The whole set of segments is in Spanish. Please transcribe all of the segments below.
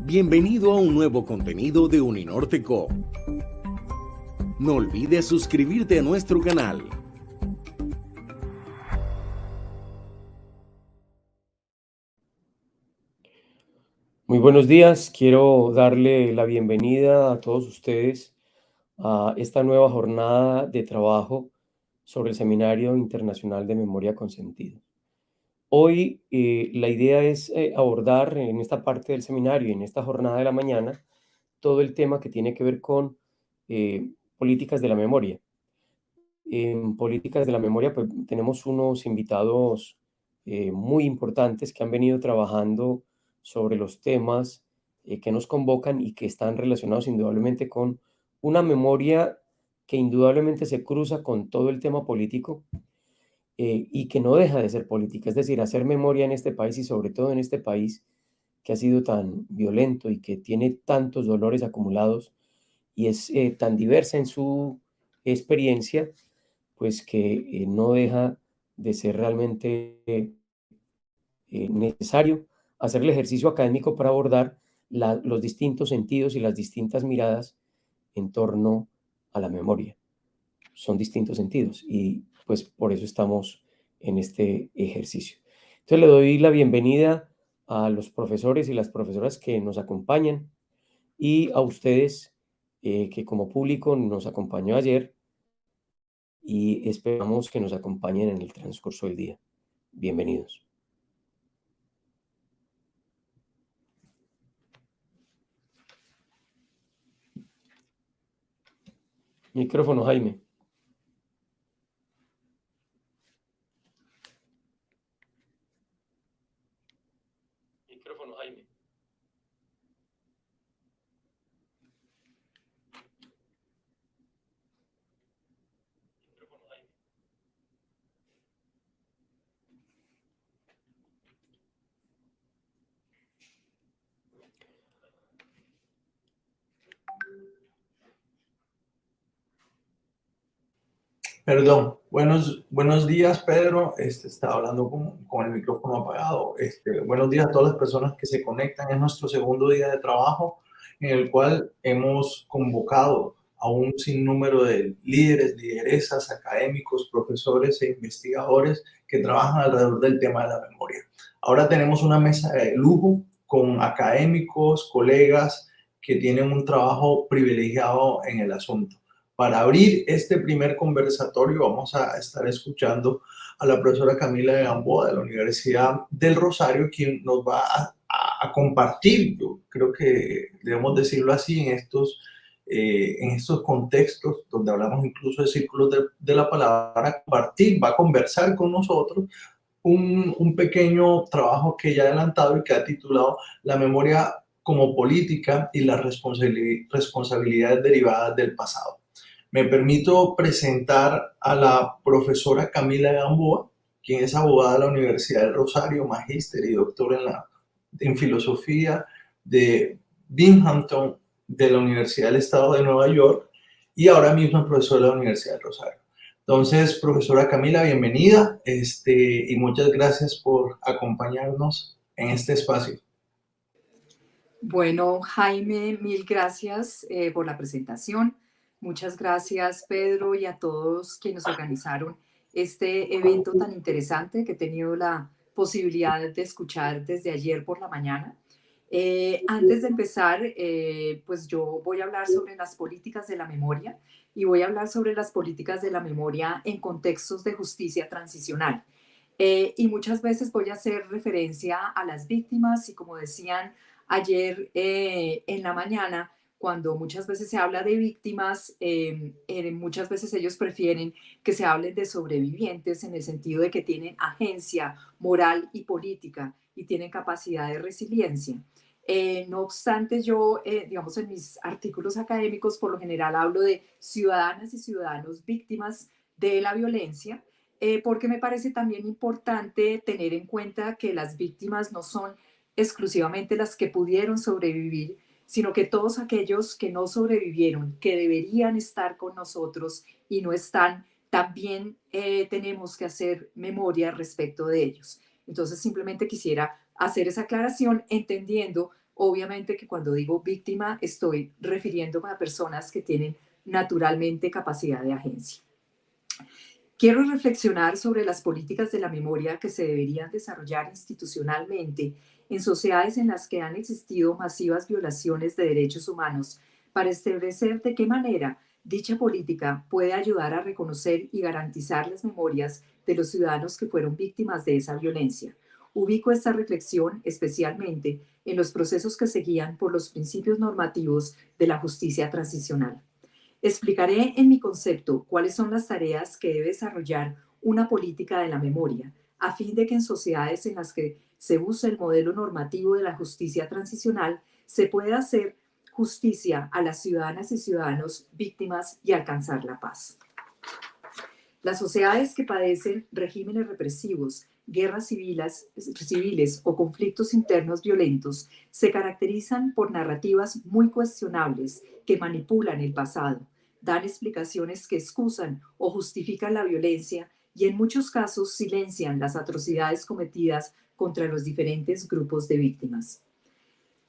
Bienvenido a un nuevo contenido de Uninorte Co. No olvides suscribirte a nuestro canal. Muy buenos días, quiero darle la bienvenida a todos ustedes a esta nueva jornada de trabajo sobre el Seminario Internacional de Memoria con Sentido. Hoy la idea es abordar en esta parte del seminario y en esta jornada de la mañana todo el tema que tiene que ver con políticas de la memoria. En políticas de la memoria pues, tenemos unos invitados muy importantes que han venido trabajando sobre los temas que nos convocan y que están relacionados indudablemente con una memoria que indudablemente se cruza con todo el tema político y que no deja de ser política, es decir, hacer memoria en este país y sobre todo en este país que ha sido tan violento y que tiene tantos dolores acumulados y es tan diversa en su experiencia, pues que no deja de ser realmente necesario hacer el ejercicio académico para abordar los distintos sentidos y las distintas miradas en torno a la memoria. Son distintos sentidos y pues por eso estamos en este ejercicio. Entonces le doy la bienvenida a los profesores y las profesoras que nos acompañan y a ustedes que como público nos acompañó ayer y esperamos que nos acompañen en el transcurso del día. Bienvenidos. Micrófono, Jaime. Micrófono, Jaime. Micrófono, Jaime. Perdón, buenos días, Pedro. Estaba hablando con el micrófono apagado. Buenos días a todas las personas que se conectan. Es nuestro segundo día de trabajo en el cual hemos convocado a un sinnúmero de líderes, lideresas, académicos, profesores e investigadores que trabajan alrededor del tema de la memoria. Ahora tenemos una mesa de lujo con académicos, colegas que tienen un trabajo privilegiado en el asunto. Para abrir este primer conversatorio vamos a estar escuchando a la profesora Camila de Gamboa de la Universidad del Rosario, quien nos va a compartir, yo creo que debemos decirlo así, en estos contextos donde hablamos incluso de círculos de la palabra, compartir, va a conversar con nosotros un pequeño trabajo que ya he adelantado y que ha titulado La memoria como política y las responsabilidades derivadas del pasado. Me permito presentar a la profesora Camila Gamboa, quien es abogada de la Universidad del Rosario, magíster y doctor en filosofía de Binghamton de la Universidad del Estado de Nueva York y ahora mismo es profesora de la Universidad del Rosario. Entonces, profesora Camila, bienvenida y muchas gracias por acompañarnos en este espacio. Bueno, Jaime, mil gracias por la presentación. Muchas gracias, Pedro, y a todos quienes organizaron este evento tan interesante que he tenido la posibilidad de escuchar desde ayer por la mañana. Antes de empezar, pues yo voy a hablar sobre las políticas de la memoria y voy a hablar sobre las políticas de la memoria en contextos de justicia transicional. Y muchas veces voy a hacer referencia a las víctimas y como decían ayer en la mañana, cuando muchas veces se habla de víctimas, muchas veces ellos prefieren que se hable de sobrevivientes en el sentido de que tienen agencia moral y política y tienen capacidad de resiliencia. No obstante, yo, digamos, en mis artículos académicos, por lo general hablo de ciudadanas y ciudadanos víctimas de la violencia, porque me parece también importante tener en cuenta que las víctimas no son exclusivamente las que pudieron sobrevivir, sino que todos aquellos que no sobrevivieron, que deberían estar con nosotros y no están, también tenemos que hacer memoria respecto de ellos. Entonces simplemente quisiera hacer esa aclaración entendiendo Obviamente que cuando digo víctima estoy refiriéndome a personas que tienen naturalmente capacidad de agencia. Quiero reflexionar sobre las políticas de la memoria que se deberían desarrollar institucionalmente en sociedades en las que han existido masivas violaciones de derechos humanos para establecer de qué manera dicha política puede ayudar a reconocer y garantizar las memorias de los ciudadanos que fueron víctimas de esa violencia. Ubico esta reflexión especialmente en los procesos que se guían por los principios normativos de la justicia transicional. Explicaré en mi concepto cuáles son las tareas que debe desarrollar una política de la memoria, a fin de que en sociedades en las que se usa el modelo normativo de la justicia transicional se pueda hacer justicia a las ciudadanas y ciudadanos víctimas y alcanzar la paz. Las sociedades que padecen regímenes represivos, guerras civiles o conflictos internos violentos se caracterizan por narrativas muy cuestionables que manipulan el pasado, dan explicaciones que excusan o justifican la violencia y en muchos casos silencian las atrocidades cometidas contra los diferentes grupos de víctimas.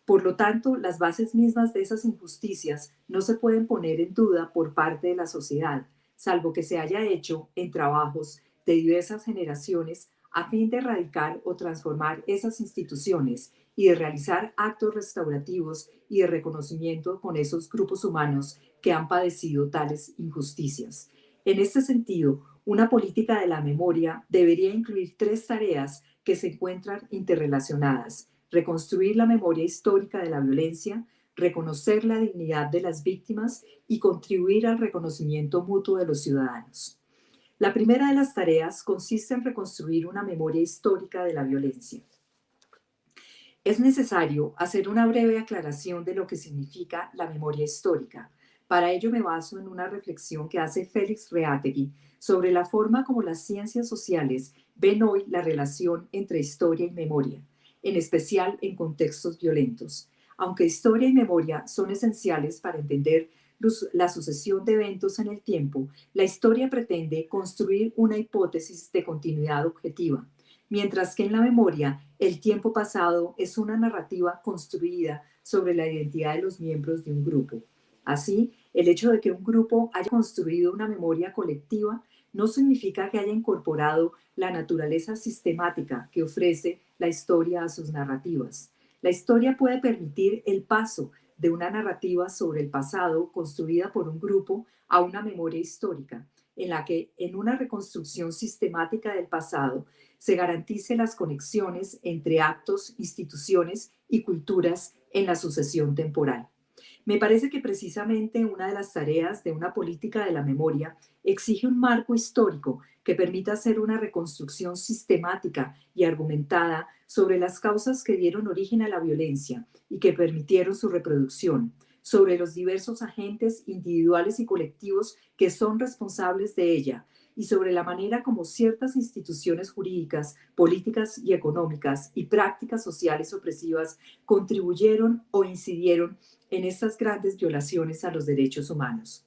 Por lo tanto, las bases mismas de esas injusticias no se pueden poner en duda por parte de la sociedad, salvo que se haya hecho en trabajos de diversas generaciones a fin de erradicar o transformar esas instituciones y de realizar actos restaurativos y de reconocimiento con esos grupos humanos que han padecido tales injusticias. En este sentido, una política de la memoria debería incluir 3 tareas que se encuentran interrelacionadas: reconstruir la memoria histórica de la violencia, reconocer la dignidad de las víctimas y contribuir al reconocimiento mutuo de los ciudadanos. La primera de las tareas consiste en reconstruir una memoria histórica de la violencia. Es necesario hacer una breve aclaración de lo que significa la memoria histórica. Para ello me baso en una reflexión que hace Félix Reátegui sobre la forma como las ciencias sociales ven hoy la relación entre historia y memoria, en especial en contextos violentos. Aunque historia y memoria son esenciales para entender la sucesión de eventos en el tiempo, la historia pretende construir una hipótesis de continuidad objetiva, mientras que en la memoria el tiempo pasado es una narrativa construida sobre la identidad de los miembros de un grupo. Así, el hecho de que un grupo haya construido una memoria colectiva no significa que haya incorporado la naturaleza sistemática que ofrece la historia a sus narrativas. La historia puede permitir el paso de una narrativa sobre el pasado construida por un grupo a una memoria histórica, en la que en una reconstrucción sistemática del pasado se garantice las conexiones entre actos, instituciones y culturas en la sucesión temporal. Me parece que precisamente una de las tareas de una política de la memoria exige un marco histórico que permita hacer una reconstrucción sistemática y argumentada sobre las causas que dieron origen a la violencia y que permitieron su reproducción, sobre los diversos agentes individuales y colectivos que son responsables de ella, y sobre la manera como ciertas instituciones jurídicas, políticas y económicas y prácticas sociales opresivas contribuyeron o incidieron en estas grandes violaciones a los derechos humanos.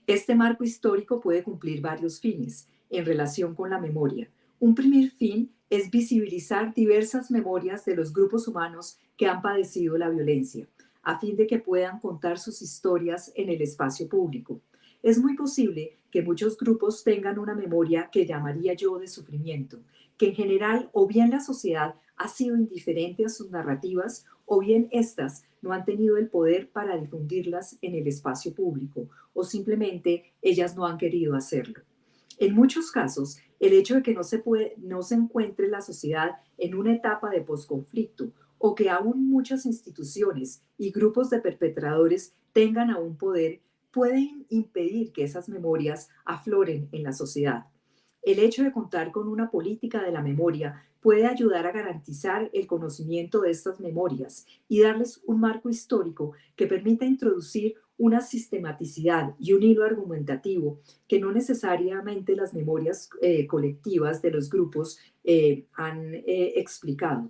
Este marco histórico puede cumplir varios fines en relación con la memoria. Un primer fin es visibilizar diversas memorias de los grupos humanos que han padecido la violencia, a fin de que puedan contar sus historias en el espacio público. Es muy posible que muchos grupos tengan una memoria que llamaría yo de sufrimiento, que en general o bien la sociedad ha sido indiferente a sus narrativas o bien éstas no han tenido el poder para difundirlas en el espacio público o simplemente ellas no han querido hacerlo. En muchos casos, el hecho de que no se encuentre la sociedad en una etapa de posconflicto o que aún muchas instituciones y grupos de perpetradores tengan aún poder pueden impedir que esas memorias afloren en la sociedad. El hecho de contar con una política de la memoria puede ayudar a garantizar el conocimiento de estas memorias y darles un marco histórico que permita introducir una sistematicidad y un hilo argumentativo que no necesariamente las memorias colectivas de los grupos han explicado.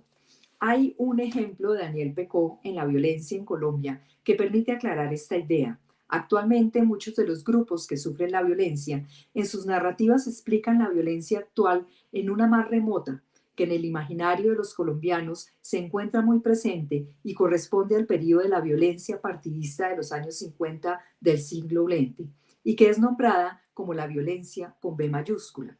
Hay un ejemplo de Daniel Pecó en la violencia en Colombia que permite aclarar esta idea. Actualmente, muchos de los grupos que sufren la violencia en sus narrativas explican la violencia actual en una más remota, que en el imaginario de los colombianos se encuentra muy presente y corresponde al periodo de la violencia partidista de los años 50 del siglo XX, y que es nombrada como la violencia con B mayúscula.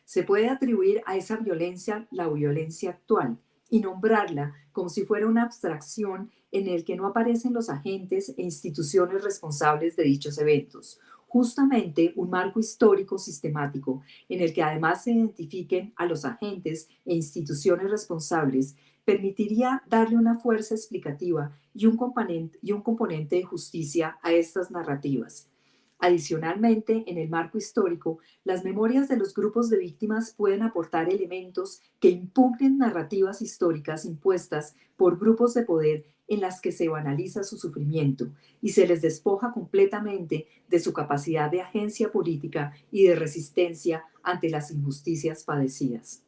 Se puede atribuir a esa violencia la violencia actual y nombrarla como si fuera una abstracción en el que no aparecen los agentes e instituciones responsables de dichos eventos. Justamente un marco histórico sistemático en el que además se identifiquen a los agentes e instituciones responsables permitiría darle una fuerza explicativa y un componente de justicia a estas narrativas. Adicionalmente, en el marco histórico, las memorias de los grupos de víctimas pueden aportar elementos que impugnen narrativas históricas impuestas por grupos de poder en las que se banaliza su sufrimiento y se les despoja completamente de su capacidad de agencia política y de resistencia ante las injusticias padecidas.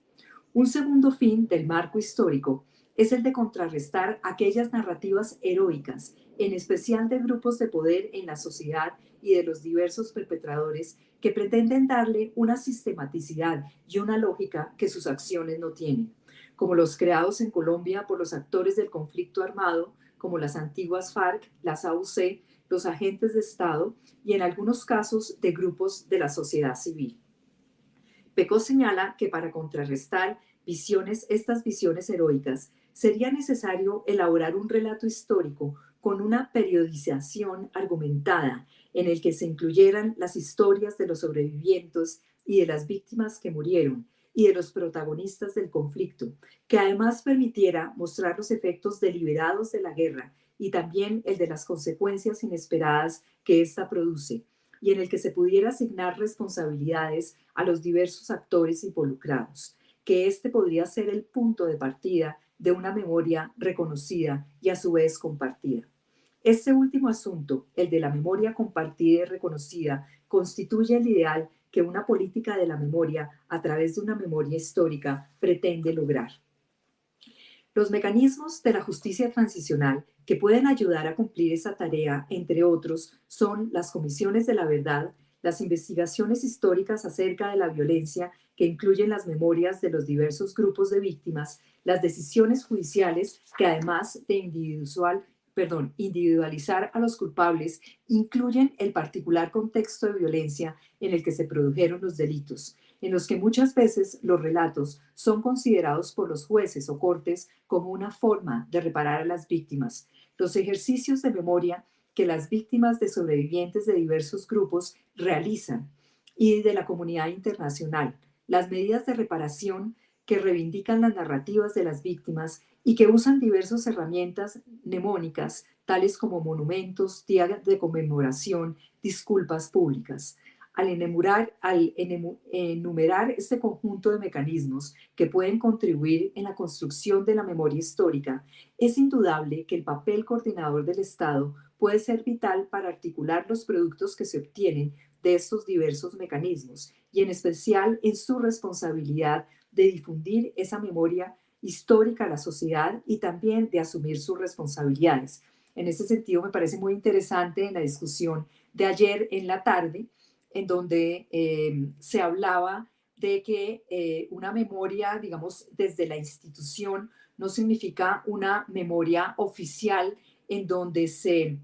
Un segundo fin del marco histórico es el de contrarrestar aquellas narrativas heroicas, en especial de grupos de poder en la sociedad y de los diversos perpetradores que pretenden darle una sistematicidad y una lógica que sus acciones no tienen, como los creados en Colombia por los actores del conflicto armado, como las antiguas FARC, las AUC, los agentes de Estado y en algunos casos de grupos de la sociedad civil. Pecó señala que para contrarrestar estas visiones heroicas, sería necesario elaborar un relato histórico con una periodización argumentada en el que se incluyeran las historias de los sobrevivientes y de las víctimas que murieron y de los protagonistas del conflicto, que además permitiera mostrar los efectos deliberados de la guerra y también el de las consecuencias inesperadas que ésta produce, y en el que se pudiera asignar responsabilidades a los diversos actores involucrados, que este podría ser el punto de partida de una memoria reconocida y a su vez compartida. Este último asunto, el de la memoria compartida y reconocida, constituye el ideal que una política de la memoria a través de una memoria histórica pretende lograr. Los mecanismos de la justicia transicional que pueden ayudar a cumplir esa tarea, entre otros, son las comisiones de la verdad, las investigaciones históricas acerca de la violencia que incluyen las memorias de los diversos grupos de víctimas, las decisiones judiciales que además de individualizar a los culpables, incluyen el particular contexto de violencia en el que se produjeron los delitos, en los que muchas veces los relatos son considerados por los jueces o cortes como una forma de reparar a las víctimas. Los ejercicios de memoria que las víctimas de sobrevivientes de diversos grupos realizan y de la comunidad internacional, las medidas de reparación que reivindican las narrativas de las víctimas y que usan diversas herramientas mnemónicas, tales como monumentos, días de conmemoración, disculpas públicas. Al enumerar este conjunto de mecanismos que pueden contribuir en la construcción de la memoria histórica, es indudable que el papel coordinador del Estado puede ser vital para articular los productos que se obtienen de estos diversos mecanismos y en especial en su responsabilidad de difundir esa memoria histórica a la sociedad y también de asumir sus responsabilidades. En ese sentido, me parece muy interesante en la discusión de ayer en la tarde, en donde se hablaba de que una memoria, digamos, desde la institución no significa una memoria oficial en donde se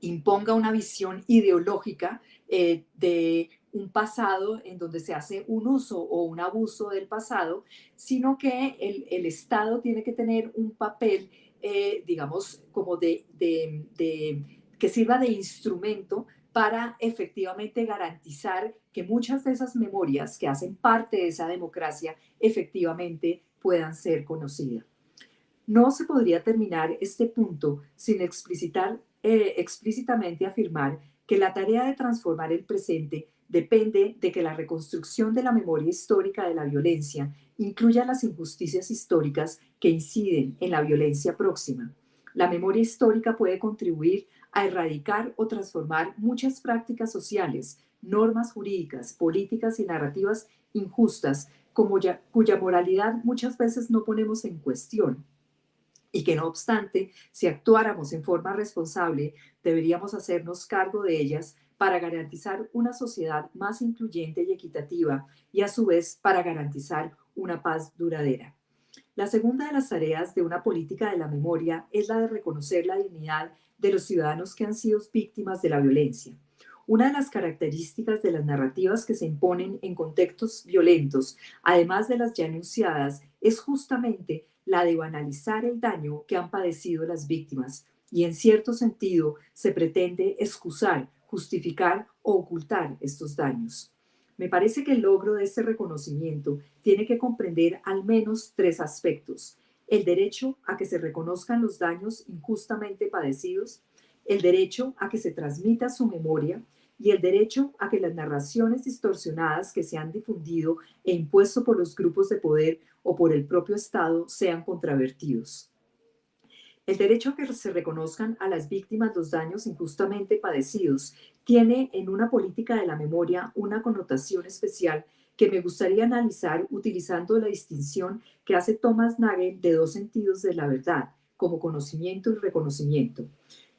imponga una visión ideológica de un pasado en donde se hace un uso o un abuso del pasado, sino que el Estado tiene que tener un papel, digamos, como que sirva de instrumento para efectivamente garantizar que muchas de esas memorias que hacen parte de esa democracia efectivamente puedan ser conocidas. No se podría terminar este punto sin explícitamente afirmar que la tarea de transformar el presente depende de que la reconstrucción de la memoria histórica de la violencia incluya las injusticias históricas que inciden en la violencia próxima. La memoria histórica puede contribuir a erradicar o transformar muchas prácticas sociales, normas jurídicas, políticas y narrativas injustas, cuya moralidad muchas veces no ponemos en cuestión, y que no obstante, si actuáramos en forma responsable, deberíamos hacernos cargo de ellas para garantizar una sociedad más incluyente y equitativa y a su vez para garantizar una paz duradera. La segunda de las tareas de una política de la memoria es la de reconocer la dignidad de los ciudadanos que han sido víctimas de la violencia. Una de las características de las narrativas que se imponen en contextos violentos, además de las ya enunciadas, es justamente la de banalizar el daño que han padecido las víctimas y, en cierto sentido, se pretende excusar, justificar o ocultar estos daños. Me parece que el logro de este reconocimiento tiene que comprender al menos tres aspectos: el derecho a que se reconozcan los daños injustamente padecidos, el derecho a que se transmita su memoria y el derecho a que las narraciones distorsionadas que se han difundido e impuesto por los grupos de poder o por el propio Estado sean contravertidos. El derecho a que se reconozcan a las víctimas los daños injustamente padecidos tiene en una política de la memoria una connotación especial que me gustaría analizar utilizando la distinción que hace Thomas Nagel de dos sentidos de la verdad, como conocimiento y reconocimiento.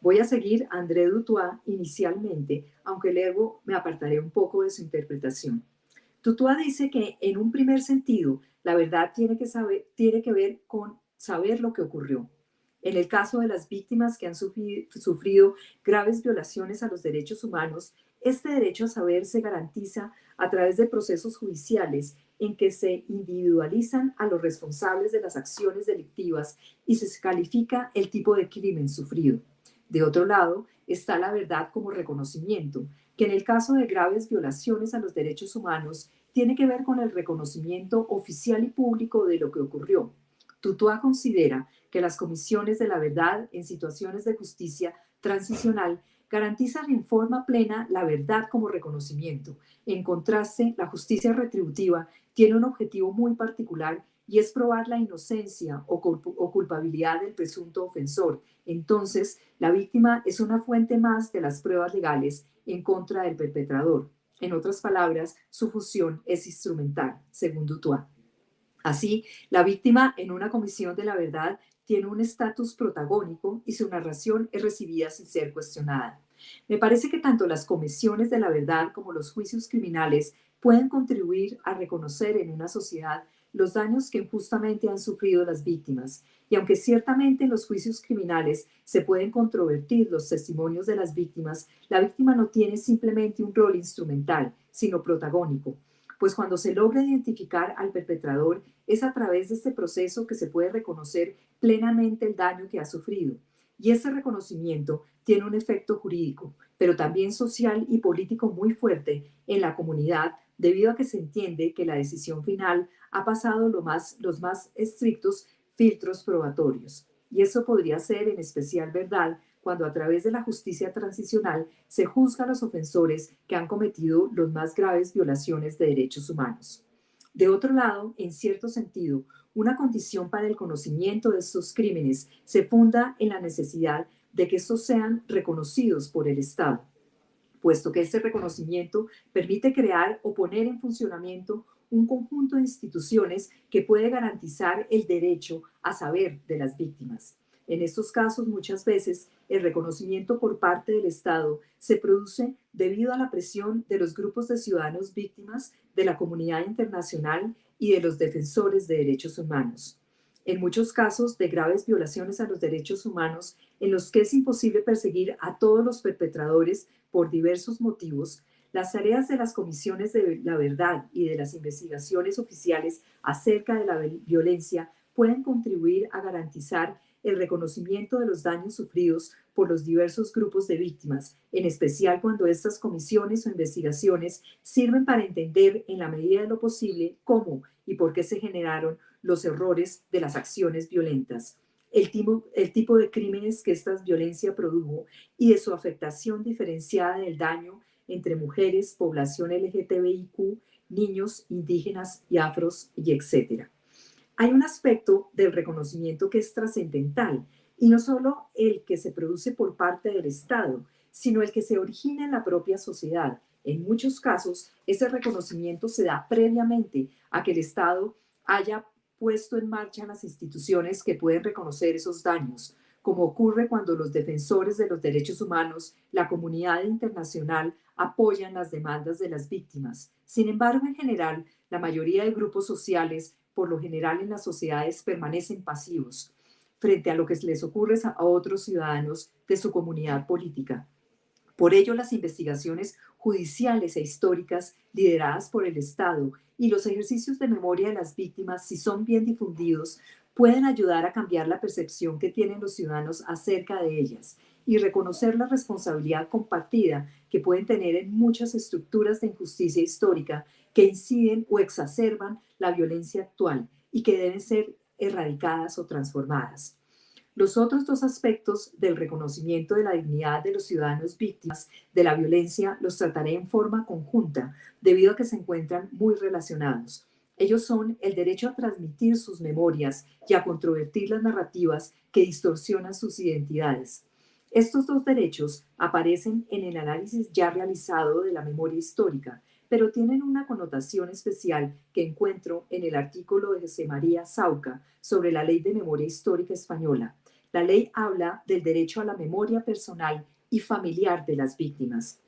Voy a seguir a André Dutoit inicialmente, aunque luego me apartaré un poco de su interpretación. Dutoit dice que en un primer sentido, la verdad tiene que ver con saber lo que ocurrió. En el caso de las víctimas que han sufrido graves violaciones a los derechos humanos, este derecho a saber se garantiza a través de procesos judiciales en que se individualizan a los responsables de las acciones delictivas y se califica el tipo de crimen sufrido. De otro lado, está la verdad como reconocimiento, que en el caso de graves violaciones a los derechos humanos tiene que ver con el reconocimiento oficial y público de lo que ocurrió. Dutoit considera que las comisiones de la verdad en situaciones de justicia transicional garantizan en forma plena la verdad como reconocimiento. En contraste, la justicia retributiva tiene un objetivo muy particular y es probar la inocencia o culpabilidad del presunto ofensor. Entonces, la víctima es una fuente más de las pruebas legales en contra del perpetrador. En otras palabras, su función es instrumental, según Dutoit. Así, la víctima en una comisión de la verdad tiene un estatus protagónico y su narración es recibida sin ser cuestionada. Me parece que tanto las comisiones de la verdad como los juicios criminales pueden contribuir a reconocer en una sociedad los daños que injustamente han sufrido las víctimas. Y aunque ciertamente en los juicios criminales se pueden controvertir los testimonios de las víctimas, la víctima no tiene simplemente un rol instrumental, sino protagónico. Pues cuando se logra identificar al perpetrador, es a través de este proceso que se puede reconocer plenamente el daño que ha sufrido. Y ese reconocimiento tiene un efecto jurídico, pero también social y político muy fuerte en la comunidad, debido a que se entiende que la decisión final ha pasado los más estrictos filtros probatorios. Y eso podría ser en especial verdad cuando a través de la justicia transicional se juzga a los ofensores que han cometido las más graves violaciones de derechos humanos. De otro lado, en cierto sentido, una condición para el conocimiento de estos crímenes se funda en la necesidad de que estos sean reconocidos por el Estado, puesto que este reconocimiento permite crear o poner en funcionamiento un conjunto de instituciones que puede garantizar el derecho a saber de las víctimas. En estos casos, muchas veces, el reconocimiento por parte del Estado se produce debido a la presión de los grupos de ciudadanos víctimas, de la comunidad internacional y de los defensores de derechos humanos. En muchos casos de graves violaciones a los derechos humanos, en los que es imposible perseguir a todos los perpetradores por diversos motivos, las tareas de las comisiones de la verdad y de las investigaciones oficiales acerca de la violencia pueden contribuir a garantizar el reconocimiento de los daños sufridos por los diversos grupos de víctimas, en especial cuando estas comisiones o investigaciones sirven para entender en la medida de lo posible cómo y por qué se generaron los errores de las acciones violentas, el tipo de crímenes que esta violencia produjo y de su afectación diferenciada del daño entre mujeres, población LGTBIQ, niños, indígenas y afros, y etc. Hay un aspecto del reconocimiento que es trascendental, y no solo el que se produce por parte del Estado, sino el que se origina en la propia sociedad. En muchos casos, ese reconocimiento se da previamente a que el Estado haya puesto en marcha las instituciones que pueden reconocer esos daños, como ocurre cuando los defensores de los derechos humanos, la comunidad internacional, apoyan las demandas de las víctimas. Sin embargo, en general, la mayoría de grupos sociales por lo general en las sociedades, permanecen pasivos frente a lo que les ocurre a otros ciudadanos de su comunidad política. Por ello, las investigaciones judiciales e históricas lideradas por el Estado y los ejercicios de memoria de las víctimas, si son bien difundidos, pueden ayudar a cambiar la percepción que tienen los ciudadanos acerca de ellas y reconocer la responsabilidad compartida que pueden tener en muchas estructuras de injusticia histórica que inciden o exacerban la violencia actual y que deben ser erradicadas o transformadas. Los otros dos aspectos del reconocimiento de la dignidad de los ciudadanos víctimas de la violencia los trataré en forma conjunta, debido a que se encuentran muy relacionados. Ellos son el derecho a transmitir sus memorias y a controvertir las narrativas que distorsionan sus identidades. Estos dos derechos aparecen en el análisis ya realizado de la memoria histórica, pero tienen una connotación especial que encuentro en el artículo de José María Sauca sobre la Ley de Memoria Histórica Española. La ley habla del derecho a la memoria personal y familiar de las víctimas.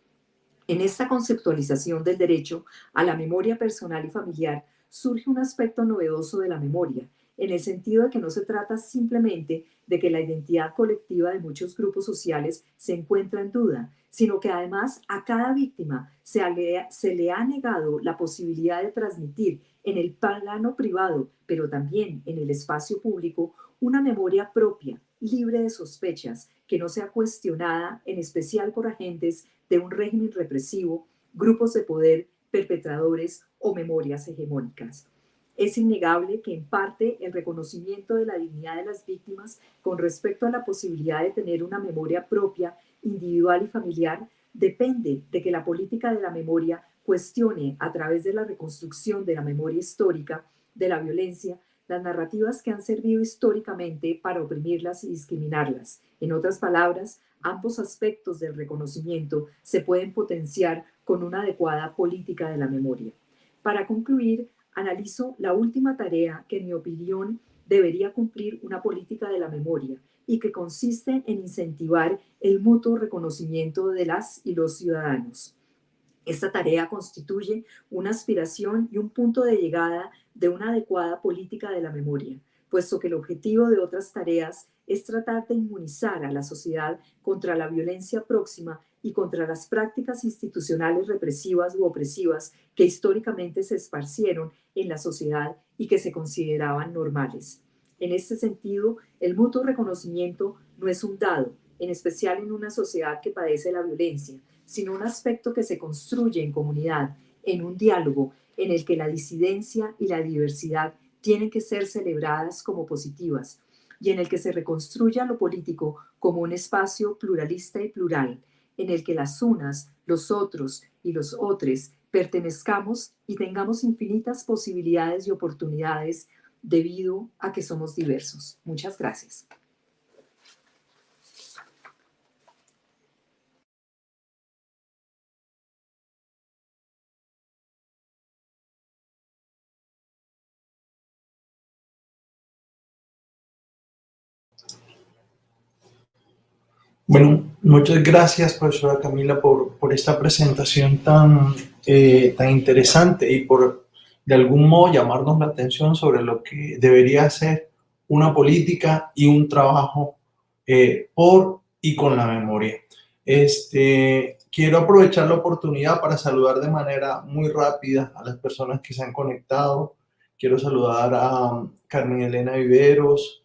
En esta conceptualización del derecho a la memoria personal y familiar surge un aspecto novedoso de la memoria, en el sentido de que no se trata simplemente de que la identidad colectiva de muchos grupos sociales se encuentra en duda, sino que además a cada víctima se le ha negado la posibilidad de transmitir en el plano privado, pero también en el espacio público, una memoria propia, libre de sospechas, que no sea cuestionada, en especial por agentes de un régimen represivo, grupos de poder, perpetradores o memorias hegemónicas. Es innegable que en parte el reconocimiento de la dignidad de las víctimas con respecto a la posibilidad de tener una memoria propia, individual y familiar depende de que la política de la memoria cuestione a través de la reconstrucción de la memoria histórica de la violencia las narrativas que han servido históricamente para oprimirlas y discriminarlas. En otras palabras, ambos aspectos del reconocimiento se pueden potenciar con una adecuada política de la memoria. Para concluir, analizo la última tarea que, en mi opinión, debería cumplir una política de la memoria y que consiste en incentivar el mutuo reconocimiento de las y los ciudadanos. Esta tarea constituye una aspiración y un punto de llegada de una adecuada política de la memoria, puesto que el objetivo de otras tareas es tratar de inmunizar a la sociedad contra la violencia próxima y contra las prácticas institucionales represivas u opresivas que históricamente se esparcieron en la sociedad y que se consideraban normales. En este sentido, el mutuo reconocimiento no es un dado, en especial en una sociedad que padece la violencia, sino un aspecto que se construye en comunidad, en un diálogo en el que la disidencia y la diversidad tienen que ser celebradas como positivas y en el que se reconstruya lo político como un espacio pluralista y plural, en el que las unas, los otros y los otros pertenezcamos y tengamos infinitas posibilidades y oportunidades debido a que somos diversos. Muchas gracias. Bueno, muchas gracias, profesora Camila, por esta presentación tan interesante y por, de algún modo, llamarnos la atención sobre lo que debería ser una política y un trabajo por y con la memoria. Quiero aprovechar la oportunidad para saludar de manera muy rápida a las personas que se han conectado. Quiero saludar a Carmen Elena Viveros,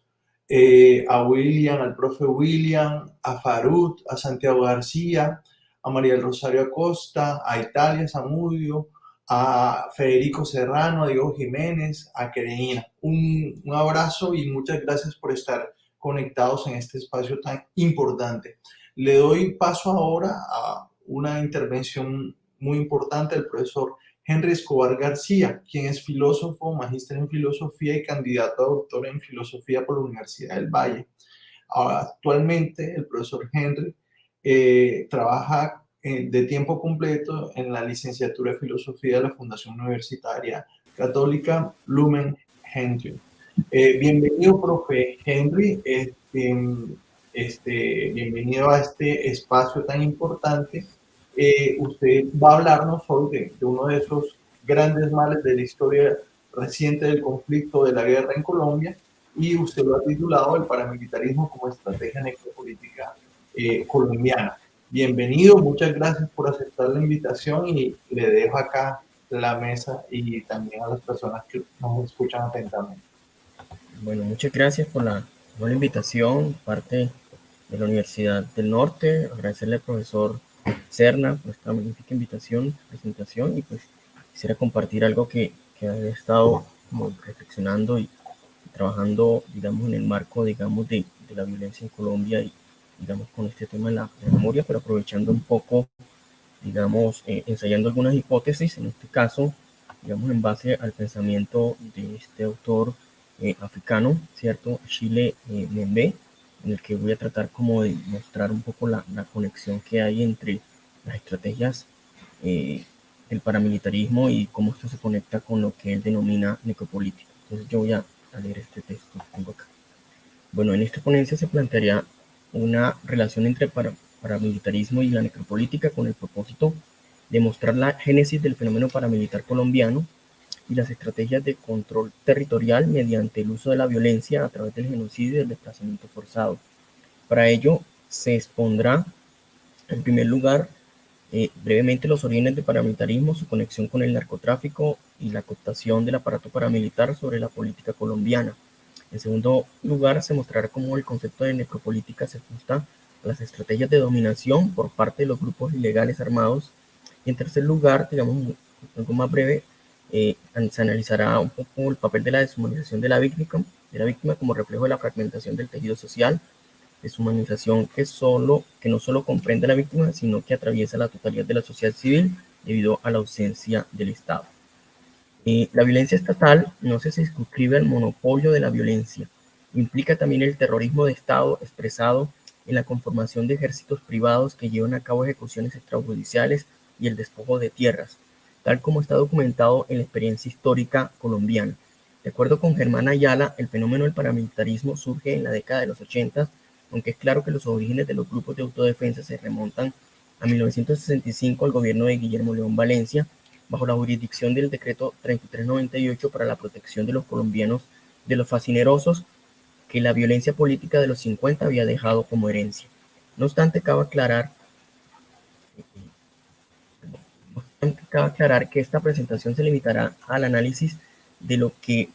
a William, al profe William, a Farud, a Santiago García, a María del Rosario Acosta, a Italia Zamudio, a Federico Serrano, a Diego Jiménez, a Kereina. Un abrazo y muchas gracias por estar conectados en este espacio tan importante. Le doy paso ahora a una intervención muy importante del profesor Henry Escobar García, quien es filósofo, magíster en filosofía y candidato a doctor en filosofía por la Universidad del Valle. Actualmente el profesor Henry trabaja de tiempo completo en la licenciatura de filosofía de la Fundación Universitaria Católica Lumen Gentium. Bienvenido, profe Henry, bienvenido a este espacio tan importante. Usted va a hablarnos sobre de uno de esos grandes males de la historia reciente del conflicto de la guerra en Colombia, y usted lo ha titulado El paramilitarismo como estrategia necropolítica colombiana. Bienvenido, muchas gracias por aceptar la invitación y le dejo acá la mesa y también a las personas que nos escuchan atentamente. Bueno, muchas gracias por la invitación, parte de la Universidad del Norte. Agradecerle al profesor Serna por esta magnífica presentación, y pues quisiera compartir algo que he estado como reflexionando y trabajando, digamos, en el marco, digamos, de la violencia en Colombia, y digamos con este tema de la memoria, pero aprovechando un poco, digamos, ensayando algunas hipótesis, en este caso, digamos, en base al pensamiento de este autor africano, ¿cierto? Achille Mbembe, en el que voy a tratar como de mostrar un poco la conexión que hay entre las estrategias del paramilitarismo y cómo esto se conecta con lo que él denomina necropolítica. Entonces yo voy a leer este texto que tengo acá. Bueno, en esta ponencia se plantearía una relación entre paramilitarismo y la necropolítica con el propósito de mostrar la génesis del fenómeno paramilitar colombiano y las estrategias de control territorial mediante el uso de la violencia a través del genocidio y del desplazamiento forzado. Para ello se expondrá, en primer lugar, brevemente los orígenes del paramilitarismo, su conexión con el narcotráfico y la cooptación del aparato paramilitar sobre la política colombiana. En segundo lugar, se mostrará cómo el concepto de necropolítica se ajusta a las estrategias de dominación por parte de los grupos ilegales armados. Y en tercer lugar, digamos, algo más breve, se analizará un poco el papel de la deshumanización de la víctima como reflejo de la fragmentación del tejido social, deshumanización que no solo comprende a la víctima, sino que atraviesa la totalidad de la sociedad civil debido a la ausencia del Estado. La violencia estatal no se circunscribe al monopolio de la violencia, implica también el terrorismo de Estado expresado en la conformación de ejércitos privados que llevan a cabo ejecuciones extrajudiciales y el despojo de tierras, tal como está documentado en la experiencia histórica colombiana. De acuerdo con Germán Ayala, el fenómeno del paramilitarismo surge en la década de los 80, aunque es claro que los orígenes de los grupos de autodefensa se remontan a 1965 al gobierno de Guillermo León Valencia, bajo la jurisdicción del decreto 3398 para la protección de los colombianos de los fascinerosos que la violencia política de los 50 había dejado como herencia. No obstante, cabe aclarar que esta presentación se limitará al análisis de lo que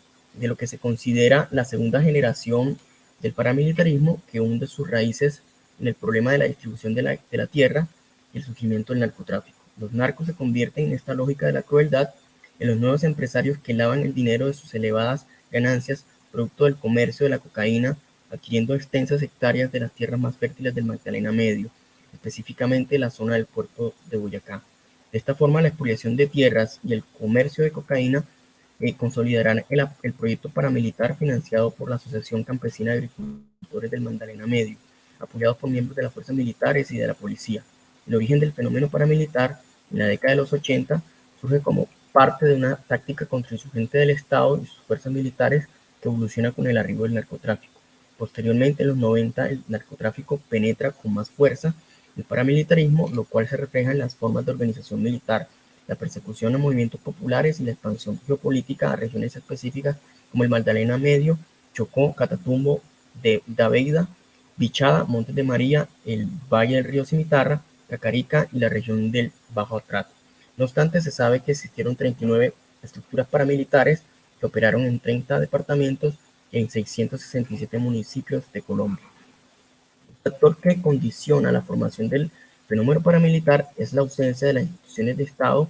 se considera la segunda generación del paramilitarismo, que hunde sus raíces en el problema de la distribución de la tierra y el surgimiento del narcotráfico. Los narcos se convierten en esta lógica de la crueldad en los nuevos empresarios que lavan el dinero de sus elevadas ganancias producto del comercio de la cocaína, adquiriendo extensas hectáreas de las tierras más fértiles del Magdalena Medio, específicamente la zona del puerto de Boyacá. De esta forma, la expoliación de tierras y el comercio de cocaína consolidarán el proyecto paramilitar financiado por la Asociación Campesina de Agricultores del Magdalena Medio, apoyados por miembros de las fuerzas militares y de la policía. El origen del fenómeno paramilitar en la década de los 80 surge como parte de una táctica contrainsurgente del Estado y sus fuerzas militares que evoluciona con el arribo del narcotráfico. Posteriormente, en los 90, el narcotráfico penetra con más fuerza el paramilitarismo, lo cual se refleja en las formas de organización militar, la persecución a movimientos populares y la expansión geopolítica a regiones específicas como el Magdalena Medio, Chocó, Catatumbo, Dabeida, Bichada, Montes de María, el Valle del Río Cimitarra, Cacarica y la región del Bajo Atrato. No obstante, se sabe que existieron 39 estructuras paramilitares que operaron en 30 departamentos y en 667 municipios de Colombia. El factor que condiciona la formación del fenómeno paramilitar es la ausencia de las instituciones de Estado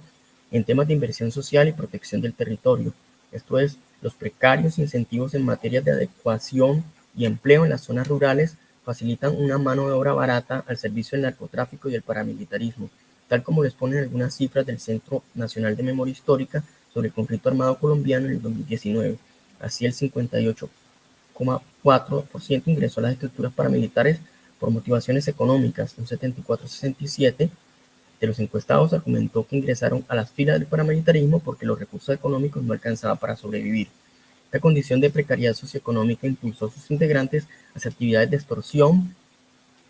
en temas de inversión social y protección del territorio. Esto es, los precarios incentivos en materia de adecuación y empleo en las zonas rurales facilitan una mano de obra barata al servicio del narcotráfico y el paramilitarismo, tal como lo exponen algunas cifras del Centro Nacional de Memoria Histórica sobre el conflicto armado colombiano en el 2019. Así, el 58,4% ingresó a las estructuras paramilitares por motivaciones económicas. Un 74,67% de los encuestados argumentó que ingresaron a las filas del paramilitarismo porque los recursos económicos no alcanzaban para sobrevivir. Esta condición de precariedad socioeconómica impulsó a sus integrantes hacia actividades de extorsión,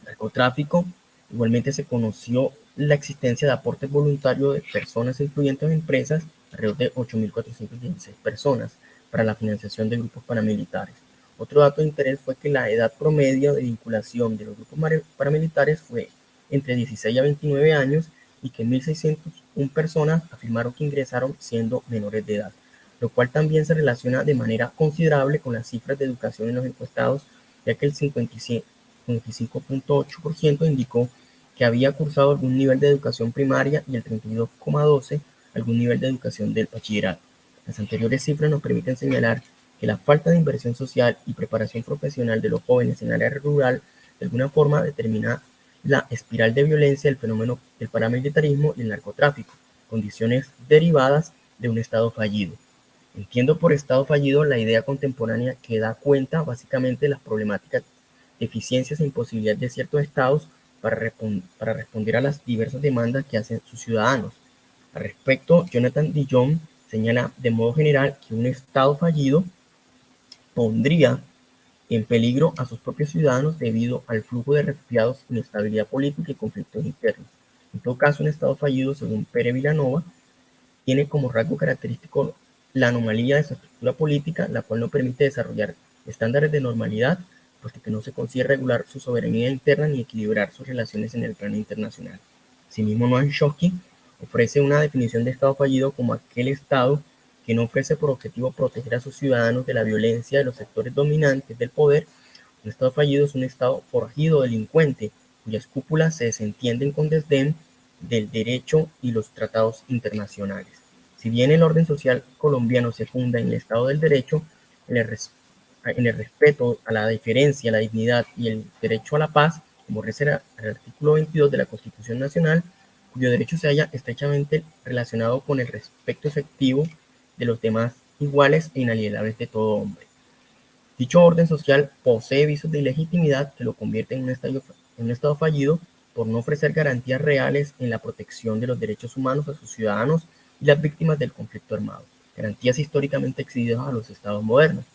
narcotráfico. Igualmente se conoció la existencia de aportes voluntarios de personas influyentes en empresas alrededor de 8.416 personas, para la financiación de grupos paramilitares. Otro dato de interés fue que la edad promedio de vinculación de los grupos paramilitares fue entre 16 a 29 años y que 1.601 personas afirmaron que ingresaron siendo menores de edad, lo cual también se relaciona de manera considerable con las cifras de educación en los encuestados, ya que el 55.8% indicó que había cursado algún nivel de educación primaria y el 32.12% algún nivel de educación del bachillerato. Las anteriores cifras nos permiten señalar que la falta de inversión social y preparación profesional de los jóvenes en el área rural de alguna forma determina la espiral de violencia del fenómeno del paramilitarismo y el narcotráfico, condiciones derivadas de un Estado fallido. Entiendo por Estado fallido la idea contemporánea que da cuenta básicamente de las problemáticas, deficiencias e imposibilidades de ciertos estados para responder a las diversas demandas que hacen sus ciudadanos. Al respecto, Jonathan Dillon señala de modo general que un Estado fallido pondría en peligro a sus propios ciudadanos debido al flujo de refugiados, inestabilidad política y conflictos internos. En todo caso, un Estado fallido, según Pere Vilanova, tiene como rasgo característico la anomalía de su estructura política, la cual no permite desarrollar estándares de normalidad, puesto que no se consigue regular su soberanía interna ni equilibrar sus relaciones en el plano internacional. Asimismo, Noam Chomsky ofrece una definición de Estado fallido como aquel Estado que no ofrece por objetivo proteger a sus ciudadanos de la violencia de los sectores dominantes del poder. Un Estado fallido es un Estado forajido, delincuente, cuyas cúpulas se desentienden con desdén del derecho y los tratados internacionales. Si bien el orden social colombiano se funda en el Estado del Derecho, en el respeto a la diferencia, la dignidad y el derecho a la paz, como reza el artículo 22 de la Constitución Nacional, cuyo derecho se halla estrechamente relacionado con el respeto efectivo de los demás iguales e inalienables de todo hombre. Dicho orden social posee visos de ilegitimidad que lo convierten en un estado fallido por no ofrecer garantías reales en la protección de los derechos humanos a sus ciudadanos y las víctimas del conflicto armado, garantías históricamente exigidas a los estados modernos.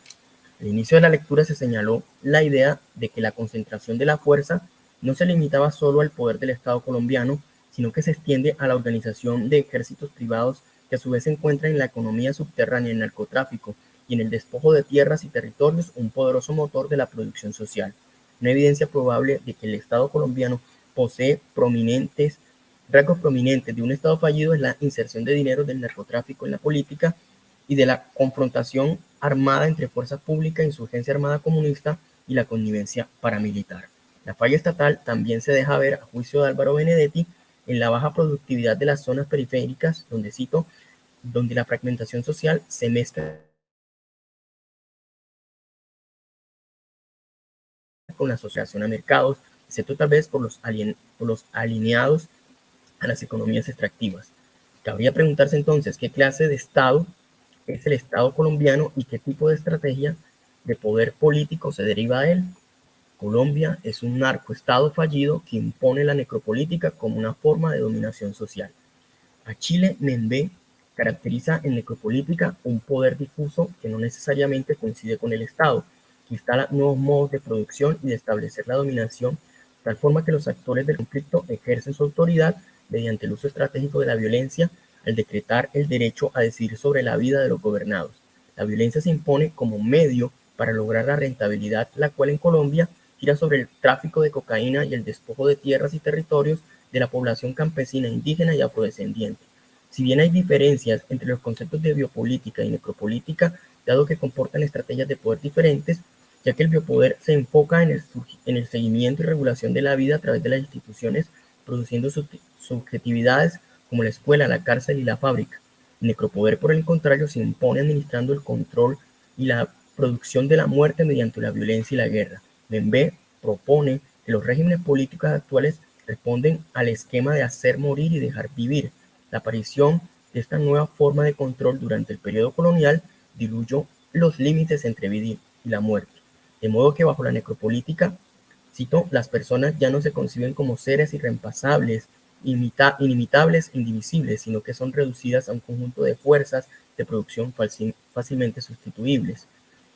Al inicio de la lectura se señaló la idea de que la concentración de la fuerza no se limitaba solo al poder del Estado colombiano, sino que se extiende a la organización de ejércitos privados que a su vez se encuentran en la economía subterránea, en el narcotráfico y en el despojo de tierras y territorios, un poderoso motor de la producción social. Una evidencia probable de que el Estado colombiano posee rasgos prominentes de un Estado fallido es la inserción de dinero del narcotráfico en la política y de la confrontación armada entre fuerza pública, insurgencia armada comunista y la connivencia paramilitar. La falla estatal también se deja ver, a juicio de Álvaro Benedetti, en la baja productividad de las zonas periféricas, donde, cito, donde la fragmentación social se mezcla con la asociación a mercados, excepto tal vez por los alineados a las economías extractivas. Cabría preguntarse entonces qué clase de Estado es el Estado colombiano y qué tipo de estrategia de poder político se deriva de él. Colombia es un narcoestado fallido que impone la necropolítica como una forma de dominación social. A Chile, Membe caracteriza en necropolítica un poder difuso que no necesariamente coincide con el Estado, que instala nuevos modos de producción y de establecer la dominación, de tal forma que los actores del conflicto ejercen su autoridad mediante el uso estratégico de la violencia al decretar el derecho a decidir sobre la vida de los gobernados. La violencia se impone como medio para lograr la rentabilidad, la cual en Colombia gira sobre el tráfico de cocaína y el despojo de tierras y territorios de la población campesina, indígena y afrodescendiente. Si bien hay diferencias entre los conceptos de biopolítica y necropolítica, dado que comportan estrategias de poder diferentes, ya que el biopoder se enfoca en el seguimiento y regulación de la vida a través de las instituciones, produciendo subjetividades como la escuela, la cárcel y la fábrica. El necropoder, por el contrario, se impone administrando el control y la producción de la muerte mediante la violencia y la guerra. Membe propone que los regímenes políticos actuales responden al esquema de hacer morir y dejar vivir. La aparición de esta nueva forma de control durante el periodo colonial diluyó los límites entre vida y la muerte. De modo que bajo la necropolítica, cito, las personas ya no se conciben como seres irreemplazables, inimitables, indivisibles, sino que son reducidas a un conjunto de fuerzas de producción fácilmente sustituibles.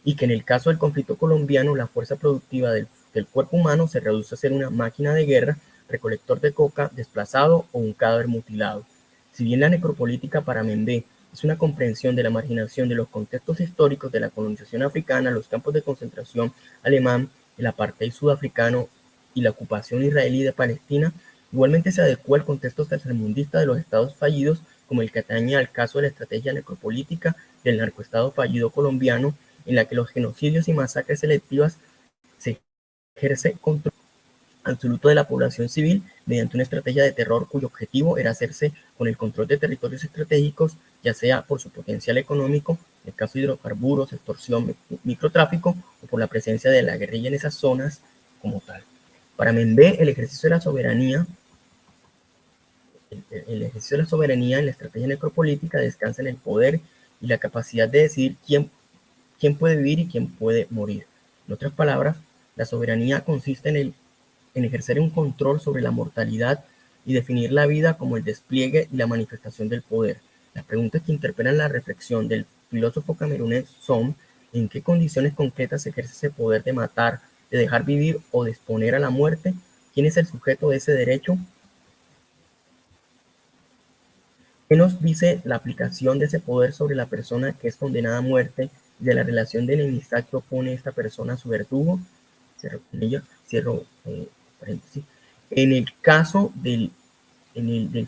Y que en el caso del conflicto colombiano, la fuerza productiva del cuerpo humano se reduce a ser una máquina de guerra, recolector de coca, desplazado o un cadáver mutilado. Si bien la necropolítica para Membe es una comprensión de la marginación de los contextos históricos de la colonización africana, los campos de concentración alemán, el apartheid sudafricano y la ocupación israelí de Palestina. Igualmente se adecuó al contexto tercermundista de los estados fallidos, como el que atañe al caso de la estrategia necropolítica del narcoestado fallido colombiano, en la que los genocidios y masacres selectivas se ejerce control absoluto de la población civil mediante una estrategia de terror cuyo objetivo era hacerse con el control de territorios estratégicos, ya sea por su potencial económico, en el caso de hidrocarburos, extorsión, microtráfico, o por la presencia de la guerrilla en esas zonas como tal. Para Membe, el ejercicio de la soberanía en la estrategia necropolítica descansa en el poder y la capacidad de decidir quién puede vivir y quién puede morir. En otras palabras, la soberanía consiste en ejercer un control sobre la mortalidad y definir la vida como el despliegue y la manifestación del poder. Las preguntas que interpelan la reflexión del filósofo camerunés son: ¿en qué condiciones concretas se ejerce ese poder de matar, de dejar vivir o de exponer a la muerte? ¿Quién es el sujeto de ese derecho? ¿Qué nos dice la aplicación de ese poder sobre la persona que es condenada a muerte y de la relación de enemistad que opone esta persona a su verdugo? Cierro paréntesis. En el caso del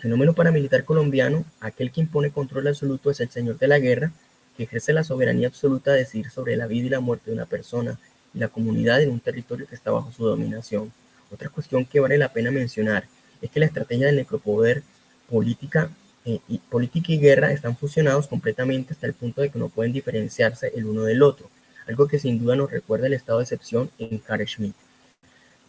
fenómeno paramilitar colombiano, aquel que impone control absoluto es el señor de la guerra, que ejerce la soberanía absoluta de decidir sobre la vida y la muerte de una persona y la comunidad en un territorio que está bajo su dominación. Otra cuestión que vale la pena mencionar es que la estrategia del necropoder, política y guerra están fusionados completamente hasta el punto de que no pueden diferenciarse el uno del otro, algo que sin duda nos recuerda el estado de excepción en Carl Schmitt.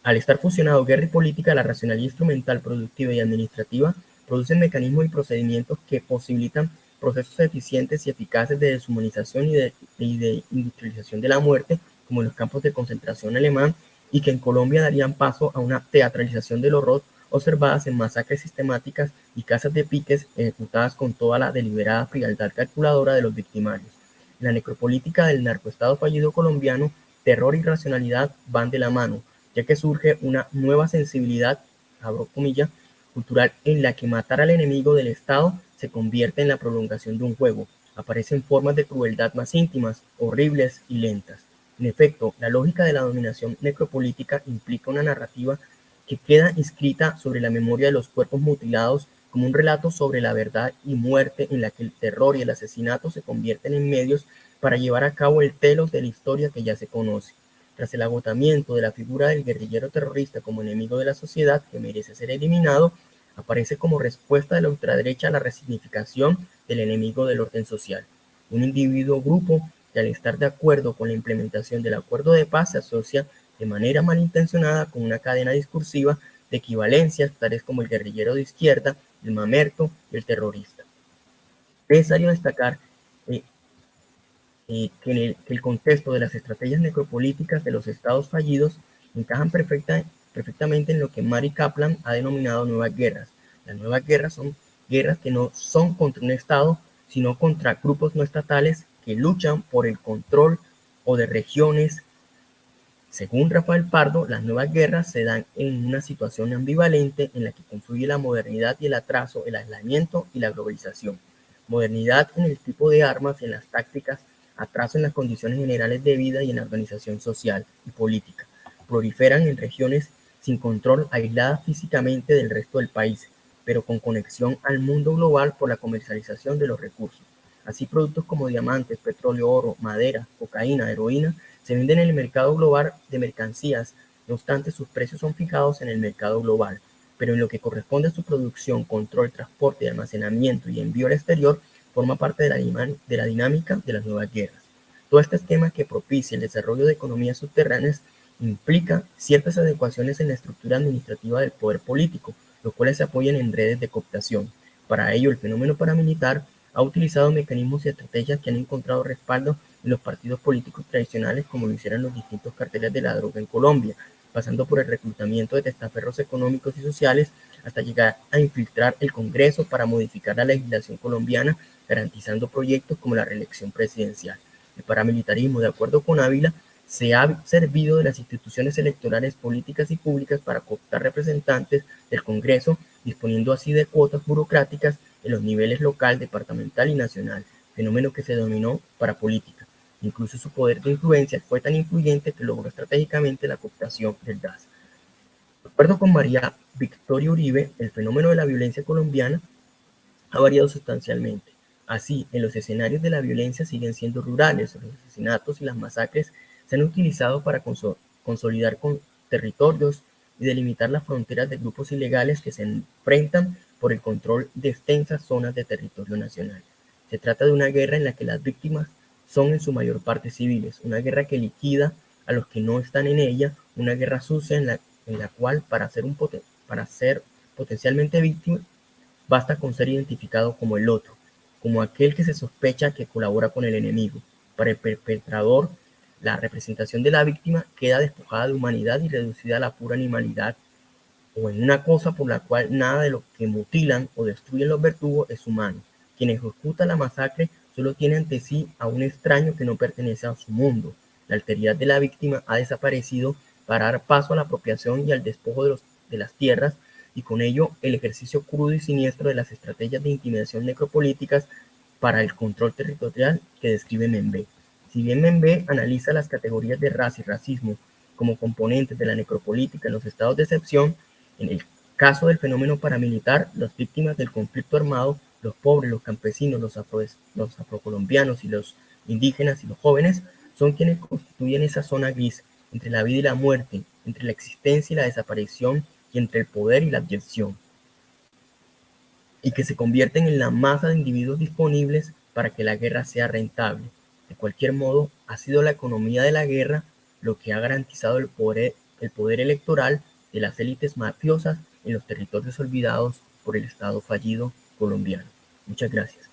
Al estar fusionado guerra y política, la racionalidad instrumental, productiva y administrativa producen mecanismos y procedimientos que posibilitan procesos eficientes y eficaces de deshumanización y de industrialización de la muerte, como en los campos de concentración alemán, y que en Colombia darían paso a una teatralización del horror observadas en masacres sistemáticas y casas de piques ejecutadas con toda la deliberada frialdad calculadora de los victimarios. En la necropolítica del narcoestado fallido colombiano, terror y racionalidad van de la mano, ya que surge una nueva sensibilidad, abro comillas, cultural, en la que matar al enemigo del Estado se convierte en la prolongación de un juego. Aparecen formas de crueldad más íntimas, horribles y lentas. En efecto, la lógica de la dominación necropolítica implica una narrativa que queda inscrita sobre la memoria de los cuerpos mutilados como un relato sobre la verdad y muerte, en la que el terror y el asesinato se convierten en medios para llevar a cabo el telos de la historia que ya se conoce. Tras el agotamiento de la figura del guerrillero terrorista como enemigo de la sociedad que merece ser eliminado, aparece como respuesta de la ultraderecha la resignificación del enemigo del orden social. Un individuo o grupo que, al estar de acuerdo con la implementación del acuerdo de paz, se asocia de manera malintencionada con una cadena discursiva de equivalencias tales como el guerrillero de izquierda, el mamerto y el terrorista. Es necesario destacar que el contexto de las estrategias necropolíticas de los estados fallidos encajan perfectamente en lo que Mary Kaplan ha denominado nuevas guerras. Las nuevas guerras son guerras que no son contra un estado, sino contra grupos no estatales que luchan por el control o de regiones. Según Rafael Pardo, las nuevas guerras se dan en una situación ambivalente en la que confluye la modernidad y el atraso, el aislamiento y la globalización. Modernidad en el tipo de armas y en las tácticas, atraso en las condiciones generales de vida y en la organización social y política. Proliferan en regiones sin control, aisladas físicamente del resto del país, pero con conexión al mundo global por la comercialización de los recursos. Así, productos como diamantes, petróleo, oro, madera, cocaína, heroína se venden en el mercado global de mercancías. No obstante, sus precios son fijados en el mercado global, pero en lo que corresponde a su producción, control, transporte, almacenamiento y envío al exterior, forma parte de la dinámica de las nuevas guerras. Todo este esquema que propicia el desarrollo de economías subterráneas implica ciertas adecuaciones en la estructura administrativa del poder político, los cuales se apoyan en redes de cooptación. Para ello, el fenómeno paramilitar ha utilizado mecanismos y estrategias que han encontrado respaldo en los partidos políticos tradicionales, como lo hicieron los distintos carteles de la droga en Colombia, pasando por el reclutamiento de testaferros económicos y sociales hasta llegar a infiltrar el Congreso para modificar la legislación colombiana, garantizando proyectos como la reelección presidencial. El paramilitarismo, de acuerdo con Ávila, se ha servido de las instituciones electorales políticas y públicas para cooptar representantes del Congreso, disponiendo así de cuotas burocráticas en los niveles local, departamental y nacional, fenómeno que se denominó parapolítica. Incluso su poder de influencia fue tan influyente que logró estratégicamente la cooptación del gas. De acuerdo con María Victoria Uribe, el fenómeno de la violencia colombiana ha variado sustancialmente. Así, en los escenarios de la violencia siguen siendo rurales, los asesinatos y las masacres se han utilizado para consolidar con territorios y delimitar las fronteras de grupos ilegales que se enfrentan por el control de extensas zonas de territorio nacional. Se trata de una guerra en la que las víctimas son en su mayor parte civiles, una guerra que liquida a los que no están en ella, una guerra sucia en la cual para ser potencialmente víctima basta con ser identificado como el otro, como aquel que se sospecha que colabora con el enemigo. Para el perpetrador, la representación de la víctima queda despojada de humanidad y reducida a la pura animalidad o en una cosa por la cual nada de lo que mutilan o destruyen los verdugos es humano. Quien ejecuta la masacre solo tiene ante sí a un extraño que no pertenece a su mundo. La alteridad de la víctima ha desaparecido para dar paso a la apropiación y al despojo de las tierras, y con ello el ejercicio crudo y siniestro de las estrategias de intimidación necropolíticas para el control territorial que describe Membe. Si bien Membe analiza las categorías de raza y racismo como componentes de la necropolítica en los estados de excepción, en el caso del fenómeno paramilitar, las víctimas del conflicto armado, los pobres, los campesinos, los afrocolombianos y los indígenas y los jóvenes, son quienes constituyen esa zona gris entre la vida y la muerte, entre la existencia y la desaparición, y entre el poder y la abyección, y que se convierten en la masa de individuos disponibles para que la guerra sea rentable. De cualquier modo, ha sido la economía de la guerra lo que ha garantizado el poder electoral de las élites mafiosas en los territorios olvidados por el Estado fallido colombiano. Muchas gracias.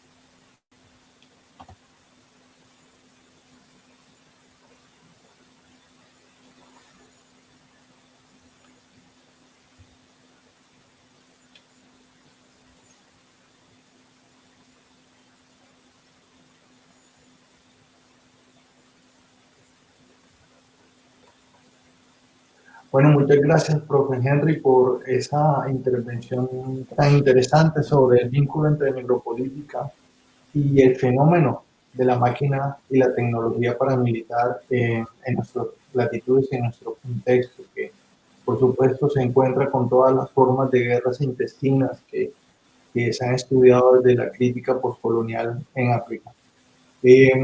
Bueno, muchas gracias, profe Henry, por esa intervención tan interesante sobre el vínculo entre necropolítica y el fenómeno de la máquina y la tecnología paramilitar en nuestras latitudes y en nuestro contexto, que por supuesto se encuentra con todas las formas de guerras intestinas que se han estudiado desde la crítica postcolonial en África.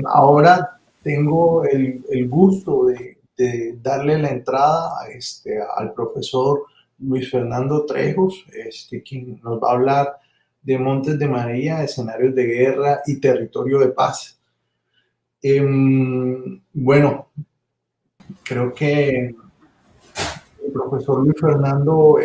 Ahora tengo el gusto de darle la entrada al profesor Luis Fernando Trejos, quien nos va a hablar de Montes de María, escenarios de guerra y territorio de paz. Bueno, creo que el profesor Luis Fernando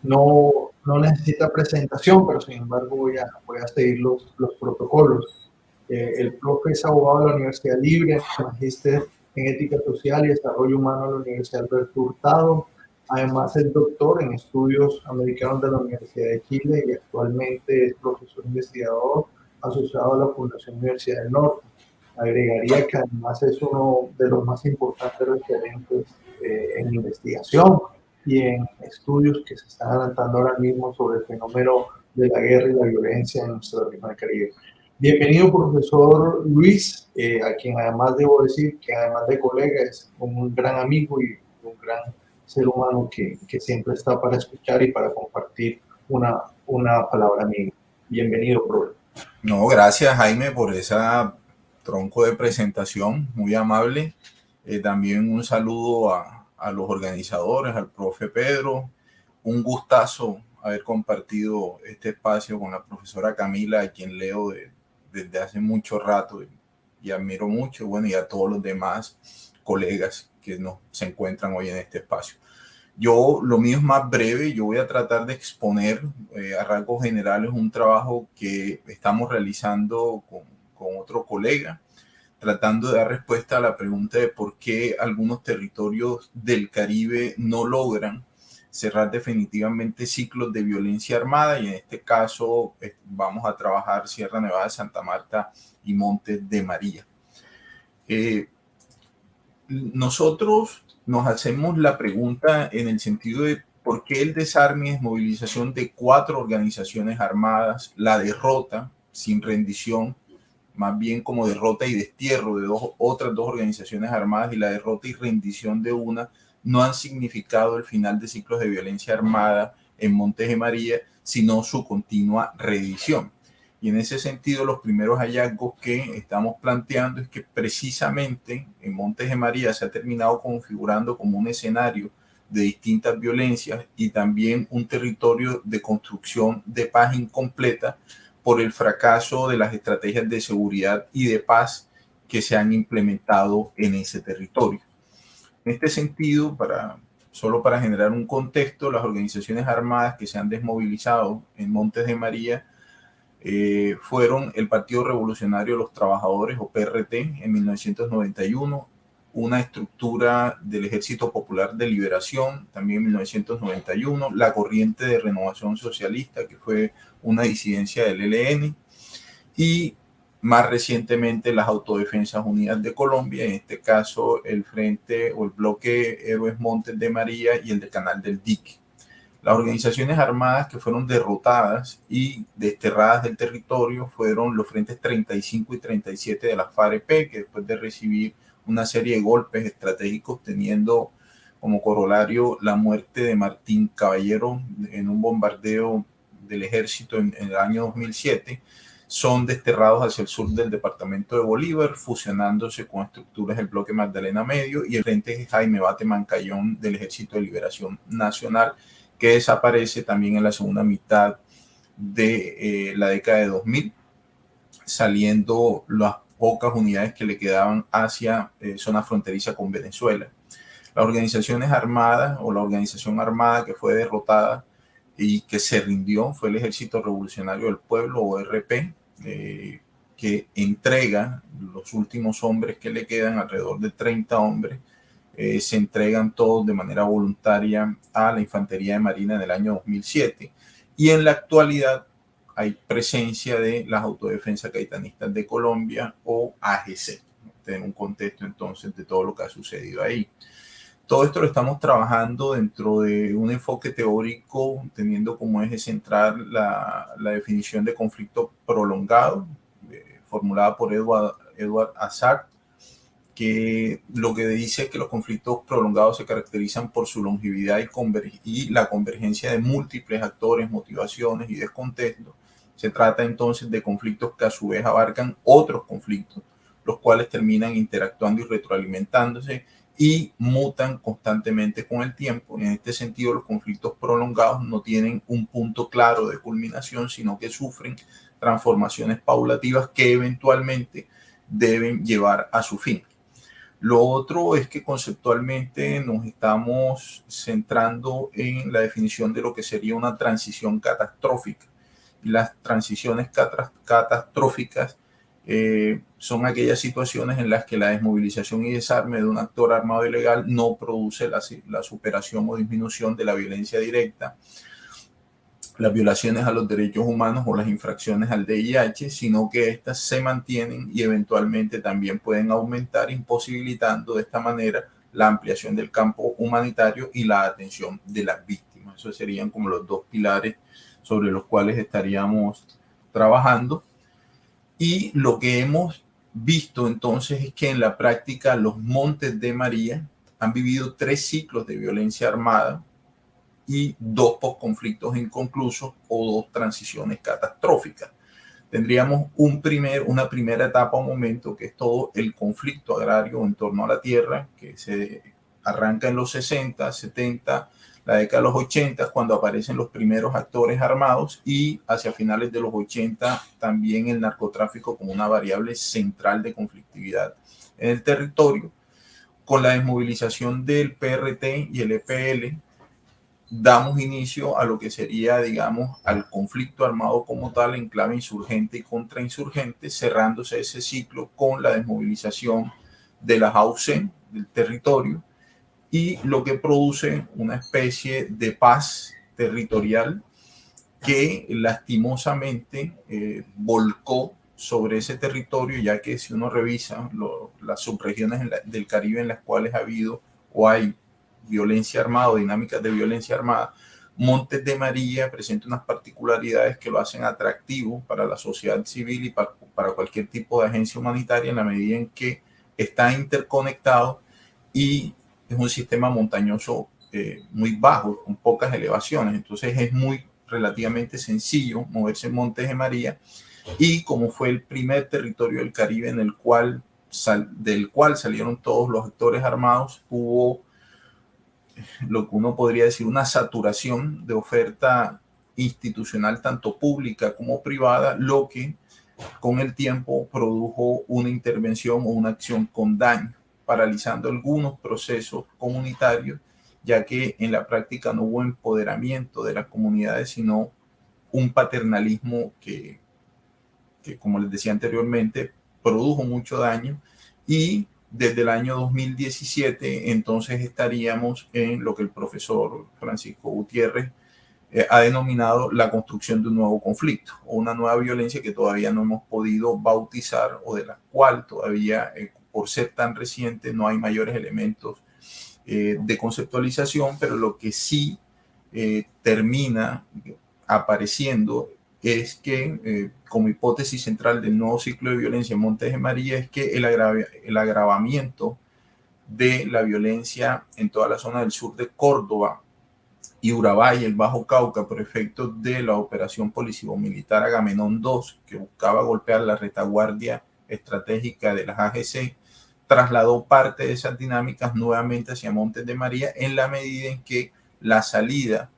no necesita presentación, pero sin embargo voy a seguir los protocolos. El profe es abogado de la Universidad Libre, magíster en Ética Social y Desarrollo Humano de la Universidad Alberto Hurtado. Además es doctor en Estudios Americanos de la Universidad de Chile y actualmente es profesor investigador asociado a la Fundación Universidad del Norte. Agregaría que además es uno de los más importantes referentes en investigación y en estudios que se están adelantando ahora mismo sobre el fenómeno de la guerra y la violencia en nuestra región del Caribe. Bienvenido, profesor Luis, a quien además debo decir que además de colega es un gran amigo y un gran ser humano que siempre está para escuchar y para compartir una palabra amiga. Bienvenido, profesor. No, gracias Jaime por esa tronco de presentación, muy amable. También un saludo a los organizadores, al profe Pedro. Un gustazo haber compartido este espacio con la profesora Camila, a quien leo desde hace mucho rato y admiro mucho, bueno, y a todos los demás colegas que se encuentran hoy en este espacio. Lo mío es más breve, yo voy a tratar de exponer a rasgos generales un trabajo que estamos realizando con otro colega, tratando de dar respuesta a la pregunta de por qué algunos territorios del Caribe no logran cerrar definitivamente ciclos de violencia armada, y en este caso vamos a trabajar Sierra Nevada, Santa Marta y Montes de María. Nosotros nos hacemos la pregunta en el sentido de ¿Por qué el desarme y desmovilización de 4 organizaciones armadas, la derrota sin rendición, más bien como derrota y destierro de otras dos organizaciones armadas y la derrota y rendición de una, no han significado el final de ciclos de violencia armada en Montes de María, sino su continua reedición? Y en ese sentido, los primeros hallazgos que estamos planteando es que precisamente en Montes de María se ha terminado configurando como un escenario de distintas violencias y también un territorio de construcción de paz incompleta por el fracaso de las estrategias de seguridad y de paz que se han implementado en ese territorio. En este sentido, solo para generar un contexto, las organizaciones armadas que se han desmovilizado en Montes de María fueron el Partido Revolucionario de los Trabajadores, o PRT, en 1991, una estructura del Ejército Popular de Liberación, también en 1991, la Corriente de Renovación Socialista, que fue una disidencia del ELN, y más recientemente las Autodefensas Unidas de Colombia, en este caso el Frente o el Bloque Héroes Montes de María y el de Canal del Dique. Las organizaciones armadas que fueron derrotadas y desterradas del territorio fueron los frentes 35 y 37 de la FAREP, que después de recibir una serie de golpes estratégicos teniendo como corolario la muerte de Martín Caballero en un bombardeo del ejército en el año 2007, son desterrados hacia el sur del departamento de Bolívar, fusionándose con estructuras del bloque Magdalena Medio y el frente Jaime Bate Mancayón del Ejército de Liberación Nacional, que desaparece también en la segunda mitad de la década de 2000, saliendo las pocas unidades que le quedaban hacia zona fronteriza con Venezuela. Las organizaciones armadas o la organización armada que fue derrotada y que se rindió fue el Ejército Revolucionario del Pueblo, o ERP, que entrega los últimos hombres que le quedan, alrededor de 30 hombres, se entregan todos de manera voluntaria a la Infantería de Marina en el año 2007. Y en la actualidad hay presencia de las Autodefensas Gaitanistas de Colombia, o AGC, en un contexto entonces de todo lo que ha sucedido ahí. Todo esto lo estamos trabajando dentro de un enfoque teórico, teniendo como eje central la definición de conflicto prolongado, formulada por Edward Azar, que lo que dice es que los conflictos prolongados se caracterizan por su longevidad y la convergencia de múltiples actores, motivaciones y descontextos. Se trata entonces de conflictos que a su vez abarcan otros conflictos, los cuales terminan interactuando y retroalimentándose y mutan constantemente con el tiempo. En este sentido, los conflictos prolongados no tienen un punto claro de culminación, sino que sufren transformaciones paulativas que eventualmente deben llevar a su fin. Lo otro es que conceptualmente nos estamos centrando en la definición de lo que sería una transición catastrófica. Y las transiciones catastróficas son aquellas situaciones en las que la desmovilización y desarme de un actor armado ilegal no produce la superación o disminución de la violencia directa, las violaciones a los derechos humanos o las infracciones al VIH, sino que éstas se mantienen y eventualmente también pueden aumentar, imposibilitando de esta manera la ampliación del campo humanitario y la atención de las víctimas. Esos serían como los dos pilares sobre los cuales estaríamos trabajando. Y lo que hemos visto entonces es que en la práctica los Montes de María han vivido 3 ciclos de violencia armada y 2 posconflictos inconclusos o 2 transiciones catastróficas. Tendríamos una primera etapa, un momento, que es todo el conflicto agrario en torno a la tierra, que se arranca en los 60, 70, la década de los 80, cuando aparecen los primeros actores armados, y hacia finales de los 80 también el narcotráfico como una variable central de conflictividad en el territorio. Con la desmovilización del PRT y el EPL, damos inicio a lo que sería, digamos, al conflicto armado como tal en clave insurgente y contrainsurgente, cerrándose ese ciclo con la desmovilización de las AUC del territorio, y lo que produce una especie de paz territorial que lastimosamente volcó sobre ese territorio, ya que si uno revisa las subregiones del Caribe en las cuales ha habido o hay violencia armada o dinámicas de violencia armada, Montes de María presenta unas particularidades que lo hacen atractivo para la sociedad civil y para cualquier tipo de agencia humanitaria, en la medida en que está interconectado y es un sistema montañoso muy bajo, con pocas elevaciones. Entonces es muy relativamente sencillo moverse en Montes de María, y como fue el primer territorio del Caribe en el cual del cual salieron todos los actores armados, hubo lo que uno podría decir una saturación de oferta institucional, tanto pública como privada, lo que con el tiempo produjo una intervención o una acción con daño, paralizando algunos procesos comunitarios, ya que en la práctica no hubo empoderamiento de las comunidades, sino un paternalismo que como les decía anteriormente, produjo mucho daño. Y desde el año 2017, entonces estaríamos en lo que el profesor Francisco Gutiérrez ha denominado la construcción de un nuevo conflicto o una nueva violencia que todavía no hemos podido bautizar, o de la cual todavía, por ser tan reciente, no hay mayores elementos de conceptualización, pero lo que sí termina apareciendo es que como hipótesis central del nuevo ciclo de violencia en Montes de María es que el agravamiento de la violencia en toda la zona del sur de Córdoba y Urabá y el Bajo Cauca por efectos de la operación policivo-militar Agamenón II, que buscaba golpear la retaguardia estratégica de las AGC, trasladó parte de esas dinámicas nuevamente hacia Montes de María, en la medida en que la salida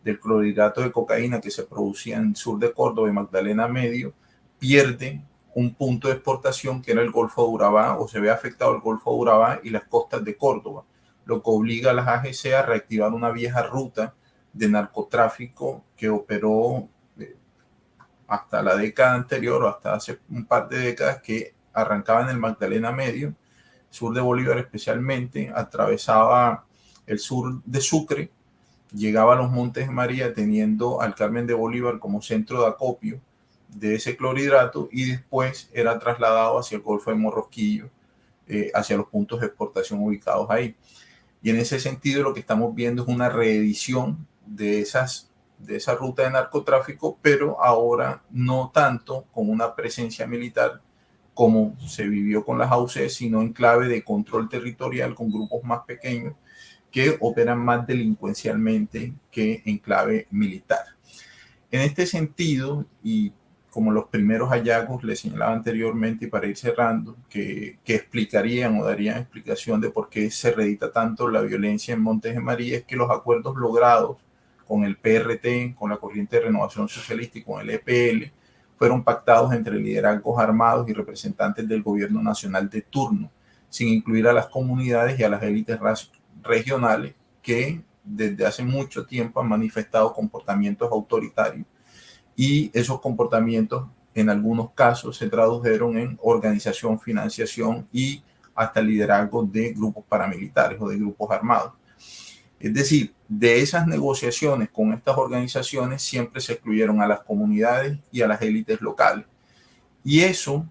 del clorhidrato de cocaína que se producía en el sur de Córdoba y Magdalena Medio pierde un punto de exportación que era el Golfo de Urabá, o se ve afectado el Golfo de Urabá y las costas de Córdoba, lo que obliga a las AGC a reactivar una vieja ruta de narcotráfico que operó hasta la década anterior, o hasta hace un par de décadas, que arrancaba en el Magdalena Medio, sur de Bolívar especialmente, atravesaba el sur de Sucre, llegaba a los Montes de María, teniendo al Carmen de Bolívar como centro de acopio de ese clorhidrato, y después era trasladado hacia el Golfo de Morrosquillo, hacia los puntos de exportación ubicados ahí. Y en ese sentido lo que estamos viendo es una reedición de esa ruta de narcotráfico, pero ahora no tanto con una presencia militar como se vivió con las AUC, sino en clave de control territorial con grupos más pequeños que operan más delincuencialmente que en clave militar. En este sentido, y como los primeros hallazgos les señalaba anteriormente, y para ir cerrando, que explicarían o darían explicación de por qué se reedita tanto la violencia en Montes de María, es que los acuerdos logrados con el PRT, con la Corriente de Renovación Socialista y con el EPL, fueron pactados entre liderazgos armados y representantes del gobierno nacional de turno, sin incluir a las comunidades y a las élites regionales que desde hace mucho tiempo han manifestado comportamientos autoritarios, y esos comportamientos en algunos casos se tradujeron en organización, financiación y hasta liderazgo de grupos paramilitares o de grupos armados. Es decir, de esas negociaciones con estas organizaciones siempre se excluyeron a las comunidades y a las élites locales. Y eso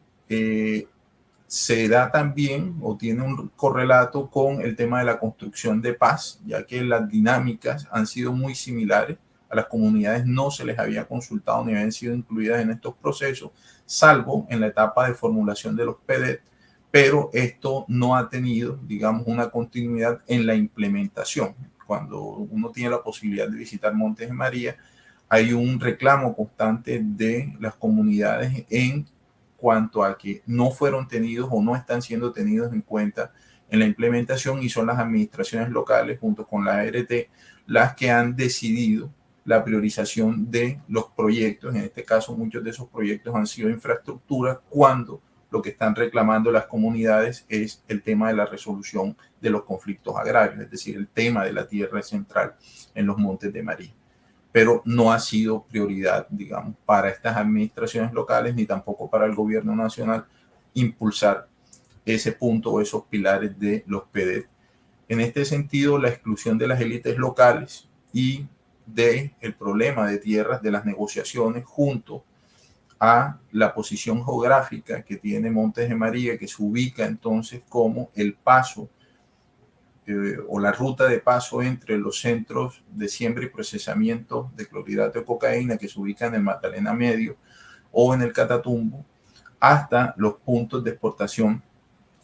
se da también o tiene un correlato con el tema de la construcción de paz, ya que las dinámicas han sido muy similares. A las comunidades no se les había consultado ni habían sido incluidas en estos procesos, salvo en la etapa de formulación de los PEDET, pero esto no ha tenido, digamos, una continuidad en la implementación. Cuando uno tiene la posibilidad de visitar Montes de María, hay un reclamo constante de las comunidades en cuanto a que no fueron tenidos o no están siendo tenidos en cuenta en la implementación, y son las administraciones locales junto con la ART las que han decidido la priorización de los proyectos. En este caso, muchos de esos proyectos han sido infraestructura, cuando lo que están reclamando las comunidades es el tema de la resolución de los conflictos agrarios, es decir, el tema de la tierra central en los Montes de María. Pero no ha sido prioridad, digamos, para estas administraciones locales, ni tampoco para el gobierno nacional, impulsar ese punto o esos pilares de los PEDET. En este sentido, la exclusión de las élites locales y del problema de tierras de las negociaciones, junto a la posición geográfica que tiene Montes de María, que se ubica entonces como el paso o la ruta de paso entre los centros de siembra y procesamiento de clorhidrato de cocaína que se ubican en el Magdalena Medio o en el Catatumbo, hasta los puntos de exportación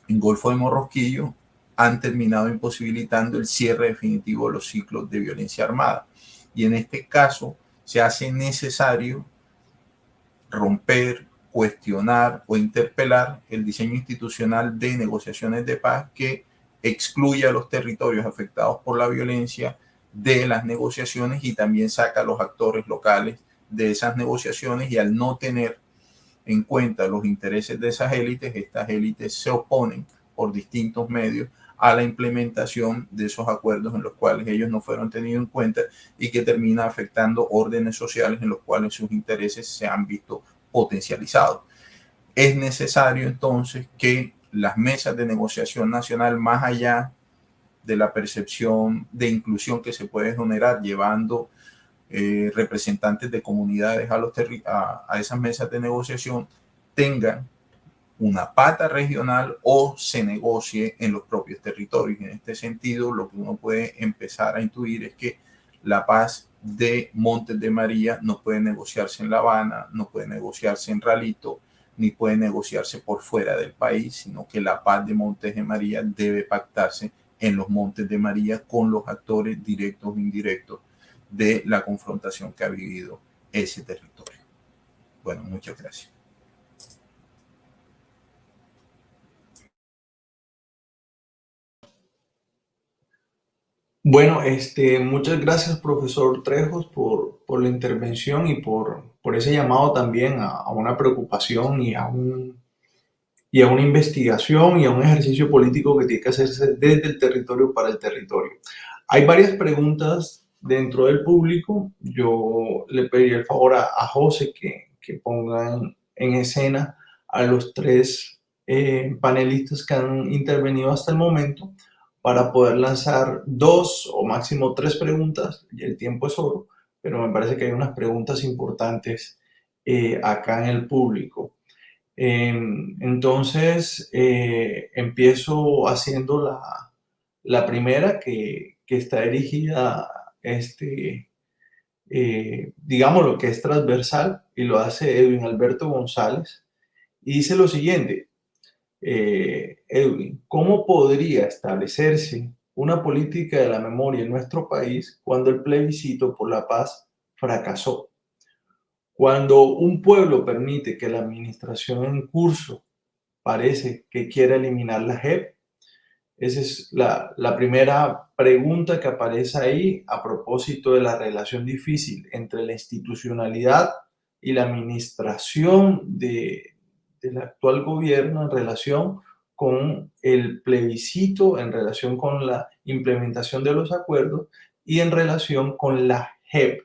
en Golfo de Morrosquillo, han terminado imposibilitando el cierre definitivo de los ciclos de violencia armada. Y en este caso se hace necesario romper, cuestionar o interpelar el diseño institucional de negociaciones de paz que excluye a los territorios afectados por la violencia de las negociaciones y también saca a los actores locales de esas negociaciones, y al no tener en cuenta los intereses de esas élites, estas élites se oponen por distintos medios a la implementación de esos acuerdos en los cuales ellos no fueron tenidos en cuenta y que termina afectando órdenes sociales en los cuales sus intereses se han visto potencializados. Es necesario entonces que las mesas de negociación nacional, más allá de la percepción de inclusión que se puede generar llevando representantes de comunidades a esas mesas de negociación, tengan una pata regional o se negocie en los propios territorios. En este sentido, lo que uno puede empezar a intuir es que la paz de Montes de María no puede negociarse en La Habana, no puede negociarse en Ralito, ni puede negociarse por fuera del país, sino que la paz de Montes de María debe pactarse en los Montes de María con los actores directos o indirectos de la confrontación que ha vivido ese territorio. Bueno, muchas gracias. Bueno, muchas gracias, profesor Trejos, por la intervención y por ese llamado también a una preocupación y a una investigación y a un ejercicio político que tiene que hacerse desde el territorio para el territorio. Hay varias preguntas dentro del público. Yo le pediría el favor a José que pongan en escena a los tres panelistas que han intervenido hasta el momento para poder lanzar 2 o máximo 3 preguntas. Y el tiempo es oro, pero me parece que hay unas preguntas importantes acá en el público. Entonces, empiezo haciendo la primera que está dirigida, digamos, lo que es transversal, y lo hace Edwin Alberto González, y dice lo siguiente: Edwin, ¿cómo podría establecerse una política de la memoria en nuestro país cuando el plebiscito por la paz fracasó? Cuando un pueblo permite que la administración en curso parece que quiere eliminar la JEP. Esa es la primera pregunta que aparece ahí a propósito de la relación difícil entre la institucionalidad y la administración del actual gobierno en relación con el plebiscito, en relación con la implementación de los acuerdos y en relación con la JEP.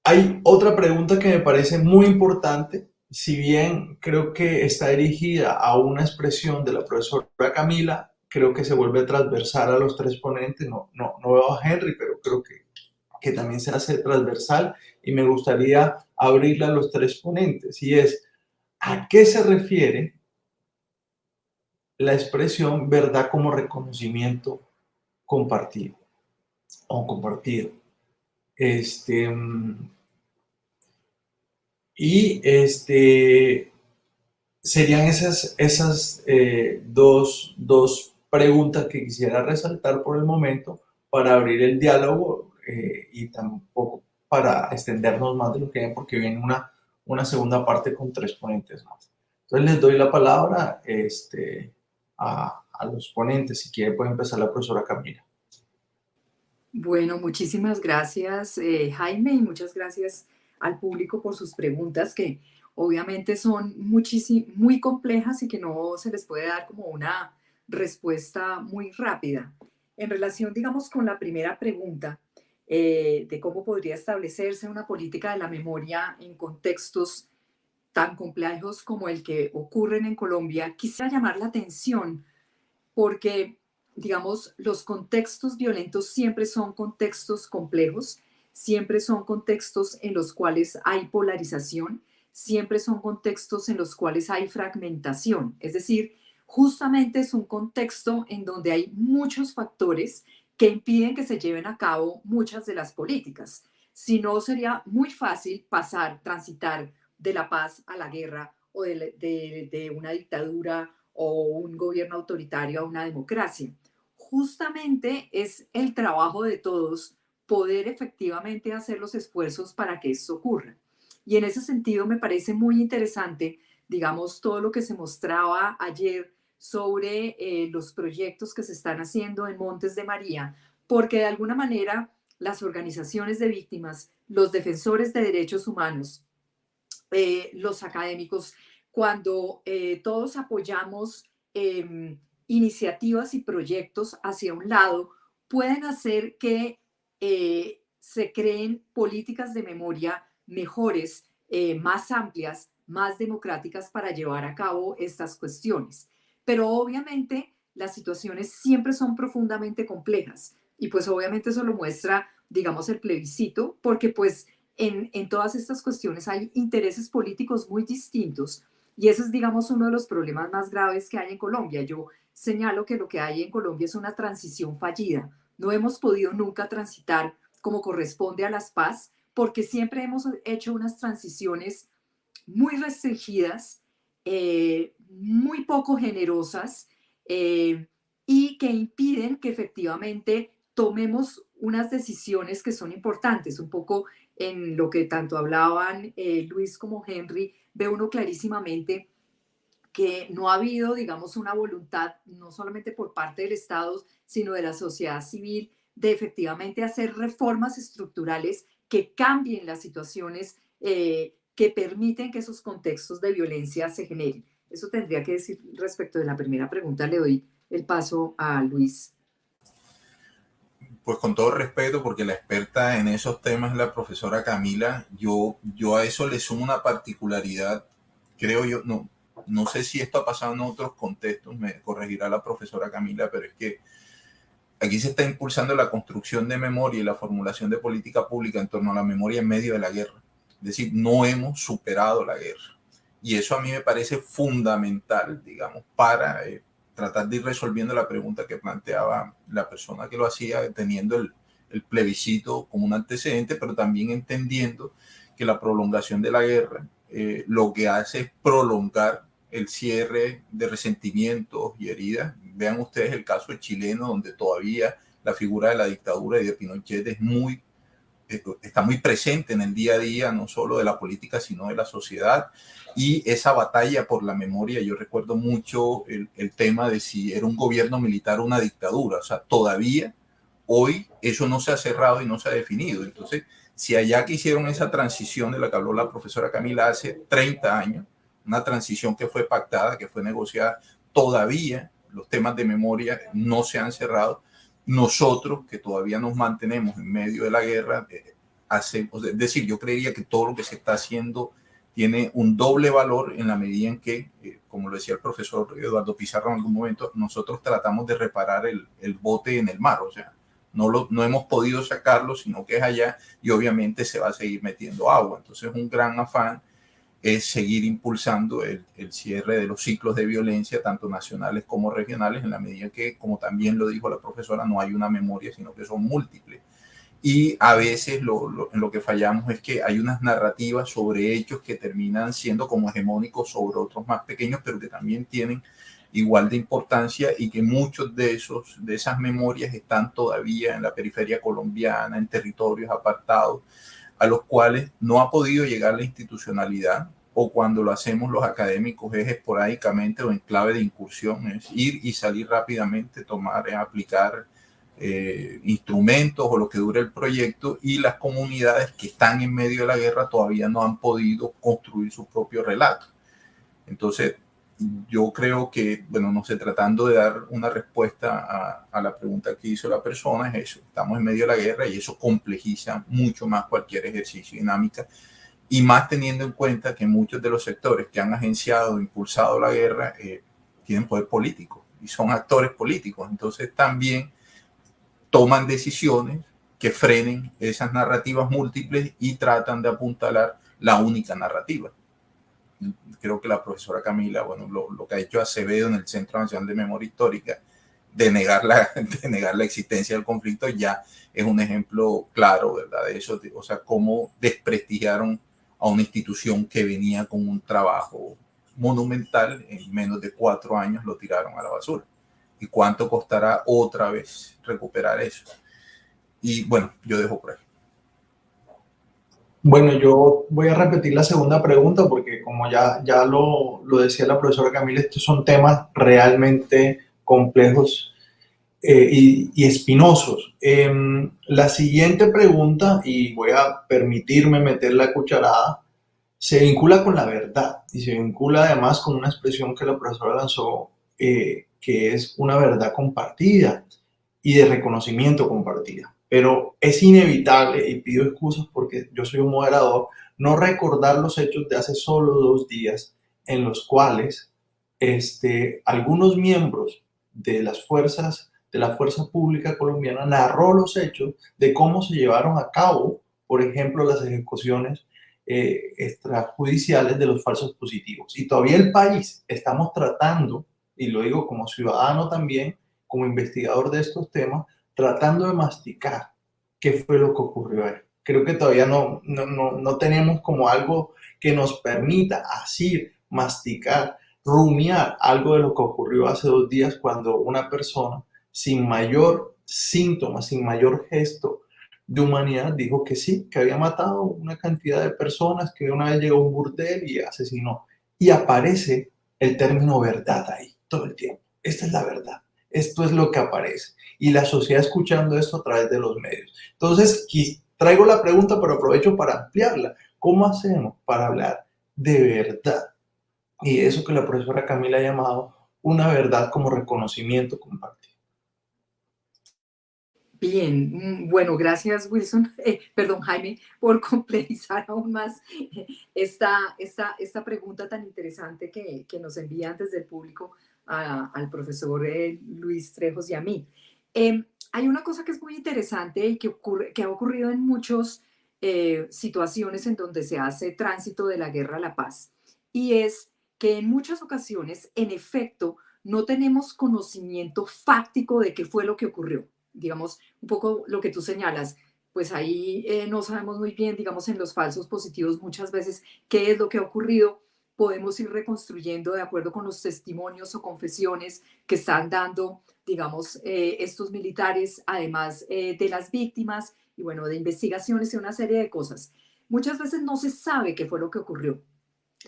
Hay otra pregunta que me parece muy importante, si bien creo que está dirigida a una expresión de la profesora Camila, creo que se vuelve transversal a los tres ponentes. No veo a Henry, pero creo que también se hace transversal y me gustaría abrirla a los tres ponentes, y es: ¿a qué se refiere la expresión verdad como reconocimiento compartido o compartido? Y serían esas dos preguntas que quisiera resaltar por el momento para abrir el diálogo, y tampoco para extendernos más de lo que hay, porque viene una segunda parte con tres ponentes más. Entonces les doy la palabra a los ponentes. Si quiere puede empezar la profesora Camila. Bueno, muchísimas gracias, Jaime, y muchas gracias al público por sus preguntas, que obviamente son muy complejas y que no se les puede dar como una respuesta muy rápida. En relación, digamos, con la primera pregunta, de cómo podría establecerse una política de la memoria en contextos tan complejos como el que ocurren en Colombia, quisiera llamar la atención porque, digamos, los contextos violentos siempre son contextos complejos, siempre son contextos en los cuales hay polarización, siempre son contextos en los cuales hay fragmentación. Es decir, justamente es un contexto en donde hay muchos factores que impiden que se lleven a cabo muchas de las políticas. Si no, sería muy fácil transitar de la paz a la guerra o de una dictadura o un gobierno autoritario a una democracia. Justamente es el trabajo de todos poder efectivamente hacer los esfuerzos para que esto ocurra. Y en ese sentido me parece muy interesante, digamos, todo lo que se mostraba ayer sobre los proyectos que se están haciendo en Montes de María, porque de alguna manera las organizaciones de víctimas, los defensores de derechos humanos, los académicos, cuando todos apoyamos iniciativas y proyectos hacia un lado, pueden hacer que se creen políticas de memoria mejores, más amplias, más democráticas para llevar a cabo estas cuestiones. Pero obviamente las situaciones siempre son profundamente complejas y pues obviamente eso lo muestra, digamos, el plebiscito, porque pues en todas estas cuestiones hay intereses políticos muy distintos y ese es, digamos, uno de los problemas más graves que hay en Colombia. Yo señalo que lo que hay en Colombia es una transición fallida. No hemos podido nunca transitar como corresponde a las paz porque siempre hemos hecho unas transiciones muy restringidas, muy poco generosas y que impiden que efectivamente tomemos unas decisiones que son importantes, un poco en lo que tanto hablaban Luis como Henry, ve uno clarísimamente que no ha habido, digamos, una voluntad, no solamente por parte del Estado, sino de la sociedad civil, de efectivamente hacer reformas estructurales que cambien las situaciones que permiten que esos contextos de violencia se generen. Eso tendría que decir respecto de la primera pregunta. Le doy el paso a Luis. Pues con todo respeto, porque la experta en esos temas es la profesora Camila, yo a eso le sumo una particularidad, creo yo, no sé si esto ha pasado en otros contextos, me corregirá la profesora Camila, pero es que aquí se está impulsando la construcción de memoria y la formulación de política pública en torno a la memoria en medio de la guerra. Es decir, no hemos superado la guerra. Y eso a mí me parece fundamental, digamos, para tratar de ir resolviendo la pregunta que planteaba la persona que lo hacía, teniendo el plebiscito como un antecedente, pero también entendiendo que la prolongación de la guerra lo que hace es prolongar el cierre de resentimientos y heridas. Vean ustedes el caso chileno, donde todavía la figura de la dictadura y de Pinochet está muy presente en el día a día, no solo de la política, sino de la sociedad. Y esa batalla por la memoria, yo recuerdo mucho el tema de si era un gobierno militar o una dictadura. O sea, todavía hoy eso no se ha cerrado y no se ha definido. Entonces, si allá que hicieron esa transición de la que habló la profesora Camila hace 30 años, una transición que fue pactada, que fue negociada, todavía los temas de memoria no se han cerrado. Nosotros, que todavía nos mantenemos en medio de la guerra, es decir, yo creería que todo lo que se está haciendo tiene un doble valor en la medida en que, como lo decía el profesor Eduardo Pizarro en algún momento, nosotros tratamos de reparar el bote en el mar, o sea, no hemos podido sacarlo, sino que es allá y obviamente se va a seguir metiendo agua. Entonces, un gran afán es seguir impulsando el cierre de los ciclos de violencia, tanto nacionales como regionales, en la medida que, como también lo dijo la profesora, no hay una memoria, sino que son múltiples. Y a veces en lo que fallamos es que hay unas narrativas sobre hechos que terminan siendo como hegemónicos sobre otros más pequeños, pero que también tienen igual de importancia y que muchos de esas memorias están todavía en la periferia colombiana, en territorios apartados, a los cuales no ha podido llegar la institucionalidad, o cuando lo hacemos los académicos es esporádicamente o en clave de incursión, es ir y salir rápidamente, aplicar instrumentos o lo que dure el proyecto, y las comunidades que están en medio de la guerra todavía no han podido construir su propio relato. Entonces, yo creo que, bueno, no sé, tratando de dar una respuesta a la pregunta que hizo la persona, es eso, estamos en medio de la guerra y eso complejiza mucho más cualquier ejercicio y dinámica, y más teniendo en cuenta que muchos de los sectores que han agenciado o impulsado la guerra tienen poder político y son actores políticos, entonces también toman decisiones que frenen esas narrativas múltiples y tratan de apuntalar la única narrativa. creo que la profesora Camila, bueno, lo que ha hecho Acevedo en el Centro Nacional de Memoria Histórica, de negar la existencia del conflicto, ya es un ejemplo claro, ¿verdad? De eso, o sea, cómo desprestigiaron a una institución que venía con un trabajo monumental, en menos de 4 años lo tiraron a la basura. ¿Y cuánto costará otra vez recuperar eso? Y bueno, yo dejo por ahí. Bueno, yo voy a repetir la segunda pregunta porque como ya lo decía la profesora Camila, estos son temas realmente complejos y espinosos. La siguiente pregunta, y voy a permitirme meter la cucharada, se vincula con la verdad y se vincula además con una expresión que la profesora lanzó, que es una verdad compartida y de reconocimiento compartida. Pero es inevitable, y pido excusas porque yo soy un moderador, no recordar los hechos de hace solo 2 días en los cuales algunos miembros de la fuerza pública colombiana narró los hechos de cómo se llevaron a cabo, por ejemplo, las ejecuciones extrajudiciales de los falsos positivos. Y todavía el país estamos tratando, y lo digo como ciudadano también, como investigador de estos temas, tratando de masticar qué fue lo que ocurrió ahí. Creo que todavía no tenemos como algo que nos permita así masticar, rumiar algo de lo que ocurrió hace 2 días cuando una persona sin mayor síntoma, sin mayor gesto de humanidad dijo que sí, que había matado una cantidad de personas, que una vez llegó a un burdel y asesinó. Y aparece el término verdad ahí todo el tiempo. Esta es la verdad. Esto es lo que aparece. Y la sociedad escuchando esto a través de los medios. Entonces, traigo la pregunta, pero aprovecho para ampliarla. ¿Cómo hacemos para hablar de verdad? Y eso que la profesora Camila ha llamado una verdad como reconocimiento compartido. Bien, bueno, gracias Wilson, perdón Jaime, por complejizar aún más esta pregunta tan interesante que nos envían desde el público al profesor Luis Trejos y a mí. Hay una cosa que es muy interesante y que ha ocurrido en muchas situaciones en donde se hace tránsito de la guerra a la paz, y es que en muchas ocasiones, en efecto, no tenemos conocimiento fáctico de qué fue lo que ocurrió. Digamos, un poco lo que tú señalas, pues ahí no sabemos muy bien, digamos, en los falsos positivos muchas veces qué es lo que ha ocurrido. Podemos ir reconstruyendo de acuerdo con los testimonios o confesiones que están dando, digamos, estos militares, además de las víctimas y, bueno, de investigaciones y una serie de cosas. Muchas veces no se sabe qué fue lo que ocurrió,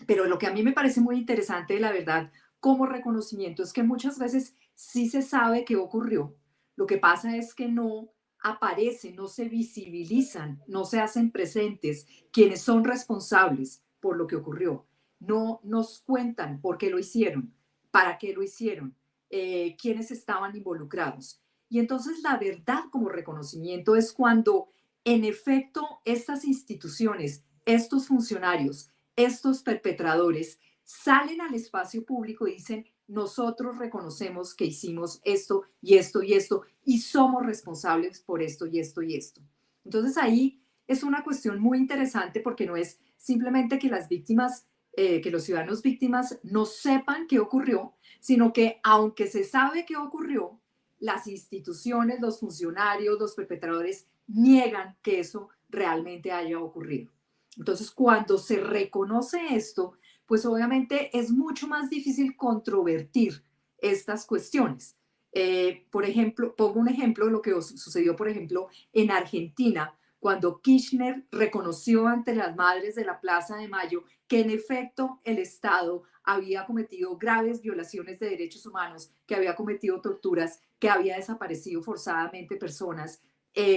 pero lo que a mí me parece muy interesante, la verdad, como reconocimiento, es que muchas veces sí se sabe qué ocurrió. Lo que pasa es que no aparecen, no se visibilizan, no se hacen presentes quienes son responsables por lo que ocurrió. No nos cuentan por qué lo hicieron, para qué lo hicieron, quiénes estaban involucrados. Y entonces la verdad como reconocimiento es cuando en efecto estas instituciones, estos funcionarios, estos perpetradores salen al espacio público y dicen: nosotros reconocemos que hicimos esto y esto y esto y somos responsables por esto y esto y esto. Entonces ahí es una cuestión muy interesante porque no es simplemente que las víctimas, que los ciudadanos víctimas no sepan qué ocurrió, sino que aunque se sabe qué ocurrió, las instituciones, los funcionarios, los perpetradores niegan que eso realmente haya ocurrido. Entonces, cuando se reconoce esto, pues obviamente es mucho más difícil controvertir estas cuestiones. Por ejemplo, pongo un ejemplo de lo que sucedió, por ejemplo, en Argentina, cuando Kirchner reconoció ante las madres de la Plaza de Mayo que en efecto el Estado había cometido graves violaciones de derechos humanos, que había cometido torturas, que había desaparecido forzadamente personas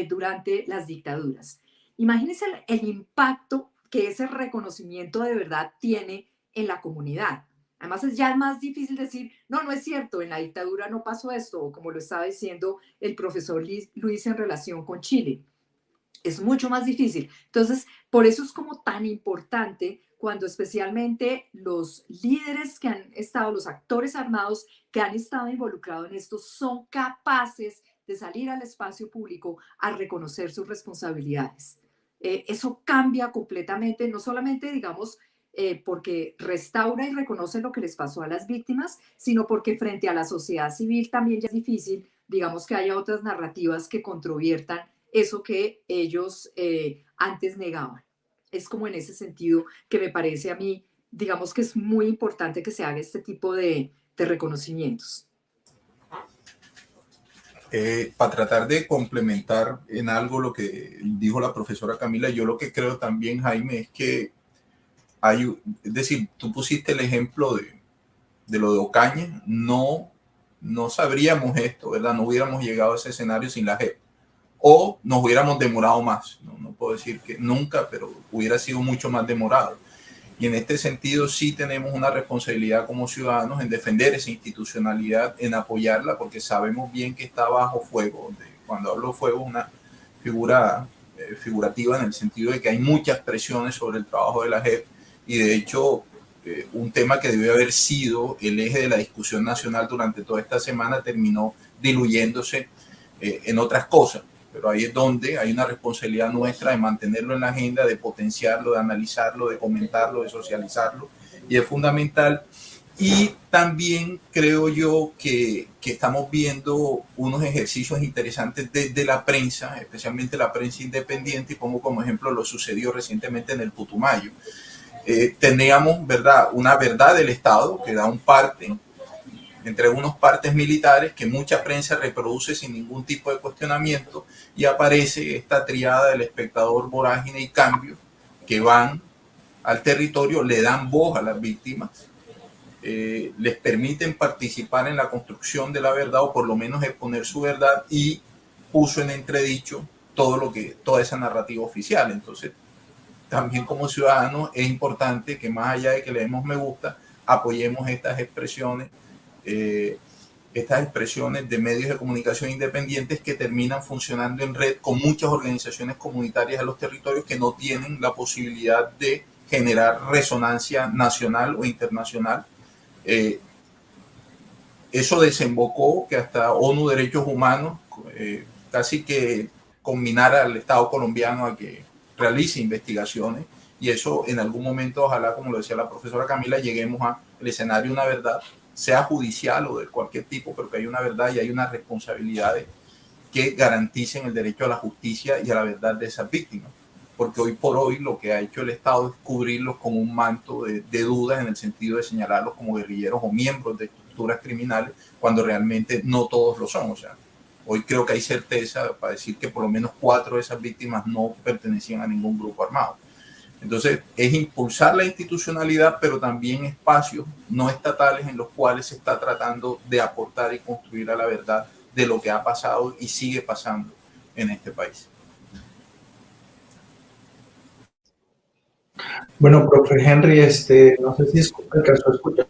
durante las dictaduras. Imagínense el impacto que ese reconocimiento de verdad tiene en la comunidad. Además, ya es más difícil decir: no, no es cierto, en la dictadura no pasó esto, o como lo estaba diciendo el profesor Luis en relación con Chile. Es mucho más difícil. Entonces, por eso es como tan importante cuando especialmente los líderes que han estado, los actores armados que han estado involucrados en esto, son capaces de salir al espacio público a reconocer sus responsabilidades. Eso cambia completamente, no solamente, digamos, porque restaura y reconoce lo que les pasó a las víctimas, sino porque frente a la sociedad civil también ya es difícil, digamos, que haya otras narrativas que controviertan eso que ellos antes negaban. Es como en ese sentido que me parece a mí, digamos, que es muy importante que se haga este tipo de reconocimientos. Para tratar de complementar en algo lo que dijo la profesora Camila, yo lo que creo también, Jaime, es que es decir, tú pusiste el ejemplo de lo de Ocaña, no sabríamos esto, ¿verdad? No hubiéramos llegado a ese escenario sin la JEP, o nos hubiéramos demorado más, no puedo decir que nunca, pero hubiera sido mucho más demorado. Y en este sentido sí tenemos una responsabilidad como ciudadanos en defender esa institucionalidad, en apoyarla, porque sabemos bien que está bajo fuego. Cuando hablo de fuego, una figura figurativa en el sentido de que hay muchas presiones sobre el trabajo de la JEP, y de hecho un tema que debió haber sido el eje de la discusión nacional durante toda esta semana terminó diluyéndose en otras cosas. Pero ahí es donde hay una responsabilidad nuestra de mantenerlo en la agenda, de potenciarlo, de analizarlo, de comentarlo, de socializarlo, y es fundamental. Y también creo yo que estamos viendo unos ejercicios interesantes desde la prensa, especialmente la prensa independiente, y pongo como ejemplo lo sucedido recientemente en el Putumayo. Teníamos, ¿verdad?, una verdad del Estado que da un parte entre unos partes militares que mucha prensa reproduce sin ningún tipo de cuestionamiento, y aparece esta triada del espectador, vorágine y cambio, que van al territorio, le dan voz a las víctimas, les permiten participar en la construcción de la verdad, o por lo menos exponer su verdad, y puso en entredicho toda esa narrativa oficial. Entonces, también como ciudadanos es importante que, más allá de que le demos me gusta, apoyemos estas expresiones de medios de comunicación independientes que terminan funcionando en red con muchas organizaciones comunitarias de los territorios que no tienen la posibilidad de generar resonancia nacional o internacional. Eso desembocó que hasta ONU Derechos Humanos casi que combinara al Estado colombiano a que realice investigaciones, y eso en algún momento, ojalá, como lo decía la profesora Camila, lleguemos al escenario de una verdad, sea judicial o de cualquier tipo, pero que hay una verdad y hay unas responsabilidades que garanticen el derecho a la justicia y a la verdad de esas víctimas. Porque hoy por hoy lo que ha hecho el Estado es cubrirlos con un manto de dudas, en el sentido de señalarlos como guerrilleros o miembros de estructuras criminales, cuando realmente no todos lo son. O sea, hoy creo que hay certeza para decir que por lo menos 4 de esas víctimas no pertenecían a ningún grupo armado. Entonces, es impulsar la institucionalidad, pero también espacios no estatales en los cuales se está tratando de aportar y construir a la verdad de lo que ha pasado y sigue pasando en este país. Bueno, profe Henry, no sé si alcanzó a escuchar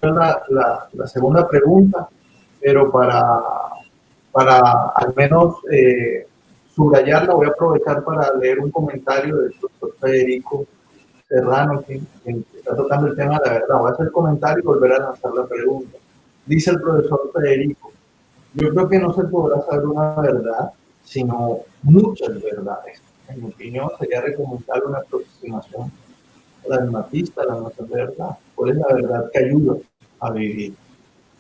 la segunda pregunta, pero para al menos subrayarla, voy a aprovechar para leer un comentario del doctor Federico Serrano, que está tocando el tema de la verdad. Voy a hacer el comentario y volver a lanzar la pregunta. Dice el profesor Federico: yo creo que no se podrá saber una verdad, sino muchas verdades. En mi opinión, sería recomendable una aproximación pragmatista a la noción de verdad. ¿Cuál es la verdad que ayuda a vivir?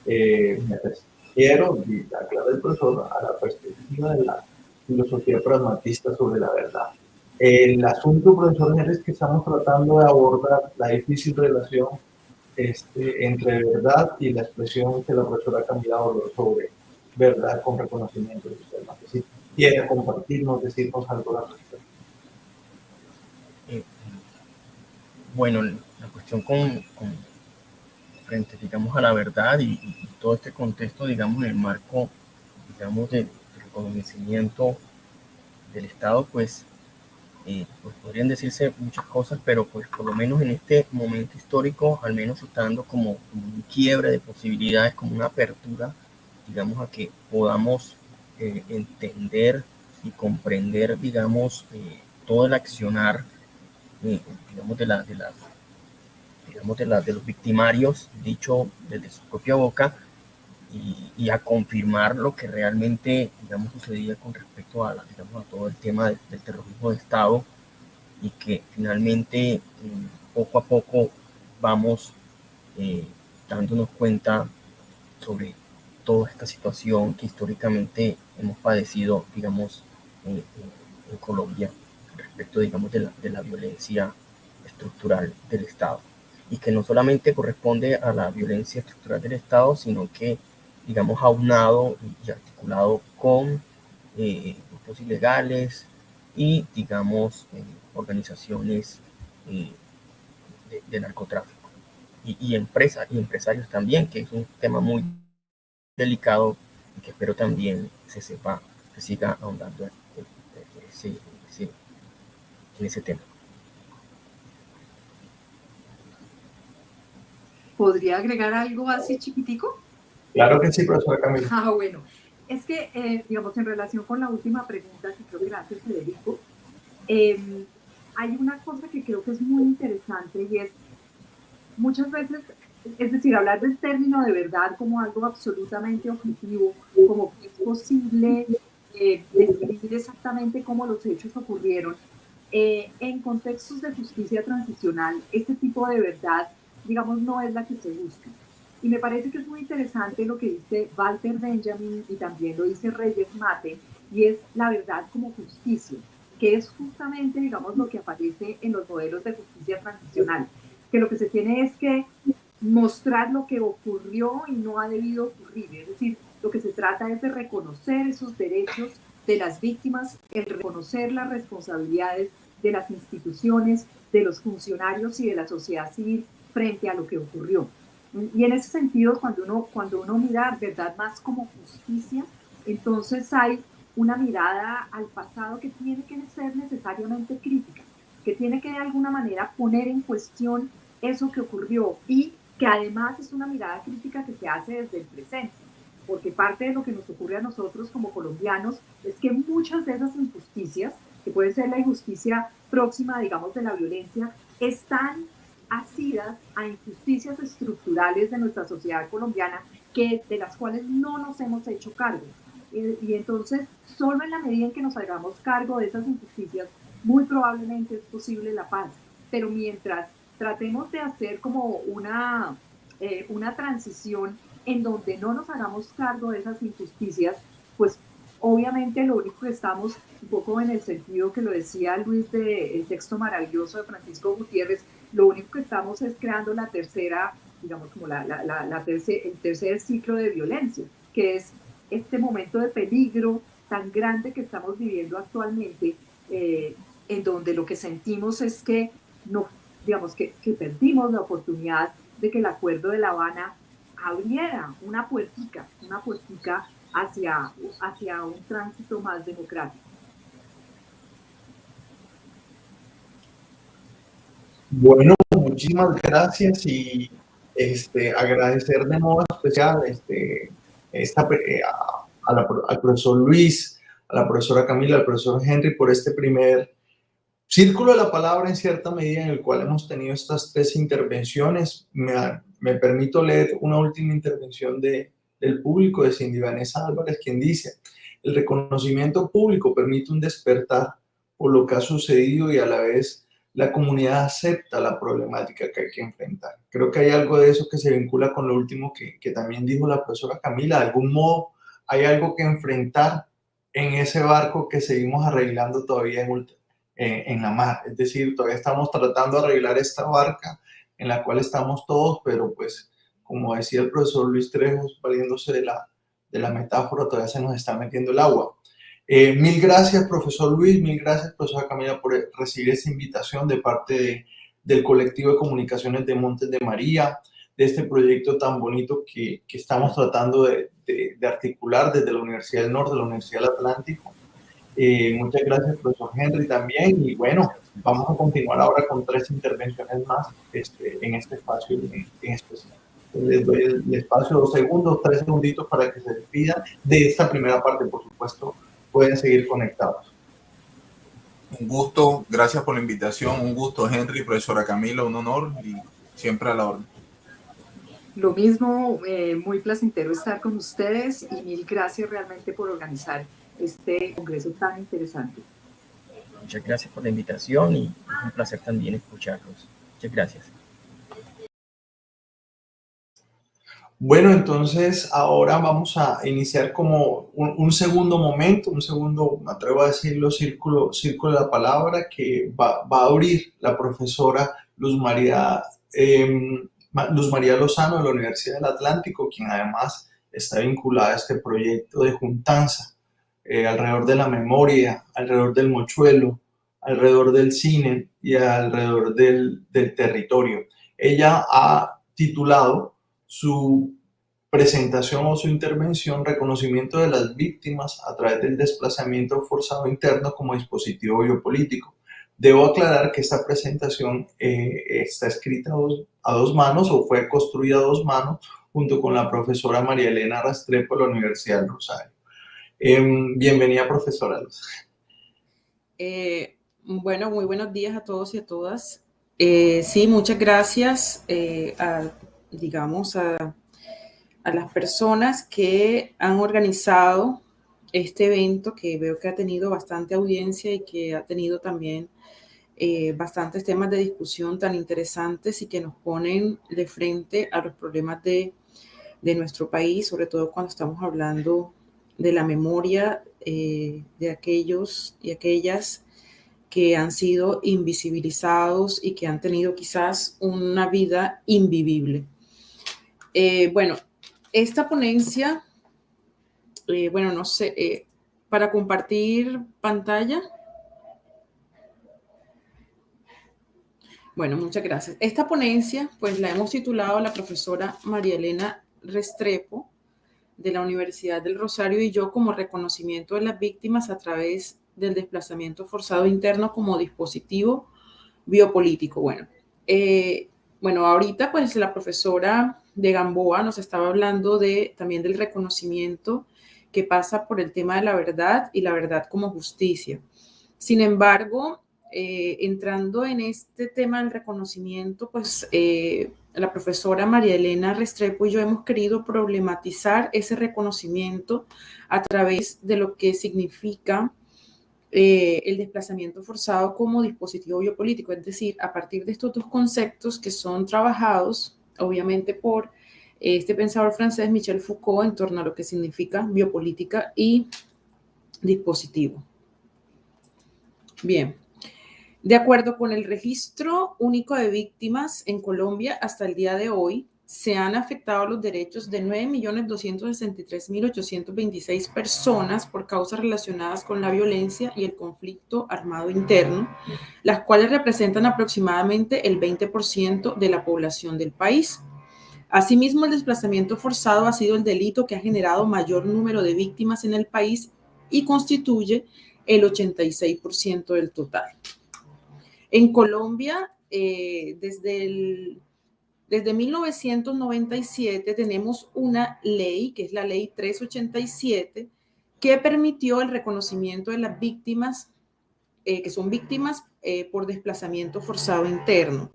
Me refiero, y aclara el profesor, a la perspectiva de la filosofía pragmatista sobre la verdad. El asunto, profesor, es que estamos tratando de abordar la difícil relación entre verdad y la expresión que la profesora Camila habló sobre verdad con reconocimiento de usted. No sé si quiere compartirnos, decirnos algo al respecto. Bueno, la cuestión frente, digamos, a la verdad y todo este contexto, digamos, en el marco, digamos, del reconocimiento del Estado, pues podrían decirse muchas cosas, pero pues por lo menos en este momento histórico, al menos está dando como un quiebre de posibilidades, como una apertura, digamos, a que podamos entender y comprender, digamos, todo el accionar, digamos, de los victimarios, dicho desde su propia boca, y a confirmar lo que realmente, digamos, sucedía con respecto a, digamos, a todo el tema del terrorismo de Estado, y que finalmente poco a poco vamos dándonos cuenta sobre toda esta situación que históricamente hemos padecido, digamos, en Colombia respecto, digamos, de la violencia estructural del Estado, y que no solamente corresponde a la violencia estructural del Estado, sino que, digamos, aunado y articulado con grupos ilegales y, digamos, organizaciones de narcotráfico y empresas y empresarios también, que es un tema muy delicado y que espero también se siga ahondando en ese tema. ¿Podría agregar algo así chiquitico? Claro que sí, profesora Camila. Ah, bueno. Es que, digamos, en relación con la última pregunta que creo que la hace Federico, hay una cosa que creo que es muy interesante y es muchas veces, es decir, hablar del término de verdad como algo absolutamente objetivo, como que es posible describir exactamente cómo los hechos ocurrieron. En contextos de justicia transicional, este tipo de verdad, digamos, no es la que se busca. Y me parece que es muy interesante lo que dice Walter Benjamin y también lo dice Reyes Mate, y es la verdad como justicia, que es justamente, digamos, lo que aparece en los modelos de justicia transicional, que lo que se tiene es que mostrar lo que ocurrió y no ha debido ocurrir, es decir, lo que se trata es de reconocer esos derechos de las víctimas, el reconocer las responsabilidades de las instituciones, de los funcionarios y de la sociedad civil frente a lo que ocurrió. Y en ese sentido, cuando uno mira verdad más como justicia, entonces hay una mirada al pasado que tiene que ser necesariamente crítica, que tiene que de alguna manera poner en cuestión eso que ocurrió y que además es una mirada crítica que se hace desde el presente, porque parte de lo que nos ocurre a nosotros como colombianos es que muchas de esas injusticias, que puede ser la injusticia próxima, digamos, de la violencia, están asidas a injusticias estructurales de nuestra sociedad colombiana de las cuales no nos hemos hecho cargo. Y entonces, solo en la medida en que nos hagamos cargo de esas injusticias, muy probablemente es posible la paz. Pero mientras tratemos de hacer como una transición en donde no nos hagamos cargo de esas injusticias, pues obviamente lo único que estamos, un poco en el sentido que lo decía Luis del texto maravilloso de Francisco Gutiérrez, lo único que estamos es creando la tercera, digamos como el tercer ciclo de violencia, que es este momento de peligro tan grande que estamos viviendo actualmente, en donde lo que sentimos es que no, digamos que perdimos la oportunidad de que el Acuerdo de La Habana abriera una puertica hacia un tránsito más democrático. Bueno, muchísimas gracias y agradecer de modo especial al profesor Luis, a la profesora Camila, al profesor Henry por este primer círculo de la palabra en cierta medida en el cual hemos tenido estas 3 intervenciones. Me permito leer una última intervención del público de Cindy Vanessa Álvarez, quien dice: el reconocimiento público permite un despertar por lo que ha sucedido y a la vez la comunidad acepta la problemática que hay que enfrentar. Creo que hay algo de eso que se vincula con lo último que también dijo la profesora Camila. De algún modo hay algo que enfrentar en ese barco que seguimos arreglando todavía en la mar. Es decir, todavía estamos tratando de arreglar esta barca en la cual estamos todos, pero pues, como decía el profesor Luis Trejos, valiéndose de la metáfora, todavía se nos está metiendo el agua. Mil gracias, profesor Luis, mil gracias, profesora Camila, por recibir esta invitación de parte del colectivo de comunicaciones de Montes de María, de este proyecto tan bonito que estamos tratando de articular desde la Universidad del Norte, la Universidad del Atlántico. Muchas gracias, profesor Henry, también. Y bueno, vamos a continuar ahora con 3 intervenciones más en este espacio en especial. Les doy el espacio 2 segundos, 3 segunditos para que se despidan de esta primera parte. Por supuesto, pueden seguir conectados. Un gusto, gracias por la invitación. Un gusto, Henry, profesora Camila, un honor y siempre a la orden. Lo mismo, muy placentero estar con ustedes y mil gracias realmente por organizar este congreso tan interesante. Muchas gracias por la invitación y es un placer también escucharlos. Muchas gracias. Bueno, entonces ahora vamos a iniciar como un segundo momento, un segundo, me atrevo a decirlo, círculo de la palabra que va a abrir la profesora Luz María Lozano de la Universidad del Atlántico, quien además está vinculada a este proyecto de juntanza alrededor de la memoria, alrededor del mochuelo, alrededor del cine y alrededor del territorio. Ella ha titulado su presentación o su intervención, reconocimiento de las víctimas a través del desplazamiento forzado interno como dispositivo biopolítico. Debo aclarar que esta presentación está escrita a dos manos o fue construida a dos manos junto con la profesora María Elena Restrepo de la Universidad del Rosario. Bienvenida, profesora. Bueno, muy buenos días a todos y a todas. Sí, muchas gracias a las personas que han organizado este evento, que veo que ha tenido bastante audiencia y que ha tenido también bastantes temas de discusión tan interesantes y que nos ponen de frente a los problemas de nuestro país, sobre todo cuando estamos hablando de la memoria de aquellos y aquellas que han sido invisibilizados y que han tenido quizás una vida invivible. Bueno, esta ponencia, para compartir pantalla. Bueno, muchas gracias. Esta ponencia, pues la hemos titulado la profesora María Elena Restrepo de la Universidad del Rosario y yo como reconocimiento de las víctimas a través del desplazamiento forzado interno como dispositivo biopolítico. Bueno, ahorita pues la profesora de Gamboa nos estaba hablando también del reconocimiento que pasa por el tema de la verdad y la verdad como justicia. Sin embargo, entrando en este tema del reconocimiento, pues la profesora María Elena Restrepo y yo hemos querido problematizar ese reconocimiento a través de lo que significa el desplazamiento forzado como dispositivo biopolítico, es decir, a partir de estos dos conceptos que son trabajados, obviamente, por este pensador francés Michel Foucault en torno a lo que significa biopolítica y dispositivo. Bien. De acuerdo con el Registro Único de Víctimas en Colombia, hasta el día de hoy, se han afectado los derechos de 9.263.826 personas por causas relacionadas con la violencia y el conflicto armado interno, las cuales representan aproximadamente el 20% de la población del país. Asimismo, el desplazamiento forzado ha sido el delito que ha generado mayor número de víctimas en el país y constituye el 86% del total. En Colombia, desde 1997 tenemos una ley, que es la ley 387, que permitió el reconocimiento de las víctimas, que son víctimas por desplazamiento forzado interno.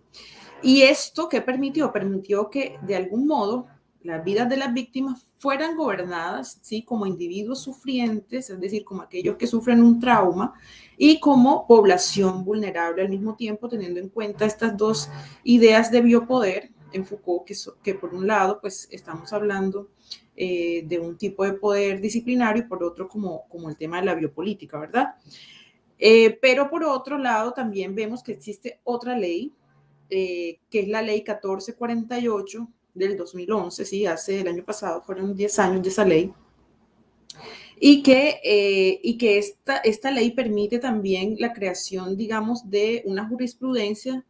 ¿Y esto qué permitió? Permitió que de algún modo las vidas de las víctimas fueran gobernadas, ¿sí?, como individuos sufrientes, es decir, como aquellos que sufren un trauma, y como población vulnerable al mismo tiempo, teniendo en cuenta estas dos ideas de biopoder en Foucault, que por un lado, pues estamos hablando de un tipo de poder disciplinario y por otro como el tema de la biopolítica, ¿verdad? Pero por otro lado también vemos que existe otra ley, que es la ley 1448 del 2011, sí, hace el año pasado, fueron 10 años de esa ley, y que esta ley permite también la creación, digamos, de una jurisprudencia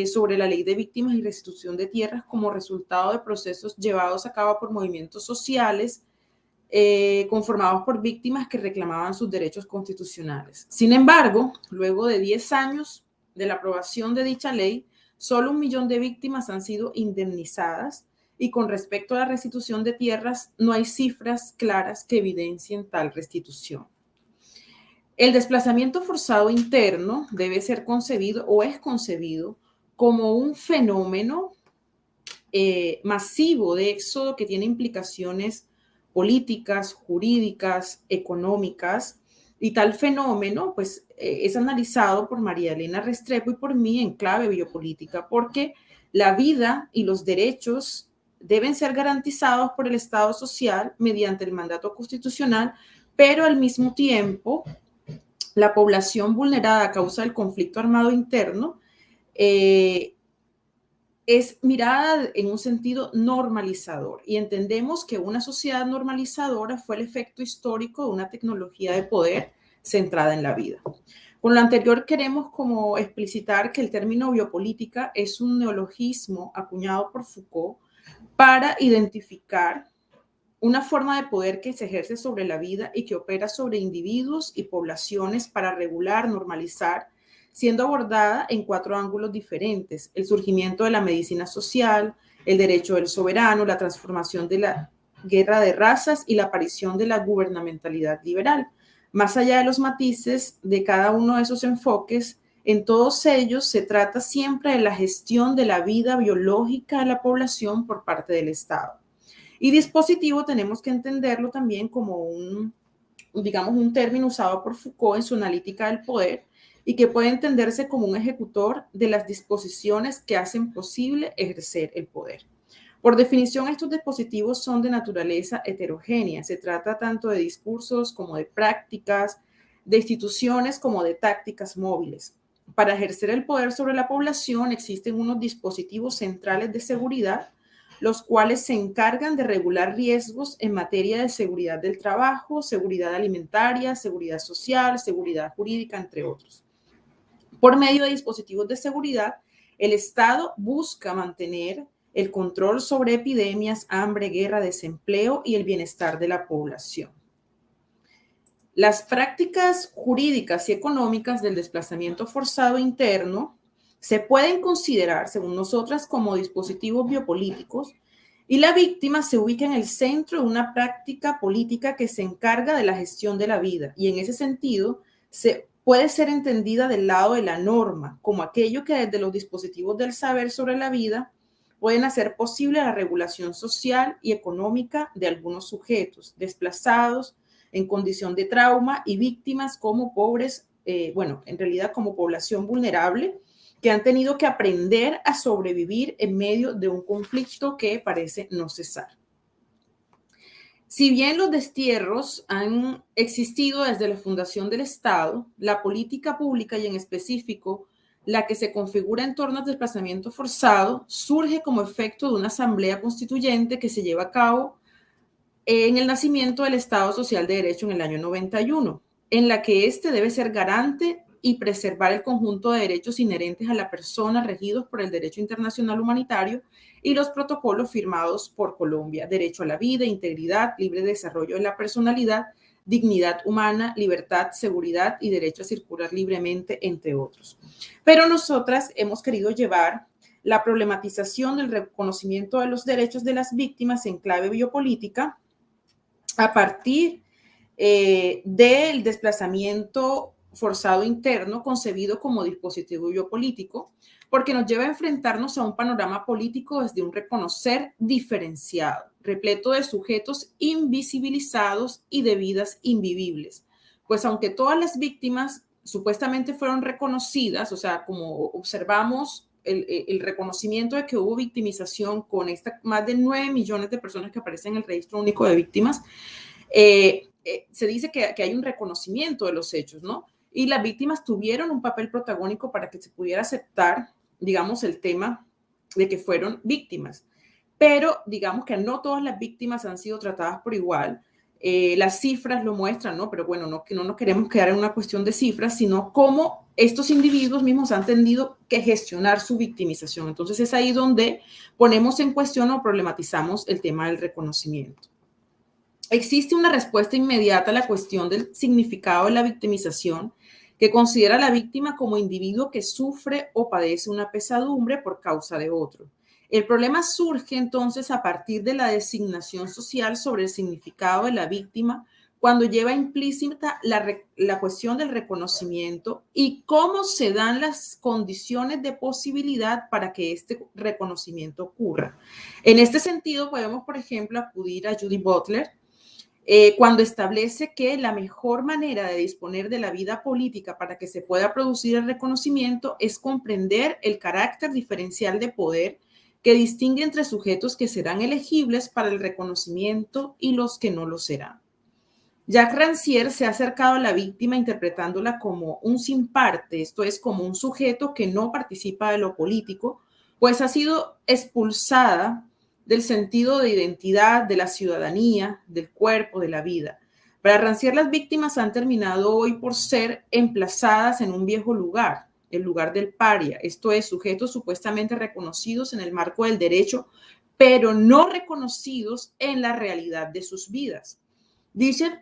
sobre la ley de víctimas y restitución de tierras como resultado de procesos llevados a cabo por movimientos sociales conformados por víctimas que reclamaban sus derechos constitucionales. Sin embargo, luego de 10 años de la aprobación de dicha ley, solo 1 millón de víctimas han sido indemnizadas y con respecto a la restitución de tierras no hay cifras claras que evidencien tal restitución. El desplazamiento forzado interno debe ser concebido o es concebido como un fenómeno masivo de éxodo que tiene implicaciones políticas, jurídicas, económicas, y tal fenómeno pues es analizado por María Elena Restrepo y por mí en clave biopolítica, porque la vida y los derechos deben ser garantizados por el Estado social mediante el mandato constitucional, pero al mismo tiempo la población vulnerada a causa del conflicto armado interno es mirada en un sentido normalizador, y entendemos que una sociedad normalizadora fue el efecto histórico de una tecnología de poder centrada en la vida. Con lo anterior queremos como explicitar que el término biopolítica es un neologismo acuñado por Foucault para identificar una forma de poder que se ejerce sobre la vida y que opera sobre individuos y poblaciones para regular, normalizar, siendo abordada en 4 ángulos diferentes: el surgimiento de la medicina social, el derecho del soberano, la transformación de la guerra de razas y la aparición de la gubernamentalidad liberal. Más allá de los matices de cada uno de esos enfoques, en todos ellos se trata siempre de la gestión de la vida biológica de la población por parte del Estado. Y dispositivo tenemos que entenderlo también como un término usado por Foucault en su analítica del poder, y que puede entenderse como un ejecutor de las disposiciones que hacen posible ejercer el poder. Por definición, estos dispositivos son de naturaleza heterogénea. Se trata tanto de discursos como de prácticas, de instituciones como de tácticas móviles. Para ejercer el poder sobre la población existen unos dispositivos centrales de seguridad, los cuales se encargan de regular riesgos en materia de seguridad del trabajo, seguridad alimentaria, seguridad social, seguridad jurídica, entre otros. Por medio de dispositivos de seguridad, el Estado busca mantener el control sobre epidemias, hambre, guerra, desempleo y el bienestar de la población. Las prácticas jurídicas y económicas del desplazamiento forzado interno se pueden considerar, según nosotras, como dispositivos biopolíticos, y la víctima se ubica en el centro de una práctica política que se encarga de la gestión de la vida, y en ese sentido puede ser entendida del lado de la norma, como aquello que desde los dispositivos del saber sobre la vida pueden hacer posible la regulación social y económica de algunos sujetos desplazados en condición de trauma y víctimas como pobres, en realidad como población vulnerable, que han tenido que aprender a sobrevivir en medio de un conflicto que parece no cesar. Si bien los destierros han existido desde la fundación del Estado, la política pública, y en específico la que se configura en torno al desplazamiento forzado, surge como efecto de una asamblea constituyente que se lleva a cabo en el nacimiento del Estado Social de Derecho en el año 91, en la que éste debe ser garante y preservar el conjunto de derechos inherentes a la persona regidos por el derecho internacional humanitario y los protocolos firmados por Colombia: derecho a la vida, integridad, libre desarrollo de la personalidad, dignidad humana, libertad, seguridad y derecho a circular libremente, entre otros. Pero nosotras hemos querido llevar la problematización del reconocimiento de los derechos de las víctimas en clave biopolítica a partir del desplazamiento forzado interno concebido como dispositivo biopolítico, porque nos lleva a enfrentarnos a un panorama político desde un reconocer diferenciado, repleto de sujetos invisibilizados y de vidas invivibles. Pues aunque todas las víctimas supuestamente fueron reconocidas, o sea, como observamos el reconocimiento de que hubo victimización con más de 9 millones de personas que aparecen en el registro único de víctimas, se dice que hay un reconocimiento de los hechos, ¿no? Y las víctimas tuvieron un papel protagónico para que se pudiera aceptar, digamos, el tema de que fueron víctimas. Pero digamos que no todas las víctimas han sido tratadas por igual. Las cifras lo muestran, ¿no? Pero bueno, no nos queremos quedar en una cuestión de cifras, sino cómo estos individuos mismos han tenido que gestionar su victimización. Entonces es ahí donde ponemos en cuestión o problematizamos el tema del reconocimiento. Existe una respuesta inmediata a la cuestión del significado de la victimización, que considera a la víctima como individuo que sufre o padece una pesadumbre por causa de otro. El problema surge entonces a partir de la designación social sobre el significado de la víctima, cuando lleva implícita la cuestión del reconocimiento y cómo se dan las condiciones de posibilidad para que este reconocimiento ocurra. En este sentido, podemos, por ejemplo, acudir a Judith Butler, cuando establece que la mejor manera de disponer de la vida política para que se pueda producir el reconocimiento es comprender el carácter diferencial de poder que distingue entre sujetos que serán elegibles para el reconocimiento y los que no lo serán. Jacques Rancière se ha acercado a la víctima interpretándola como un sin parte, esto es, como un sujeto que no participa de lo político, pues ha sido expulsada del sentido de identidad, de la ciudadanía, del cuerpo, de la vida. Para Rancière, las víctimas han terminado hoy por ser emplazadas en un viejo lugar, el lugar del paria, esto es, sujetos supuestamente reconocidos en el marco del derecho, pero no reconocidos en la realidad de sus vidas. Dice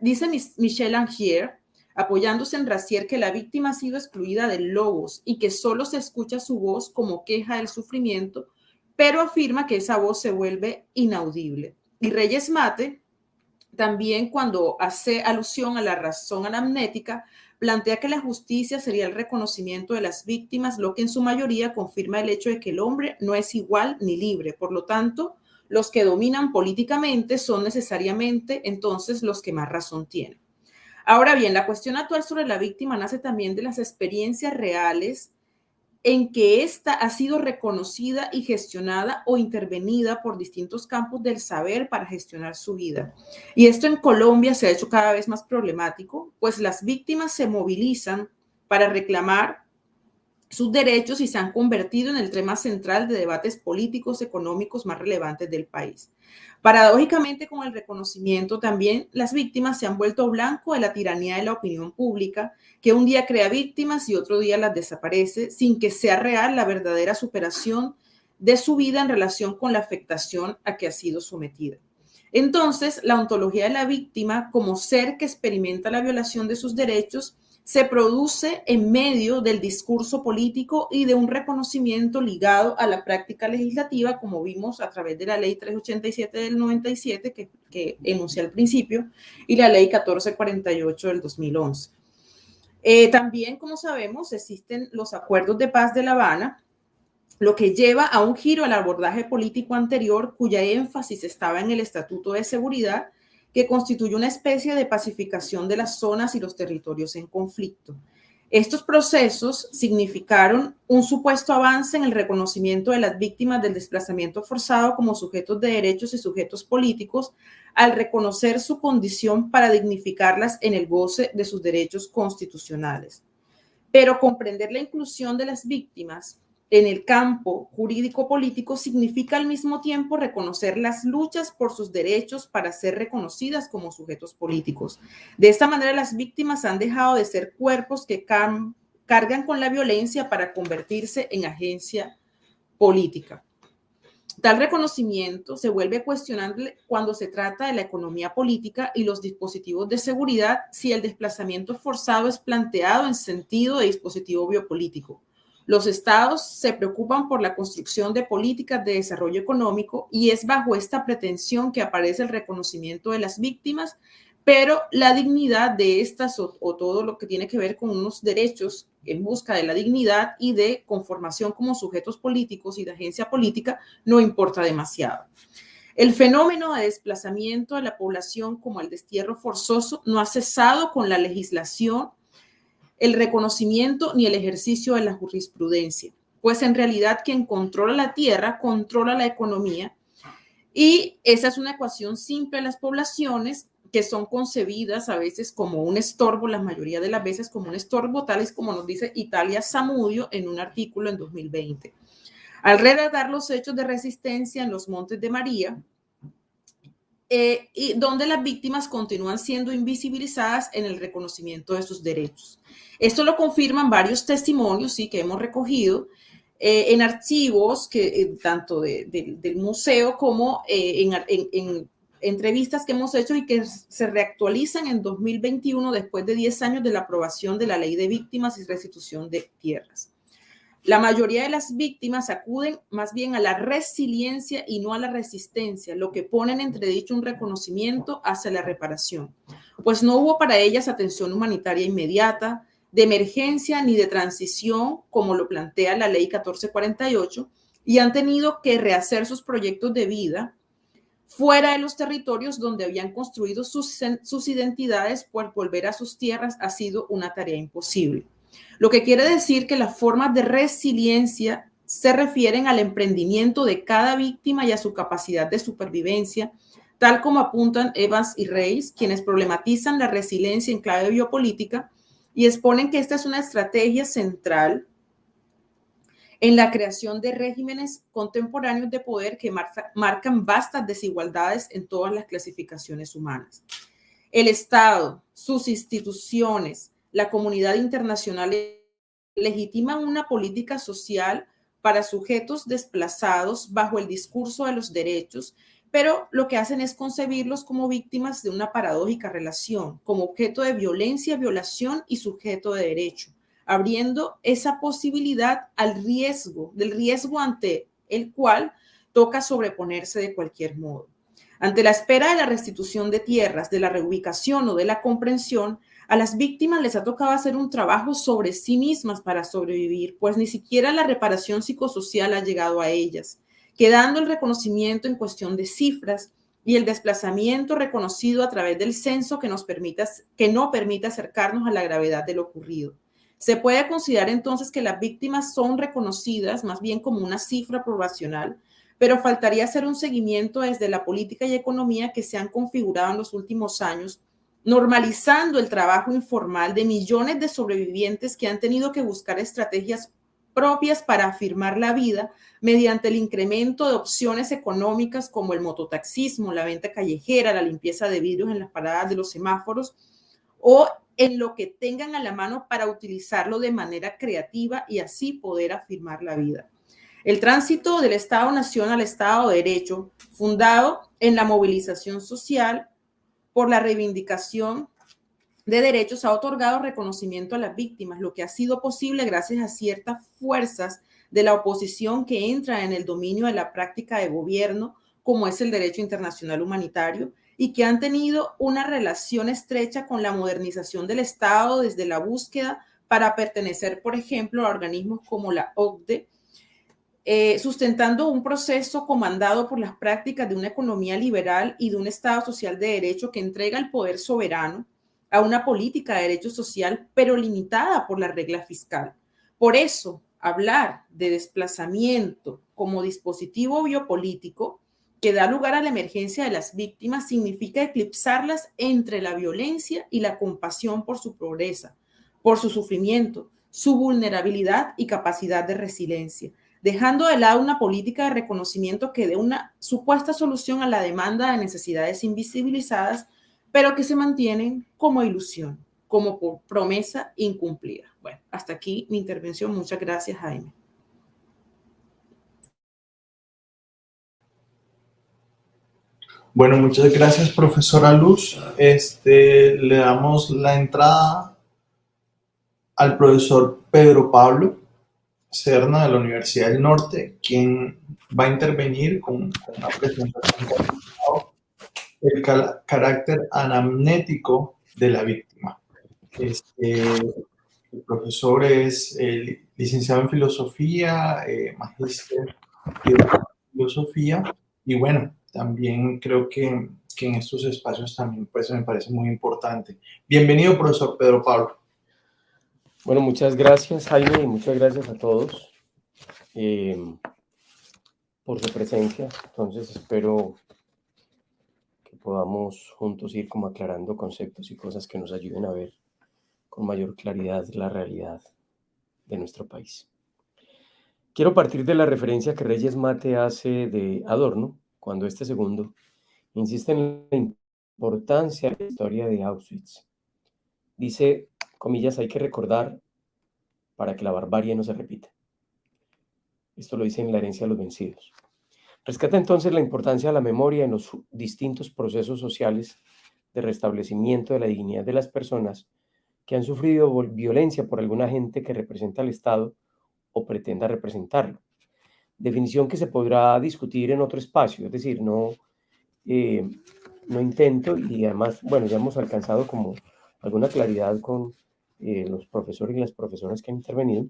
Michel Angier, apoyándose en Rancière, que la víctima ha sido excluida del logos y que solo se escucha su voz como queja del sufrimiento, pero afirma que esa voz se vuelve inaudible. Y Reyes Mate, también cuando hace alusión a la razón anamnética, plantea que la justicia sería el reconocimiento de las víctimas, lo que en su mayoría confirma el hecho de que el hombre no es igual ni libre. Por lo tanto, los que dominan políticamente son necesariamente entonces los que más razón tienen. Ahora bien, la cuestión actual sobre la víctima nace también de las experiencias reales en que ésta ha sido reconocida y gestionada o intervenida por distintos campos del saber para gestionar su vida. Y esto en Colombia se ha hecho cada vez más problemático, pues las víctimas se movilizan para reclamar sus derechos y se han convertido en el tema central de debates políticos, económicos más relevantes del país. Paradójicamente, con el reconocimiento también, las víctimas se han vuelto blanco de la tiranía de la opinión pública, que un día crea víctimas y otro día las desaparece, sin que sea real la verdadera superación de su vida en relación con la afectación a que ha sido sometida. Entonces, la ontología de la víctima como ser que experimenta la violación de sus derechos se produce en medio del discurso político y de un reconocimiento ligado a la práctica legislativa, como vimos a través de la ley 387 del 97 que enuncié al principio y la ley 1448 del 2011. También, como sabemos, existen los acuerdos de paz de La Habana, lo que lleva a un giro al abordaje político anterior, cuya énfasis estaba en el Estatuto de Seguridad, que constituye una especie de pacificación de las zonas y los territorios en conflicto. Estos procesos significaron un supuesto avance en el reconocimiento de las víctimas del desplazamiento forzado como sujetos de derechos y sujetos políticos, al reconocer su condición para dignificarlas en el goce de sus derechos constitucionales. Pero comprender la inclusión de las víctimas en el campo jurídico-político significa al mismo tiempo reconocer las luchas por sus derechos para ser reconocidas como sujetos políticos. De esta manera, las víctimas han dejado de ser cuerpos que cargan con la violencia para convertirse en agencia política. Tal reconocimiento se vuelve cuestionable cuando se trata de la economía política y los dispositivos de seguridad, si el desplazamiento forzado es planteado en sentido de dispositivo biopolítico. Los estados se preocupan por la construcción de políticas de desarrollo económico y es bajo esta pretensión que aparece el reconocimiento de las víctimas, pero la dignidad de estas o todo lo que tiene que ver con unos derechos en busca de la dignidad y de conformación como sujetos políticos y de agencia política no importa demasiado. El fenómeno de desplazamiento de la población como el destierro forzoso no ha cesado con la legislación, el reconocimiento ni el ejercicio de la jurisprudencia, pues en realidad quien controla la tierra controla la economía y esa es una ecuación simple de las poblaciones que son concebidas a veces como un estorbo, la mayoría de las veces como un estorbo, tal es como nos dice Italia Zamudio en un artículo en 2020. Al relatar los hechos de resistencia en los Montes de María, y donde las víctimas continúan siendo invisibilizadas en el reconocimiento de sus derechos. Esto lo confirman varios testimonios que hemos recogido en archivos tanto del museo como en entrevistas que hemos hecho y que se reactualizan en 2021 después de 10 años de la aprobación de la Ley de Víctimas y Restitución de Tierras. La mayoría de las víctimas acuden más bien a la resiliencia y no a la resistencia, lo que pone en entredicho un reconocimiento hacia la reparación, pues no hubo para ellas atención humanitaria inmediata, de emergencia ni de transición, como lo plantea la Ley 1448, y han tenido que rehacer sus proyectos de vida fuera de los territorios donde habían construido sus identidades, pues volver a sus tierras ha sido una tarea imposible. Lo que quiere decir que las formas de resiliencia se refieren al emprendimiento de cada víctima y a su capacidad de supervivencia, tal como apuntan Evans y Reis, quienes problematizan la resiliencia en clave biopolítica y exponen que esta es una estrategia central en la creación de regímenes contemporáneos de poder que marcan vastas desigualdades en todas las clasificaciones humanas. El Estado, sus instituciones, la comunidad internacional legitiman una política social para sujetos desplazados bajo el discurso de los derechos, pero lo que hacen es concebirlos como víctimas de una paradójica relación, como objeto de violencia, violación y sujeto de derecho, abriendo esa posibilidad al del riesgo ante el cual toca sobreponerse de cualquier modo. Ante la espera de la restitución de tierras, de la reubicación o de la comprensión, a las víctimas les ha tocado hacer un trabajo sobre sí mismas para sobrevivir, pues ni siquiera la reparación psicosocial ha llegado a ellas, quedando el reconocimiento en cuestión de cifras y el desplazamiento reconocido a través del censo que no permite acercarnos a la gravedad de lo ocurrido. Se puede considerar entonces que las víctimas son reconocidas más bien como una cifra poblacional, pero faltaría hacer un seguimiento desde la política y economía que se han configurado en los últimos años, normalizando el trabajo informal de millones de sobrevivientes que han tenido que buscar estrategias propias para afirmar la vida mediante el incremento de opciones económicas como el mototaxismo, la venta callejera, la limpieza de vidrios en las paradas de los semáforos o en lo que tengan a la mano para utilizarlo de manera creativa y así poder afirmar la vida. El tránsito del Estado-Nación al Estado de Derecho, fundado en la movilización social por la reivindicación de derechos, ha otorgado reconocimiento a las víctimas, lo que ha sido posible gracias a ciertas fuerzas de la oposición que entran en el dominio de la práctica de gobierno, como es el derecho internacional humanitario, y que han tenido una relación estrecha con la modernización del Estado desde la búsqueda para pertenecer, por ejemplo, a organismos como la OCDE, sustentando un proceso comandado por las prácticas de una economía liberal y de un Estado social de derecho que entrega el poder soberano a una política de derecho social, pero limitada por la regla fiscal. Por eso, hablar de desplazamiento como dispositivo biopolítico que da lugar a la emergencia de las víctimas significa eclipsarlas entre la violencia y la compasión por su pobreza, por su sufrimiento, su vulnerabilidad y capacidad de resiliencia, dejando de lado una política de reconocimiento que dé una supuesta solución a la demanda de necesidades invisibilizadas, pero que se mantienen como ilusión, como promesa incumplida. Bueno, hasta aquí mi intervención. Muchas gracias, Jaime. Bueno, muchas gracias, profesora Luz. Le damos la entrada al profesor Pedro Pablo Serna de la Universidad del Norte, quien va a intervenir con una presentación del carácter anamnético de la víctima. El profesor es licenciado en filosofía, magíster en filosofía, y bueno, también creo que en estos espacios también pues me parece muy importante. Bienvenido, profesor Pedro Pablo. Bueno, muchas gracias, Jaime, y muchas gracias a todos por su presencia. Entonces espero que podamos juntos ir como aclarando conceptos y cosas que nos ayuden a ver con mayor claridad la realidad de nuestro país. Quiero partir de la referencia que Reyes Mate hace de Adorno, cuando este segundo insiste en la importancia de la historia de Auschwitz. Dice, comillas, hay que recordar para que la barbarie no se repita. Esto lo dice en La herencia de los vencidos. Rescata entonces la importancia de la memoria en los distintos procesos sociales de restablecimiento de la dignidad de las personas que han sufrido violencia por algún agente que representa al Estado o pretenda representarlo. Definición que se podrá discutir en otro espacio, es decir, no intento, y además, bueno, ya hemos alcanzado como alguna claridad con los profesores y las profesoras que han intervenido,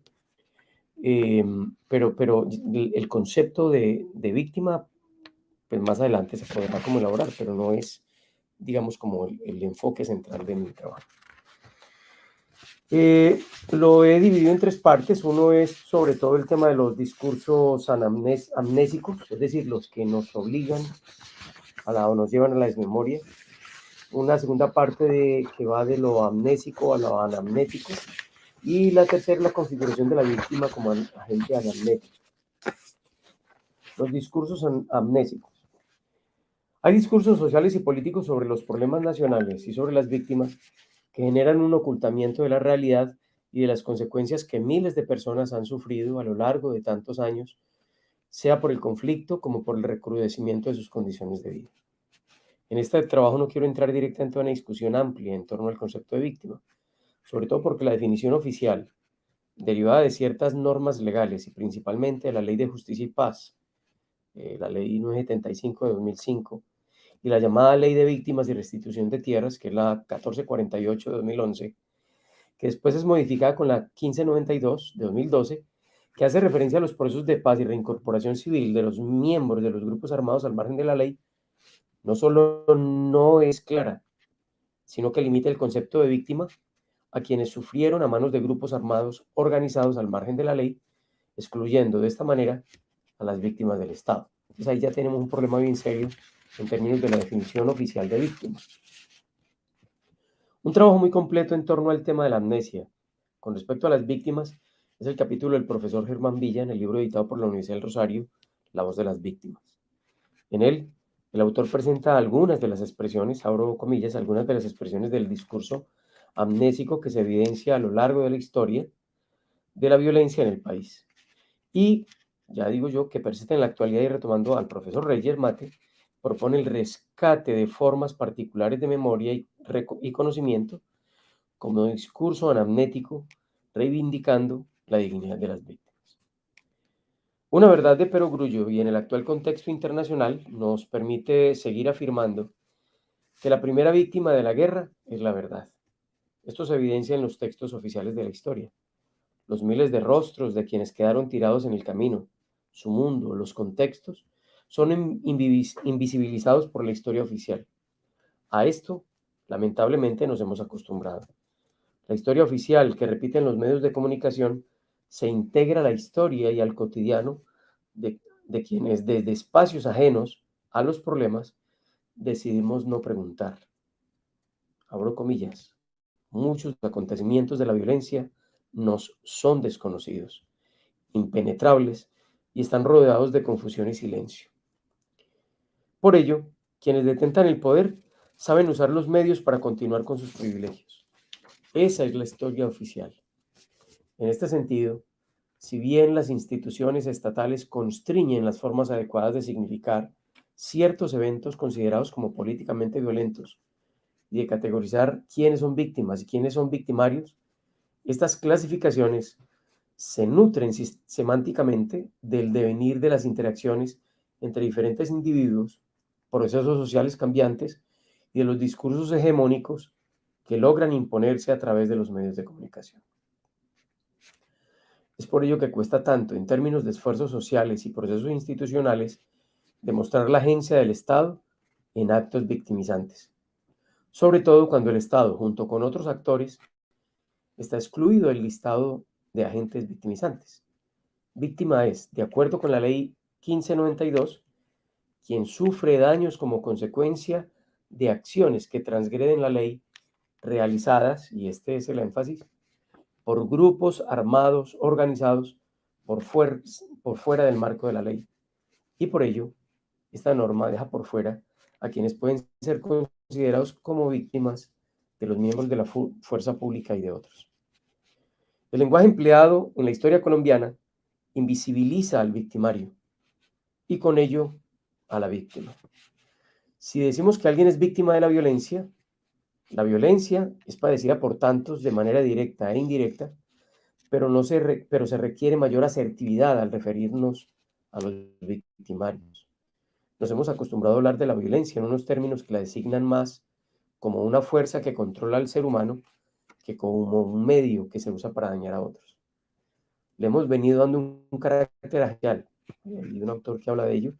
pero el concepto de víctima, pues más adelante se podrá como elaborar, pero no es, digamos, como el enfoque central de mi trabajo. Lo he dividido en tres partes. Uno es sobre todo el tema de los discursos amnésicos, es decir, los que nos obligan o nos llevan a la desmemoria. Una segunda parte que va de lo amnésico a lo anamnético. Y la tercera, la configuración de la víctima como agente anamnético. Los discursos amnésicos. Hay discursos sociales y políticos sobre los problemas nacionales y sobre las víctimas que generan un ocultamiento de la realidad y de las consecuencias que miles de personas han sufrido a lo largo de tantos años, sea por el conflicto como por el recrudecimiento de sus condiciones de vida. En este trabajo no quiero entrar directamente a una discusión amplia en torno al concepto de víctima, sobre todo porque la definición oficial, derivada de ciertas normas legales y principalmente de la Ley de Justicia y Paz, la Ley 975 de 2005, y la llamada Ley de Víctimas y Restitución de Tierras, que es la 1448 de 2011, que después es modificada con la 1592 de 2012, que hace referencia a los procesos de paz y reincorporación civil de los miembros de los grupos armados al margen de la ley, no solo no es clara, sino que limita el concepto de víctima a quienes sufrieron a manos de grupos armados organizados al margen de la ley, excluyendo de esta manera a las víctimas del Estado. Entonces ahí ya tenemos un problema bien serio en términos de la definición oficial de víctima. Un trabajo muy completo en torno al tema de la amnesia con respecto a las víctimas es el capítulo del profesor Germán Villa en el libro editado por la Universidad del Rosario, La voz de las víctimas. En él, el autor presenta algunas de las expresiones, abro comillas, algunas de las expresiones del discurso amnésico que se evidencia a lo largo de la historia de la violencia en el país. Y, ya digo yo, que persiste en la actualidad y retomando al profesor Reyer Mate, propone el rescate de formas particulares de memoria y conocimiento como discurso anamnético, reivindicando la dignidad de las víctimas. Una verdad de perogrullo y en el actual contexto internacional nos permite seguir afirmando que la primera víctima de la guerra es la verdad. Esto se evidencia en los textos oficiales de la historia. Los miles de rostros de quienes quedaron tirados en el camino, su mundo, los contextos, son invisibilizados por la historia oficial. A esto, lamentablemente, nos hemos acostumbrado. La historia oficial que repiten los medios de comunicación se integra a la historia y al cotidiano de quienes desde espacios ajenos a los problemas decidimos no preguntar. Abro comillas. Muchos acontecimientos de la violencia nos son desconocidos, impenetrables y están rodeados de confusión y silencio. Por ello, quienes detentan el poder saben usar los medios para continuar con sus privilegios. Esa es la historia oficial. En este sentido, si bien las instituciones estatales constriñen las formas adecuadas de significar ciertos eventos considerados como políticamente violentos y de categorizar quiénes son víctimas y quiénes son victimarios, estas clasificaciones se nutren semánticamente del devenir de las interacciones entre diferentes individuos, procesos sociales cambiantes y de los discursos hegemónicos que logran imponerse a través de los medios de comunicación. Es por ello que cuesta tanto, en términos de esfuerzos sociales y procesos institucionales, demostrar la agencia del Estado en actos victimizantes, sobre todo cuando el Estado, junto con otros actores, está excluido del listado de agentes victimizantes. Víctima es, de acuerdo con la ley 1592, quien sufre daños como consecuencia de acciones que transgreden la ley realizadas, y este es el énfasis, por grupos armados organizados por fuera del marco de la ley. Y por ello, esta norma deja por fuera a quienes pueden ser considerados como víctimas de los miembros de la fuerza pública y de otros. El lenguaje empleado en la historia colombiana invisibiliza al victimario y con ello a la víctima. Si decimos que alguien es víctima de la violencia es padecida por tantos de manera directa e indirecta, pero se requiere mayor asertividad al referirnos a los victimarios. Nos hemos acostumbrado a hablar de la violencia en unos términos que la designan más como una fuerza que controla al ser humano que como un medio que se usa para dañar a otros. Le hemos venido dando un carácter agente. Hay un autor que habla de ello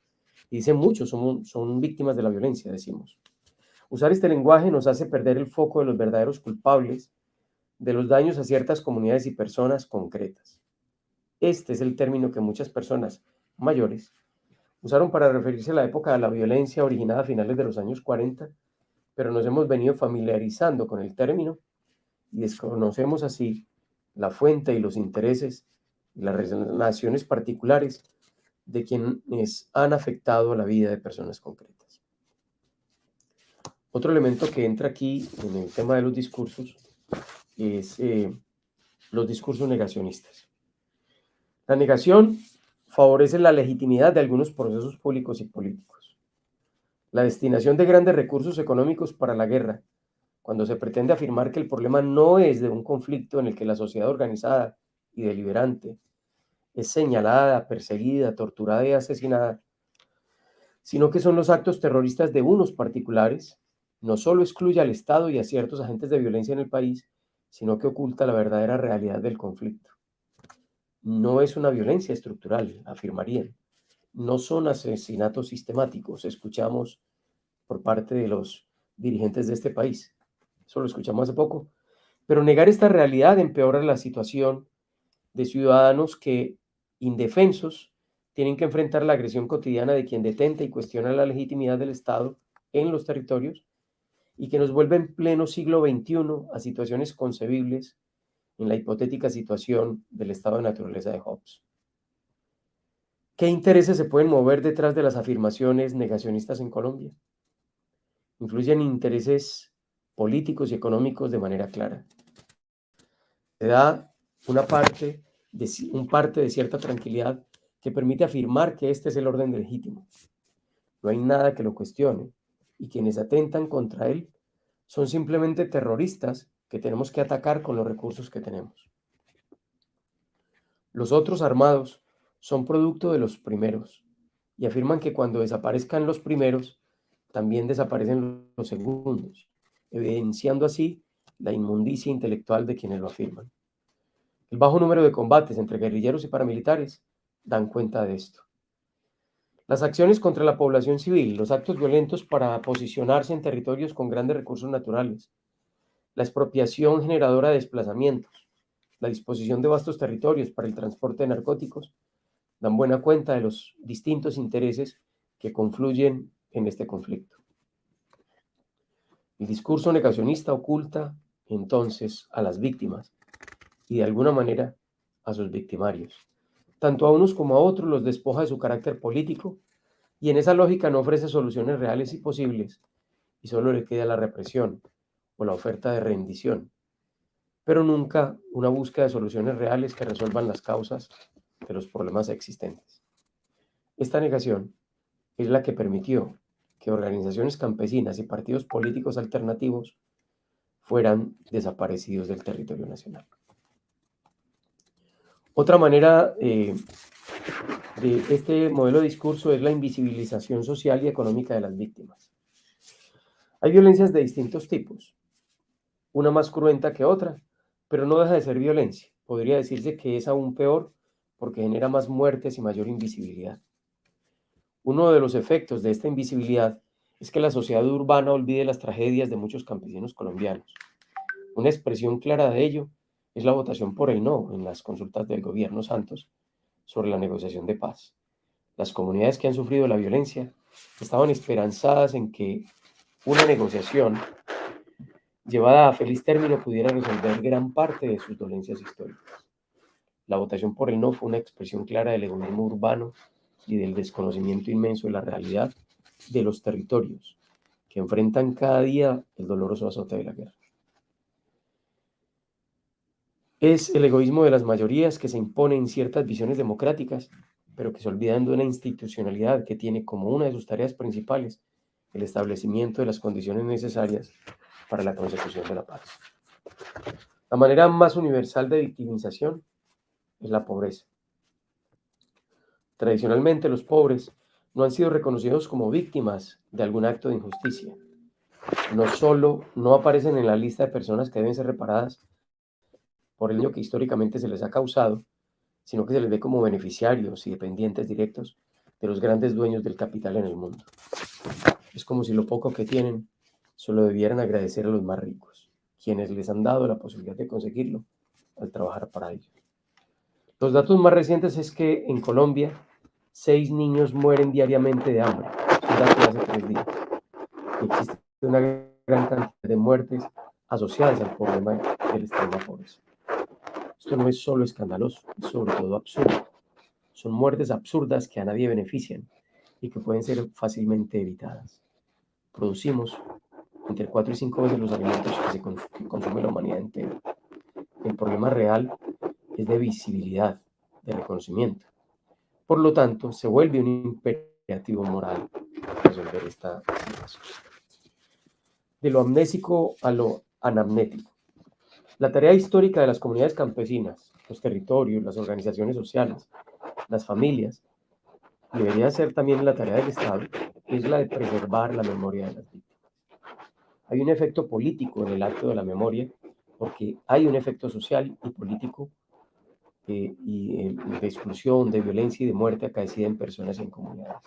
y dice muchos son víctimas de la violencia, decimos. Usar este lenguaje nos hace perder el foco de los verdaderos culpables de los daños a ciertas comunidades y personas concretas. Este es el término que muchas personas mayores usaron para referirse a la época de la violencia originada a finales de los años 40, pero nos hemos venido familiarizando con el término y desconocemos así la fuente y los intereses y las relaciones particulares de quienes han afectado la vida de personas concretas. Otro elemento que entra aquí en el tema de los discursos es los discursos negacionistas. La negación favorece la legitimidad de algunos procesos públicos y políticos. La destinación de grandes recursos económicos para la guerra, cuando se pretende afirmar que el problema no es de un conflicto en el que la sociedad organizada y deliberante es señalada, perseguida, torturada y asesinada, sino que son los actos terroristas de unos particulares, no solo excluye al Estado y a ciertos agentes de violencia en el país, sino que oculta la verdadera realidad del conflicto. No es una violencia estructural, afirmarían. No son asesinatos sistemáticos, escuchamos por parte de los dirigentes de este país. Eso lo escuchamos hace poco. Pero negar esta realidad empeora la situación de ciudadanos que, indefensos, tienen que enfrentar la agresión cotidiana de quien detenta y cuestiona la legitimidad del Estado en los territorios y que nos vuelve en pleno siglo XXI a situaciones concebibles en la hipotética situación del estado de naturaleza de Hobbes. ¿Qué intereses se pueden mover detrás de las afirmaciones negacionistas en Colombia? Influyen intereses políticos y económicos de manera clara. Se da un parte de cierta tranquilidad que permite afirmar que este es el orden legítimo. No hay nada que lo cuestione y quienes atentan contra él son simplemente terroristas que tenemos que atacar con los recursos que tenemos. Los otros armados son producto de los primeros y afirman que cuando desaparezcan los primeros, también desaparecen los segundos, evidenciando así la inmundicia intelectual de quienes lo afirman. El bajo número de combates entre guerrilleros y paramilitares dan cuenta de esto. Las acciones contra la población civil, los actos violentos para posicionarse en territorios con grandes recursos naturales, la expropiación generadora de desplazamientos, la disposición de vastos territorios para el transporte de narcóticos, dan buena cuenta de los distintos intereses que confluyen en este conflicto. El discurso negacionista oculta entonces a las víctimas y de alguna manera a sus victimarios. Tanto a unos como a otros los despoja de su carácter político y en esa lógica no ofrece soluciones reales y posibles y solo le queda la represión o la oferta de rendición, pero nunca una búsqueda de soluciones reales que resuelvan las causas de los problemas existentes. Esta negación es la que permitió que organizaciones campesinas y partidos políticos alternativos fueran desaparecidos del territorio nacional. Otra manera de este modelo de discurso es la invisibilización social y económica de las víctimas. Hay violencias de distintos tipos, una más cruenta que otra, pero no deja de ser violencia. Podría decirse que es aún peor porque genera más muertes y mayor invisibilidad. Uno de los efectos de esta invisibilidad es que la sociedad urbana olvide las tragedias de muchos campesinos colombianos. Una expresión clara de ello es la votación por el no en las consultas del gobierno Santos sobre la negociación de paz. Las comunidades que han sufrido la violencia estaban esperanzadas en que una negociación llevada a feliz término pudiera resolver gran parte de sus dolencias históricas. La votación por el no fue una expresión clara del egoísmo urbano y del desconocimiento inmenso de la realidad de los territorios que enfrentan cada día el doloroso azote de la guerra. Es el egoísmo de las mayorías que se impone en ciertas visiones democráticas, pero que se olvidan de una institucionalidad que tiene como una de sus tareas principales el establecimiento de las condiciones necesarias para la consecución de la paz. La manera más universal de victimización es la pobreza. Tradicionalmente, los pobres no han sido reconocidos como víctimas de algún acto de injusticia. No solo no aparecen en la lista de personas que deben ser reparadas por el daño que históricamente se les ha causado, sino que se les ve como beneficiarios y dependientes directos de los grandes dueños del capital en el mundo. Es como si lo poco que tienen solo debieran agradecer a los más ricos, quienes les han dado la posibilidad de conseguirlo al trabajar para ello. Los datos más recientes es que en Colombia 6 niños mueren diariamente de hambre. Es un dato de hace 3 días. Y existe una gran cantidad de muertes asociadas al problema de la extrema pobreza. Esto no es solo escandaloso, es sobre todo absurdo. Son muertes absurdas que a nadie benefician y que pueden ser fácilmente evitadas. Producimos entre 4 y 5 veces los alimentos que consume la humanidad entera. El problema real es de visibilidad, de reconocimiento. Por lo tanto, se vuelve un imperativo moral resolver esta situación. De lo amnésico a lo anamnético. La tarea histórica de las comunidades campesinas, los territorios, las organizaciones sociales, las familias, debería ser también la tarea del Estado, es la de preservar la memoria de las víctimas. Hay un efecto político en el acto de la memoria, porque hay un efecto social y político de exclusión, de violencia y de muerte acaecida en personas y en comunidades.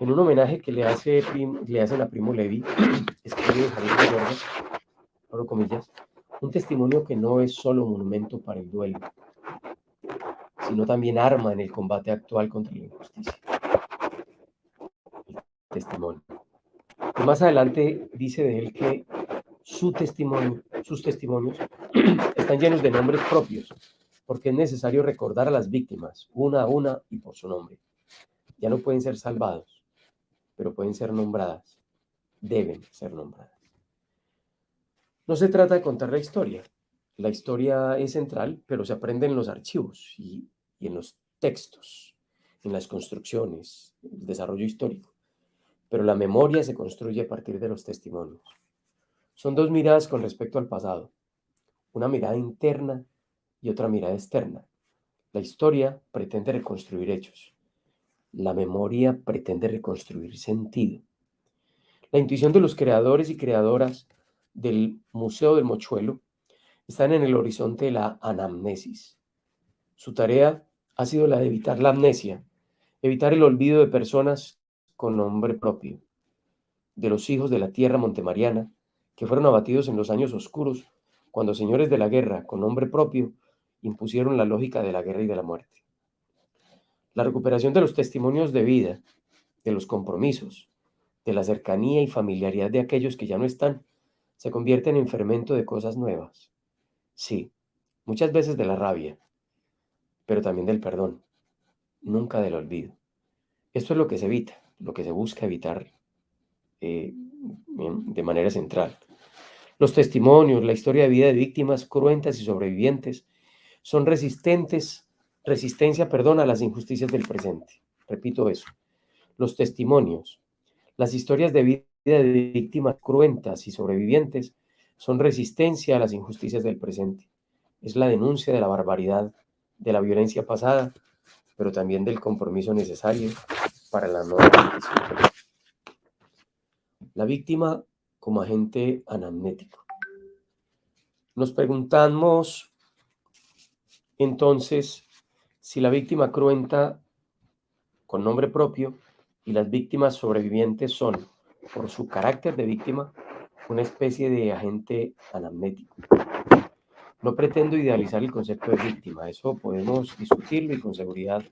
En un homenaje que le hacen a Primo Levi, escribe Javier Mayorga, abro comillas, un testimonio que no es solo monumento para el duelo, sino también arma en el combate actual contra la injusticia. El testimonio. Y más adelante dice de él que sus testimonios están llenos de nombres propios, porque es necesario recordar a las víctimas, una a una y por su nombre. Ya no pueden ser salvados, pero pueden ser nombradas, deben ser nombradas. No se trata de contar la historia. La historia es central, pero se aprende en los archivos y en los textos, en las construcciones, el desarrollo histórico. Pero la memoria se construye a partir de los testimonios. Son 2 miradas con respecto al pasado, una mirada interna y otra mirada externa. La historia pretende reconstruir hechos. La memoria pretende reconstruir sentido. La intuición de los creadores y creadoras del Museo del Mochuelo están en el horizonte de la anamnesis. Su tarea ha sido la de evitar la amnesia, evitar el olvido de personas con nombre propio, de los hijos de la tierra montemariana que fueron abatidos en los años oscuros cuando señores de la guerra con nombre propio impusieron la lógica de la guerra y de la muerte. La recuperación de los testimonios de vida, de los compromisos, de la cercanía y familiaridad de aquellos que ya no están, se convierte en fermento de cosas nuevas. Sí, muchas veces de la rabia, pero también del perdón, nunca del olvido. Esto es lo que se evita, lo que se busca evitar de manera central. Los testimonios, la historia de vida de víctimas cruentas y sobrevivientes son resistencia a las injusticias del presente. Repito eso. Los testimonios, las historias de vida de víctimas cruentas y sobrevivientes son resistencia a las injusticias del presente. Es la denuncia de la barbaridad, de la violencia pasada, pero también del compromiso necesario para la nueva repetición. La víctima como agente anamnético. Nos preguntamos entonces si la víctima cruenta con nombre propio y las víctimas sobrevivientes son, por su carácter de víctima, una especie de agente anamnético. No pretendo idealizar el concepto de víctima, eso podemos discutirlo y con seguridad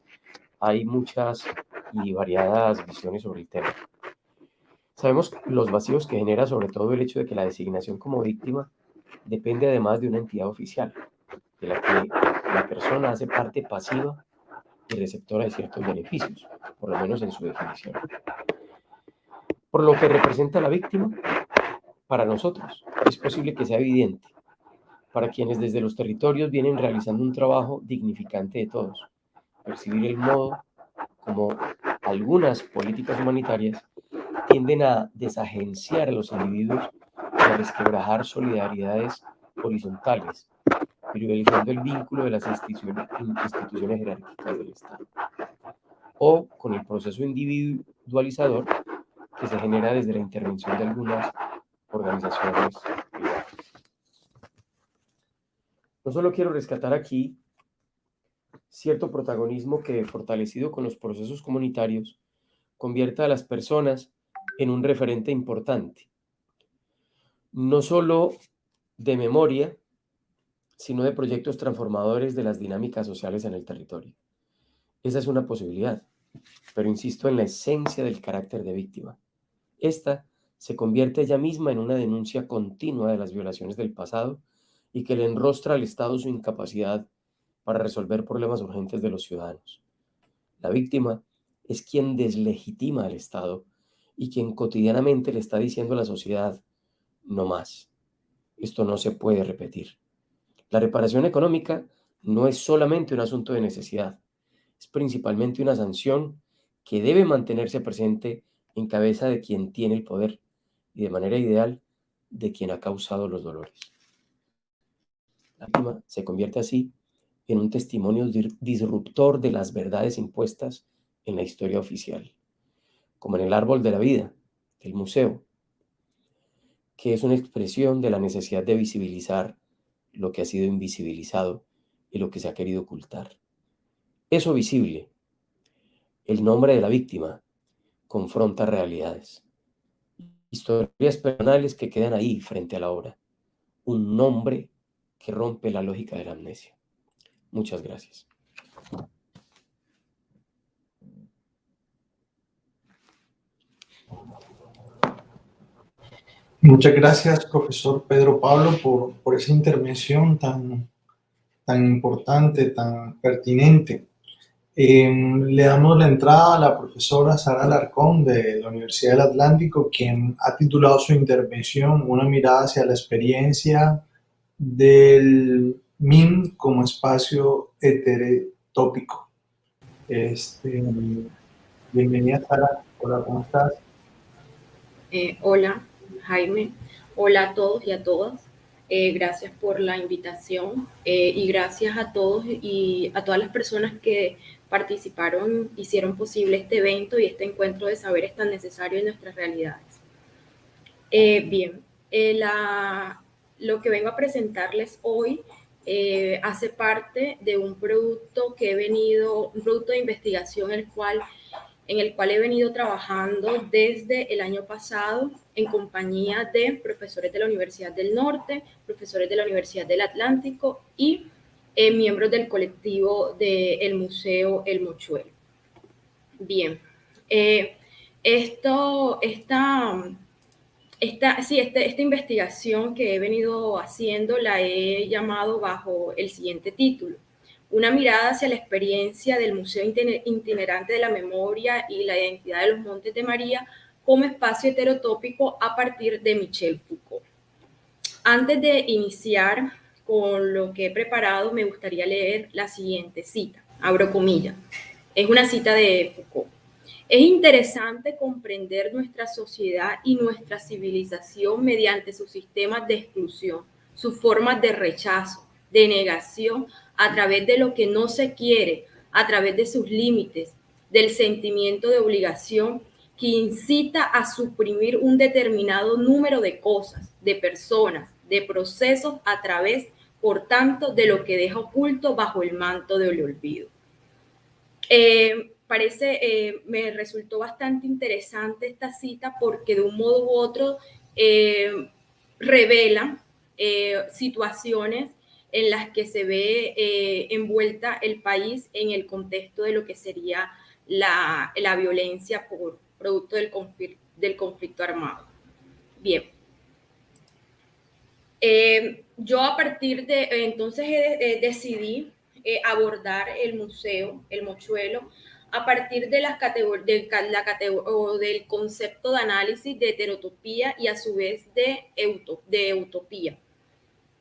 hay muchas y variadas visiones sobre el tema. Sabemos los vacíos que genera sobre todo el hecho de que la designación como víctima depende además de una entidad oficial, de la que la persona hace parte pasiva y receptora de ciertos beneficios, por lo menos en su definición. Por lo que representa la víctima, para nosotros es posible que sea evidente, para quienes desde los territorios vienen realizando un trabajo dignificante de todos, percibir el modo como algunas políticas humanitarias tienden a desagenciar a los individuos y a resquebrajar solidaridades horizontales, privilegiando el vínculo de las instituciones jerárquicas del Estado, o con el proceso individualizador que se genera desde la intervención de algunas organizaciones privadas. No solo quiero rescatar aquí cierto protagonismo que, fortalecido con los procesos comunitarios, convierta a las personas en un referente importante. no solo de memoria, sino de proyectos transformadores de las dinámicas sociales en el territorio. Esa es una posibilidad, pero insisto en la esencia del carácter de víctima. Esta se convierte ella misma en una denuncia continua de las violaciones del pasado y que le enrostra al Estado su incapacidad para resolver problemas urgentes de los ciudadanos. La víctima es quien deslegitima al Estado y quien cotidianamente le está diciendo a la sociedad: no más, esto no se puede repetir. La reparación económica no es solamente un asunto de necesidad, es principalmente una sanción que debe mantenerse presente en cabeza de quien tiene el poder y, de manera ideal, de quien ha causado los dolores. La víctima se convierte así en un testimonio disruptor de las verdades impuestas en la historia oficial, como en el árbol de la vida del museo, que es una expresión de la necesidad de visibilizar lo que ha sido invisibilizado y lo que se ha querido ocultar. Eso visible, el nombre de la víctima, confronta realidades, historias personales que quedan ahí frente a la obra, un nombre que rompe la lógica de la amnesia. Muchas gracias. Muchas gracias, profesor Pedro Pablo, por esa intervención tan importante, tan pertinente. Le damos la entrada a la profesora Sara Alarcón de la Universidad del Atlántico, quien ha titulado su intervención Una mirada hacia la experiencia del MIM como espacio heterotópico. Bienvenida, Sara. Hola, ¿cómo estás? Hola, Jaime. Hola a todos y a todas. Gracias por la invitación y gracias a todos y a todas las personas que participaron, hicieron posible este evento y este encuentro de saberes tan necesario en nuestras realidades. Lo que vengo a presentarles hoy hace parte de un producto un producto de investigación en el cual he venido trabajando desde el año pasado en compañía de profesores de la Universidad del Norte, profesores de la Universidad del Atlántico y miembros del colectivo del Museo El Mochuelo. Bien, esta investigación que he venido haciendo la he llamado bajo el siguiente título: Una mirada hacia la experiencia del Museo Itinerante de la Memoria y la Identidad de los Montes de María como espacio heterotópico a partir de Michel Foucault. Antes de iniciar con lo que he preparado, me gustaría leer la siguiente cita, abro comillas. Es una cita de Foucault. Es interesante comprender nuestra sociedad y nuestra civilización mediante sus sistemas de exclusión, sus formas de rechazo, de negación, a través de lo que no se quiere, a través de sus límites, del sentimiento de obligación que incita a suprimir un determinado número de cosas, de personas, de procesos, a través, por tanto, de lo que deja oculto bajo el manto del olvido. Me resultó bastante interesante esta cita porque de un modo u otro revela situaciones en las que se ve envuelta el país en el contexto de lo que sería la violencia por producto del conflicto armado. Bien. Yo a partir de entonces decidí abordar el museo, el Mochuelo, a partir de del concepto de análisis de heterotopía y a su vez de utopía.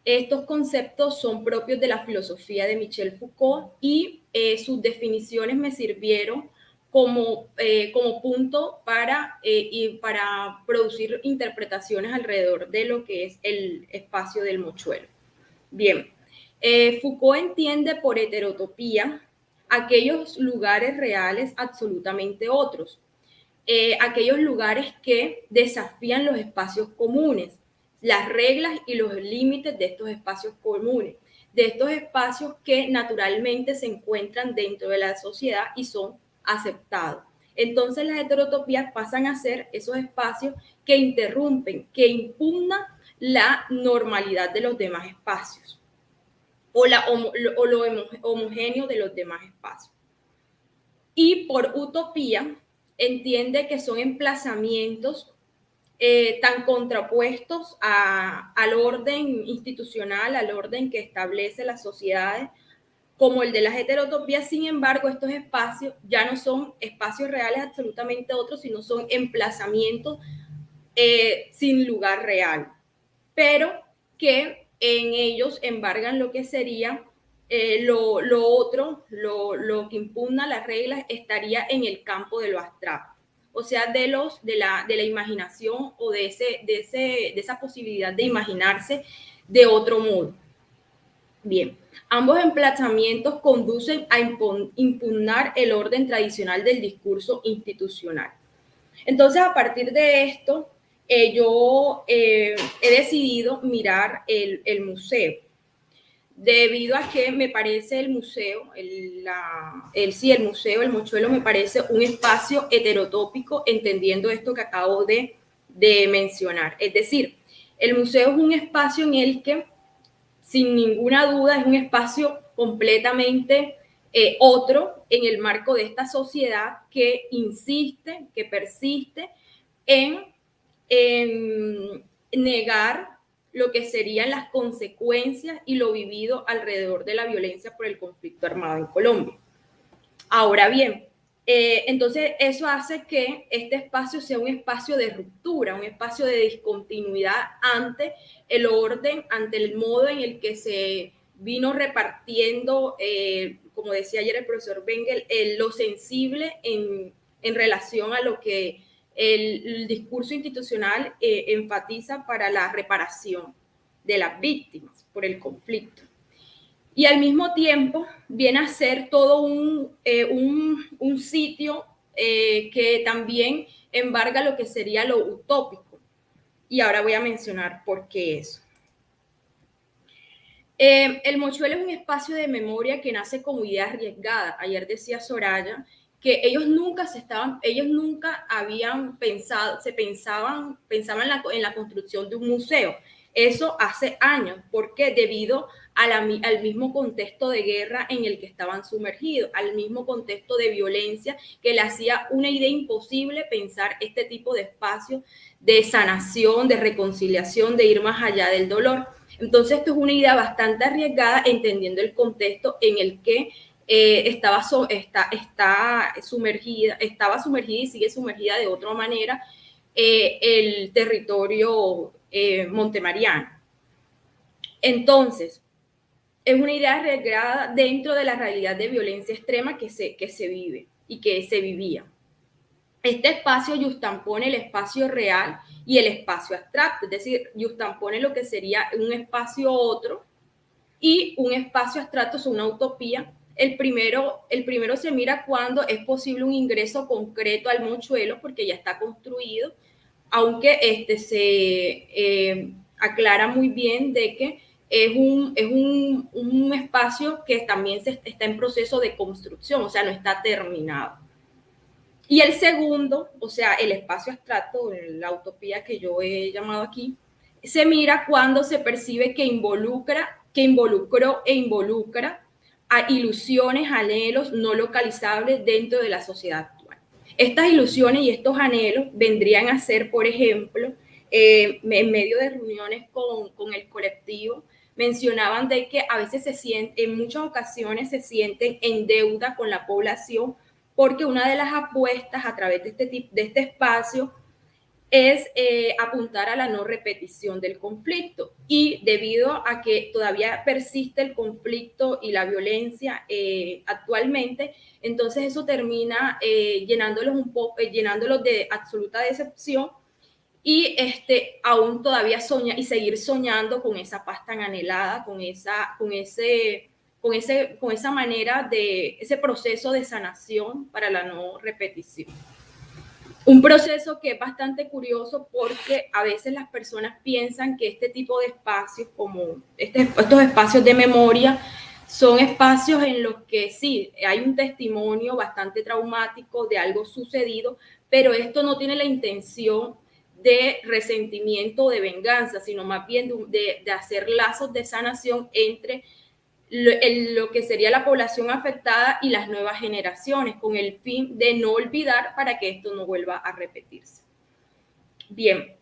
Estos conceptos son propios de la filosofía de Michel Foucault y sus definiciones me sirvieron como punto para producir interpretaciones alrededor de lo que es el espacio del Mochuelo. Bien, Foucault entiende por heterotopía aquellos lugares reales absolutamente otros, aquellos lugares que desafían los espacios comunes, las reglas y los límites de estos espacios comunes, de estos espacios que naturalmente se encuentran dentro de la sociedad y son aceptados. Entonces las heterotopías pasan a ser esos espacios que interrumpen, que impugnan la normalidad de los demás espacios o lo homogéneo de los demás espacios. Y por utopía entiende que son emplazamientos tan contrapuestos al orden institucional, al orden que establece las sociedades, como el de las heterotopías. Sin embargo, estos espacios ya no son espacios reales absolutamente otros, sino son emplazamientos sin lugar real, pero que en ellos embargan lo que sería lo otro, lo que impugna las reglas, estaría en el campo de lo abstracto, o sea, de la imaginación o de esa posibilidad de imaginarse de otro modo. Bien, ambos emplazamientos conducen a impugnar el orden tradicional del discurso institucional. Entonces, a partir de esto, yo he decidido mirar el museo, debido a que me parece el museo, el Mochuelo me parece un espacio heterotópico, entendiendo esto que acabo de mencionar. Es decir, el museo es un espacio en el que, sin ninguna duda, es un espacio completamente otro en el marco de esta sociedad que insiste, que persiste en negar lo que serían las consecuencias y lo vivido alrededor de la violencia por el conflicto armado en Colombia. Ahora bien, entonces eso hace que este espacio sea un espacio de ruptura, un espacio de discontinuidad ante el orden, ante el modo en el que se vino repartiendo, como decía ayer el profesor Bengel, lo sensible en relación a lo que el discurso institucional enfatiza para la reparación de las víctimas por el conflicto. Y al mismo tiempo viene a ser todo un sitio que también embarga lo que sería lo utópico. Y ahora voy a mencionar por qué eso. El Mochuelo es un espacio de memoria que nace como idea arriesgada. Ayer decía Soraya que ellos nunca habían pensado, pensaban en la construcción de un museo. Eso hace años, porque debido al mismo contexto de guerra en el que estaban sumergidos, al mismo contexto de violencia que le hacía una idea imposible pensar este tipo de espacios de sanación, de reconciliación, de ir más allá del dolor. Entonces, esto es una idea bastante arriesgada, entendiendo el contexto en el que estaba sumergida y sigue sumergida de otra manera el territorio montemariano. Entonces, es una idea arriesgada dentro de la realidad de violencia extrema que se vive y que se vivía. Este espacio yuxtampone el espacio real y el espacio abstracto, es decir, yuxtampone lo que sería un espacio otro y un espacio abstracto, es una utopía. El primero se mira cuando es posible un ingreso concreto al Mochuelo, porque ya está construido, aunque se aclara muy bien de que es un espacio que también está en proceso de construcción, o sea, no está terminado. Y el segundo, o sea, el espacio abstracto, la utopía que yo he llamado aquí, se mira cuando se percibe que involucró e involucra a ilusiones, anhelos no localizables dentro de la sociedad actual. Estas ilusiones y estos anhelos vendrían a ser, por ejemplo, en medio de reuniones con el colectivo, mencionaban de que a veces en muchas ocasiones se sienten en deuda con la población, porque una de las apuestas a través de este espacio es apuntar a la no repetición del conflicto. Y debido a que todavía persiste el conflicto y la violencia actualmente, entonces eso termina llenándolos de absoluta decepción y aún todavía seguir soñando con esa paz tan anhelada, con esa manera ese proceso de sanación para la no repetición. Un proceso que es bastante curioso, porque a veces las personas piensan que este tipo de espacios, como estos espacios de memoria, son espacios en los que sí, hay un testimonio bastante traumático de algo sucedido, pero esto no tiene la intención de resentimiento o de venganza, sino más bien de hacer lazos de sanación entre lo que sería la población afectada y las nuevas generaciones, con el fin de no olvidar para que esto no vuelva a repetirse. Bien,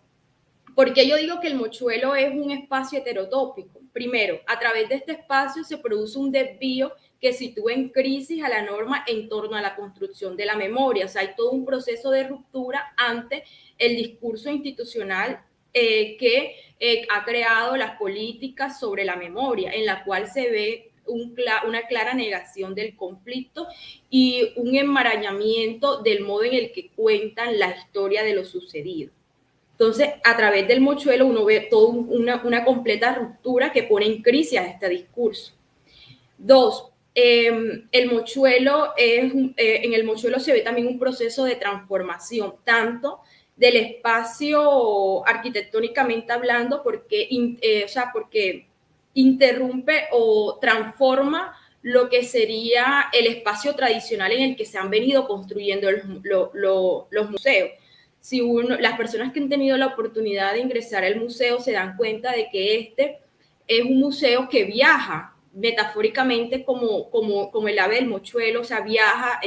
¿por qué yo digo que el mochuelo es un espacio heterotópico? Primero, a través de este espacio se produce un desvío que sitúa en crisis a la norma en torno a la construcción de la memoria. O sea, hay todo un proceso de ruptura ante el discurso institucional que ha creado las políticas sobre la memoria, en la cual se ve una clara negación del conflicto y un enmarañamiento del modo en el que cuentan la historia de lo sucedido. Entonces, a través del mochuelo uno ve toda una completa ruptura que pone en crisis a este discurso. Dos, el mochuelo en el mochuelo se ve también un proceso de transformación, tanto del espacio arquitectónicamente hablando, porque interrumpe o transforma lo que sería el espacio tradicional en el que se han venido construyendo los museos. Si las personas que han tenido la oportunidad de ingresar al museo se dan cuenta de que este es un museo que viaja metafóricamente como el ave del mochuelo, o sea, viaja,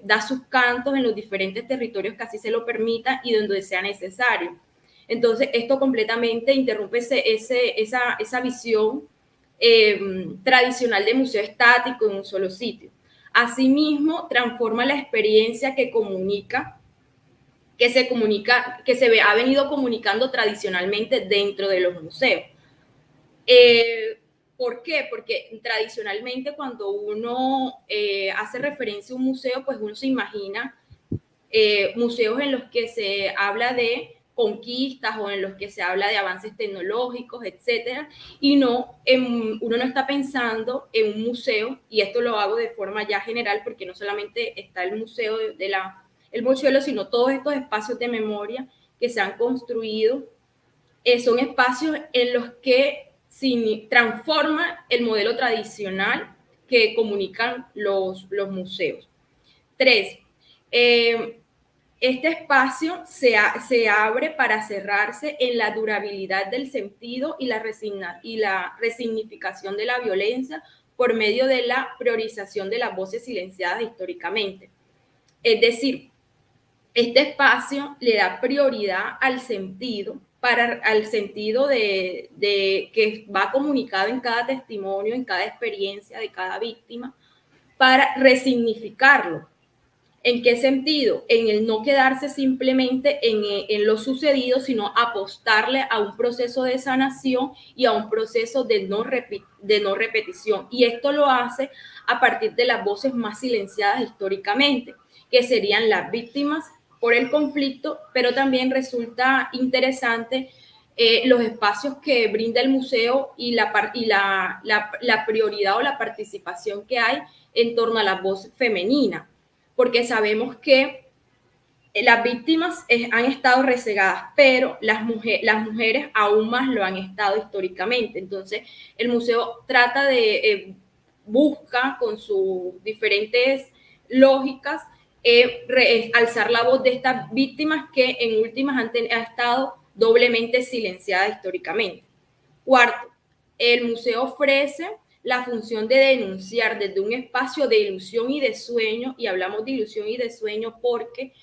da sus cantos en los diferentes territorios que así se lo permita y donde sea necesario. Entonces, esto completamente interrumpe esa visión tradicional de museo estático en un solo sitio. Asimismo, transforma la experiencia que se ha venido comunicando tradicionalmente dentro de los museos. ¿Por qué? Porque tradicionalmente cuando uno hace referencia a un museo, pues uno se imagina museos en los que se habla de conquistas o en los que se habla de avances tecnológicos, etcétera, y uno no está pensando en un museo, y esto lo hago de forma ya general porque no solamente está el museo el mochuelo, sino todos estos espacios de memoria que se han construido, son espacios en los que transforma el modelo tradicional que comunican los museos. 3. Este espacio se abre para cerrarse en la durabilidad del sentido y la resignificación de la violencia por medio de la priorización de las voces silenciadas históricamente. Es decir, este espacio le da prioridad al sentido de que va comunicado en cada testimonio, en cada experiencia de cada víctima, para resignificarlo. ¿En qué sentido? En el no quedarse simplemente en lo sucedido, sino apostarle a un proceso de sanación y a un proceso de no repetición. Y esto lo hace a partir de las voces más silenciadas históricamente, que serían las víctimas por el conflicto, pero también resulta interesante los espacios que brinda el museo y la prioridad o la participación que hay en torno a la voz femenina, porque sabemos que las víctimas han estado rezegadas, pero las mujeres aún más lo han estado históricamente. Entonces, el museo trata busca con sus diferentes lógicas alzar la voz de estas víctimas que en últimas han estado doblemente silenciadas históricamente. 4, el museo ofrece la función de denunciar desde un espacio de ilusión y de sueño, y hablamos de ilusión y de sueño porque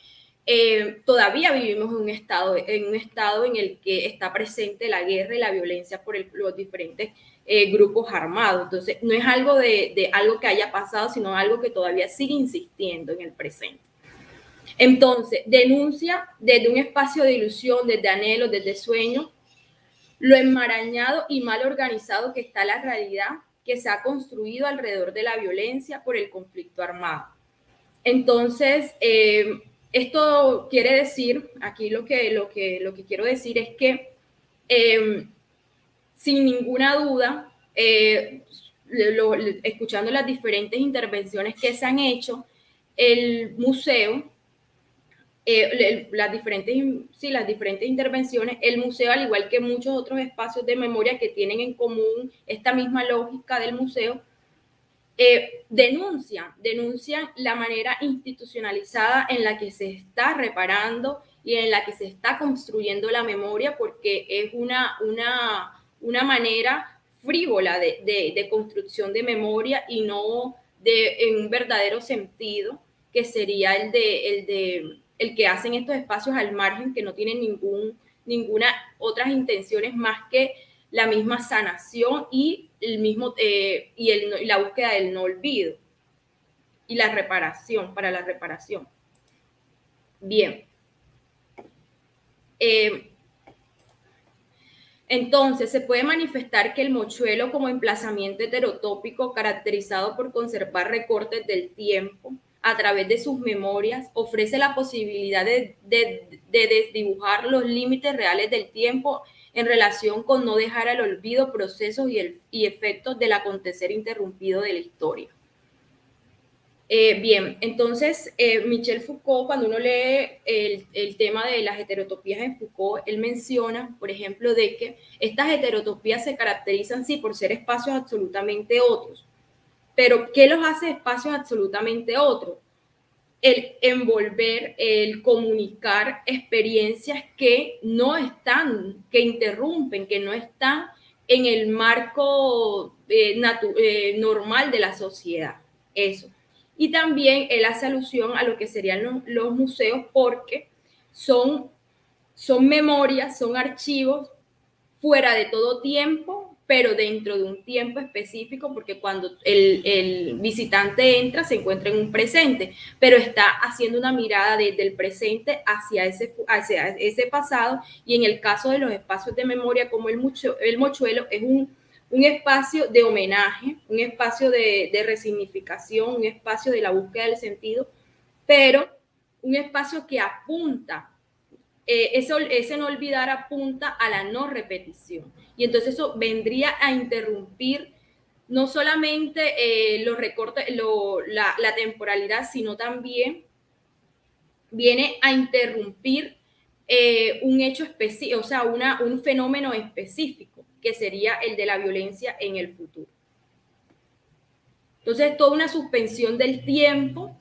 todavía vivimos en un estado en el que está presente la guerra y la violencia por los diferentes grupos armados. Entonces, no es algo de algo que haya pasado, sino algo que todavía sigue insistiendo en el presente. Entonces, denuncia desde un espacio de ilusión, desde anhelo, desde sueño, lo enmarañado y mal organizado que está la realidad que se ha construido alrededor de la violencia por el conflicto armado. Entonces, esto quiere decir, aquí lo que quiero decir es que sin ninguna duda, escuchando las diferentes intervenciones que se han hecho, el museo, las diferentes intervenciones, el museo, al igual que muchos otros espacios de memoria que tienen en común esta misma lógica del museo, denuncian la manera institucionalizada en la que se está reparando y en la que se está construyendo la memoria, porque es una manera frívola de construcción de memoria y no en un verdadero sentido, que sería el que hacen estos espacios al margen, que no tienen ninguna otras intenciones más que la misma sanación y la búsqueda del no olvido y la reparación, para la reparación. Bien. Entonces, se puede manifestar que el mochuelo como emplazamiento heterotópico caracterizado por conservar recortes del tiempo a través de sus memorias ofrece la posibilidad de desdibujar los límites reales del tiempo en relación con no dejar al olvido procesos y efectos del acontecer interrumpido de la historia. Bien, entonces Michel Foucault, cuando uno lee el tema de las heterotopías en Foucault, él menciona, por ejemplo, de que estas heterotopías se caracterizan, sí, por ser espacios absolutamente otros, pero ¿qué los hace espacios absolutamente otros? El envolver, el comunicar experiencias que no están, que interrumpen, que no están en el marco normal de la sociedad, eso. Y también él hace alusión a lo que serían los museos, porque son memorias, son archivos fuera de todo tiempo, pero dentro de un tiempo específico, porque cuando el visitante entra se encuentra en un presente, pero está haciendo una mirada desde el presente hacia ese pasado, y en el caso de los espacios de memoria como el mochuelo es un espacio de homenaje, un espacio de resignificación, un espacio de la búsqueda del sentido, pero un espacio que apunta, ese no olvidar apunta a la no repetición. Y entonces eso vendría a interrumpir no solamente los recortes, la temporalidad, sino también viene a interrumpir un hecho específico, o sea, un fenómeno específico, que sería el de la violencia en el futuro. Entonces, toda una suspensión del tiempo,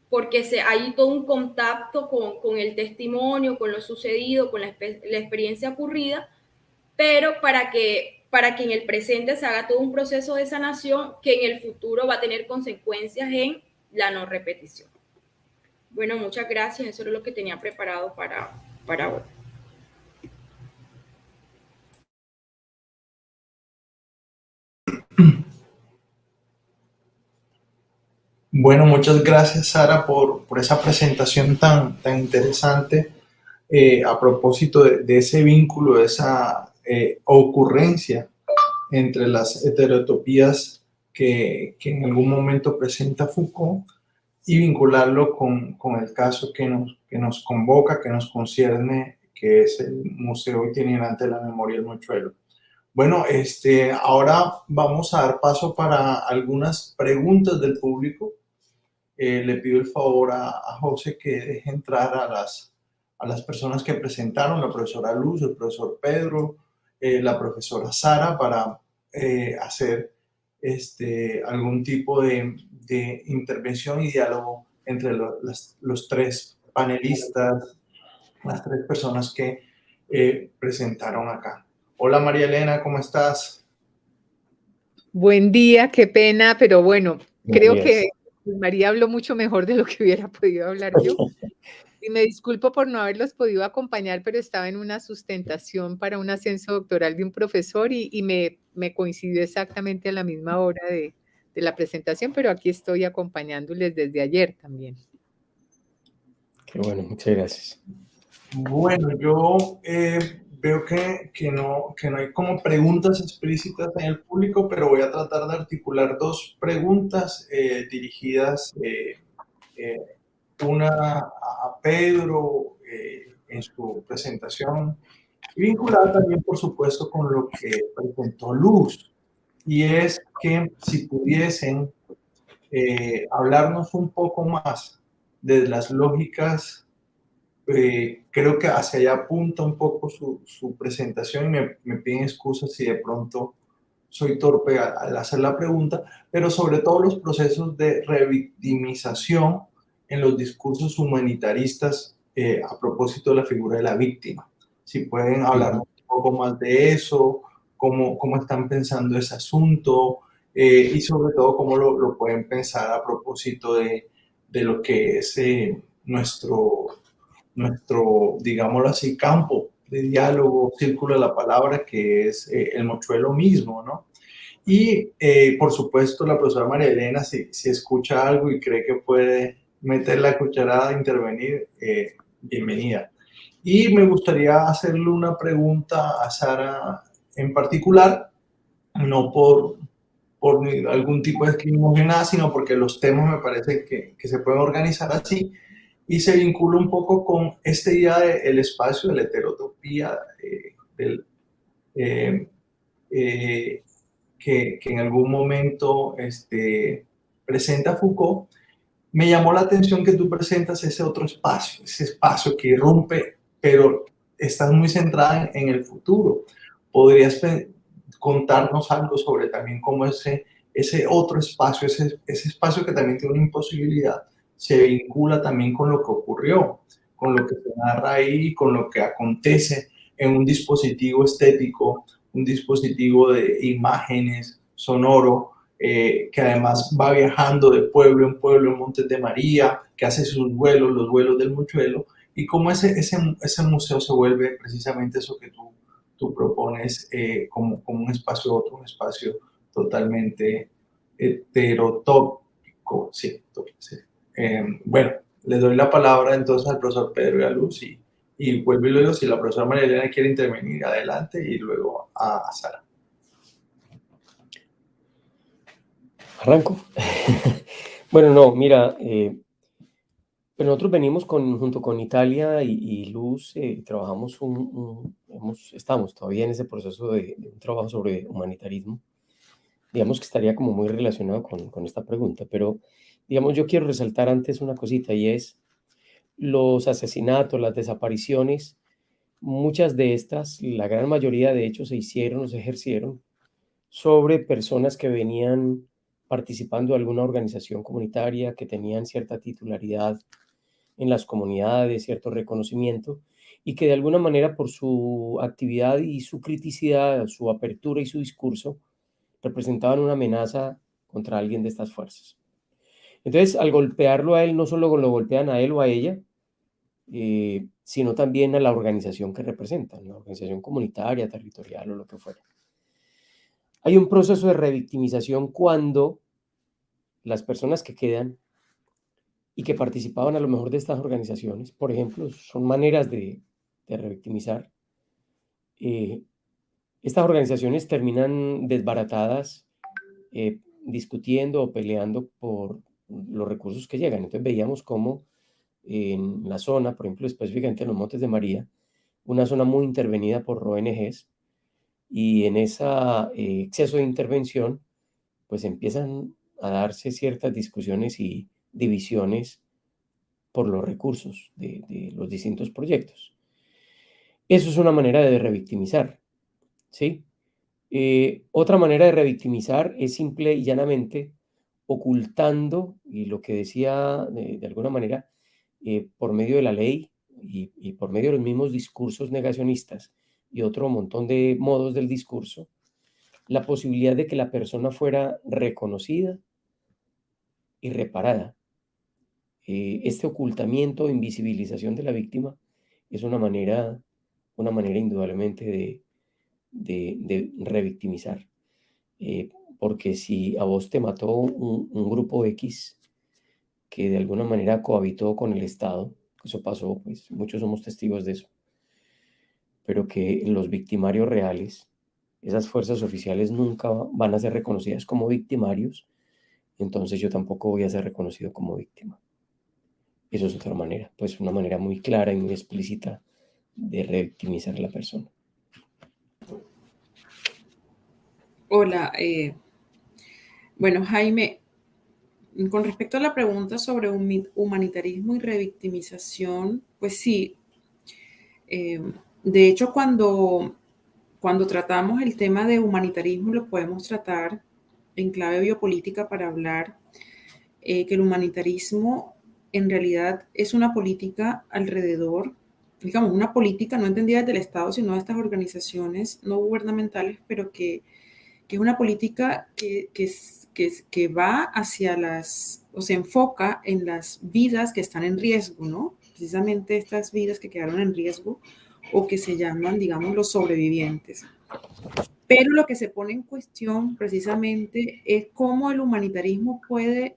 porque hay todo un contacto con el testimonio, con lo sucedido, con la experiencia ocurrida, pero para que en el presente se haga todo un proceso de sanación que en el futuro va a tener consecuencias en la no repetición. Bueno, muchas gracias. Eso era lo que tenía preparado para hoy. Bueno, muchas gracias, Sara, por esa presentación tan interesante a propósito de ese vínculo, de esa ocurrencia entre las heterotopías que en algún momento presenta Foucault y vincularlo con el caso que nos convoca, que nos concierne, que es el Museo Itinerante de la Memoria del Mochuelo. Bueno, ahora vamos a dar paso para algunas preguntas del público. Le pido el favor a José que deje entrar a las personas que presentaron, la profesora Luz, el profesor Pedro, la profesora Sara, para hacer algún tipo de intervención y diálogo entre los tres panelistas, las tres personas que presentaron acá. Hola María Elena, ¿cómo estás? Buen día, qué pena, pero bueno, creo que María habló mucho mejor de lo que hubiera podido hablar yo. Y me disculpo por no haberlos podido acompañar, pero estaba en una sustentación para un ascenso doctoral de un profesor y me coincidió exactamente a la misma hora de la presentación, pero aquí estoy acompañándoles desde ayer también. Qué bueno, muchas gracias. Bueno, yo veo que no hay como preguntas explícitas en el público, pero voy a tratar de articular dos preguntas dirigidas, una a Pedro en su presentación, y vinculada también, por supuesto, con lo que presentó Luz, y es que si pudiesen hablarnos un poco más de las lógicas. Creo que hacia allá apunta un poco su presentación y me piden excusas si de pronto soy torpe al hacer la pregunta, pero sobre todo los procesos de revictimización en los discursos humanitaristas a propósito de la figura de la víctima. Si pueden hablar un poco más de eso, cómo están pensando ese asunto, y sobre todo cómo lo pueden pensar a propósito de lo que es nuestro, digámoslo así, campo de diálogo, círculo de la palabra, que es el mochuelo mismo, ¿no? Y, por supuesto, la profesora María Elena, si escucha algo y cree que puede meter la cucharada, intervenir, bienvenida. Y me gustaría hacerle una pregunta a Sara en particular, no por algún tipo de discriminación, sino porque los temas me parece que se pueden organizar así, y se vincula un poco con este día del espacio de la heterotopía, que en algún momento presenta Foucault. Me llamó la atención que tú presentas ese otro espacio, ese espacio que irrumpe, pero estás muy centrada en el futuro. ¿Podrías contarnos algo sobre también cómo ese otro espacio, ese espacio que también tiene una imposibilidad, se vincula también con lo que ocurrió, con lo que se narra ahí, con lo que acontece en un dispositivo estético, un dispositivo de imágenes, sonoro, que además va viajando de pueblo en pueblo en Montes de María, que hace sus vuelos, los vuelos del mochuelo, y cómo ese museo se vuelve precisamente eso que tú propones, como un espacio otro, un espacio totalmente heterotópico. Sí, sí. Bueno, le doy la palabra entonces al profesor Pedro y a Luz, y vuelvo y luego, si la profesora María Elena quiere intervenir, adelante, y luego a Sara. ¿Arranco? Bueno, no, mira, pero nosotros venimos junto con Italia y Luz, trabajamos estamos todavía en ese proceso de un trabajo sobre humanitarismo. Digamos que estaría como muy relacionado con esta pregunta, pero digamos, yo quiero resaltar antes una cosita, y es los asesinatos, las desapariciones. Muchas de estas, la gran mayoría de hecho, se hicieron o se ejercieron sobre personas que venían participando de alguna organización comunitaria, que tenían cierta titularidad en las comunidades, cierto reconocimiento, y que de alguna manera, por su actividad y su criticidad, su apertura y su discurso, representaban una amenaza contra alguien de estas fuerzas. Entonces, al golpearlo a él, no solo lo golpean a él o a ella, sino también a la organización que representan, la organización comunitaria, territorial o lo que fuera. Hay un proceso de revictimización cuando las personas que quedan y que participaban a lo mejor de estas organizaciones, por ejemplo, son maneras de revictimizar. Estas organizaciones terminan desbaratadas, discutiendo o peleando por los recursos que llegan. Entonces veíamos cómo en la zona, por ejemplo, específicamente en los Montes de María, una zona muy intervenida por ONGs, y en ese exceso de intervención, pues empiezan a darse ciertas discusiones y divisiones por los recursos de los distintos proyectos. Eso es una manera de revictimizar, ¿sí? Otra manera de revictimizar es simple y llanamente ocultando, y lo que decía de alguna manera, por medio de la ley y por medio de los mismos discursos negacionistas y otro montón de modos del discurso, la posibilidad de que la persona fuera reconocida y reparada. Este ocultamiento o invisibilización de la víctima es una manera indudablemente de revictimizar. Porque si a vos te mató un grupo X que de alguna manera cohabitó con el Estado, eso pasó, pues muchos somos testigos de eso, pero que los victimarios reales, esas fuerzas oficiales, nunca van a ser reconocidas como victimarios, entonces yo tampoco voy a ser reconocido como víctima. Eso es otra manera, pues una manera muy clara y muy explícita de revictimizar a la persona. Hola, bueno, Jaime, con respecto a la pregunta sobre humanitarismo y revictimización, pues sí, de hecho cuando tratamos el tema de humanitarismo lo podemos tratar en clave biopolítica para hablar que el humanitarismo en realidad es una política alrededor, digamos, una política no entendida desde el Estado, sino de estas organizaciones no gubernamentales, pero que es una política que va hacia o se enfoca en las vidas que están en riesgo, ¿no? Precisamente estas vidas que quedaron en riesgo o que se llaman, digamos, los sobrevivientes. Pero lo que se pone en cuestión precisamente es cómo el humanitarismo puede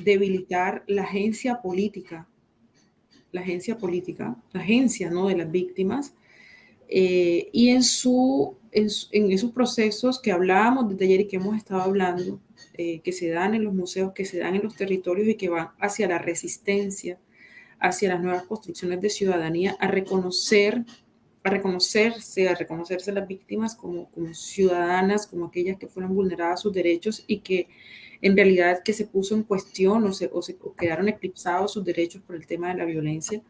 debilitar la agencia política, ¿no? De las víctimas, y en esos procesos que hablábamos desde ayer y que hemos estado hablando, que se dan en los museos, que se dan en los territorios y que van hacia la resistencia, hacia las nuevas construcciones de ciudadanía, a reconocerse las víctimas como ciudadanas, como aquellas que fueron vulneradas sus derechos y que en realidad que se puso en cuestión o quedaron eclipsados sus derechos por el tema de la violencia.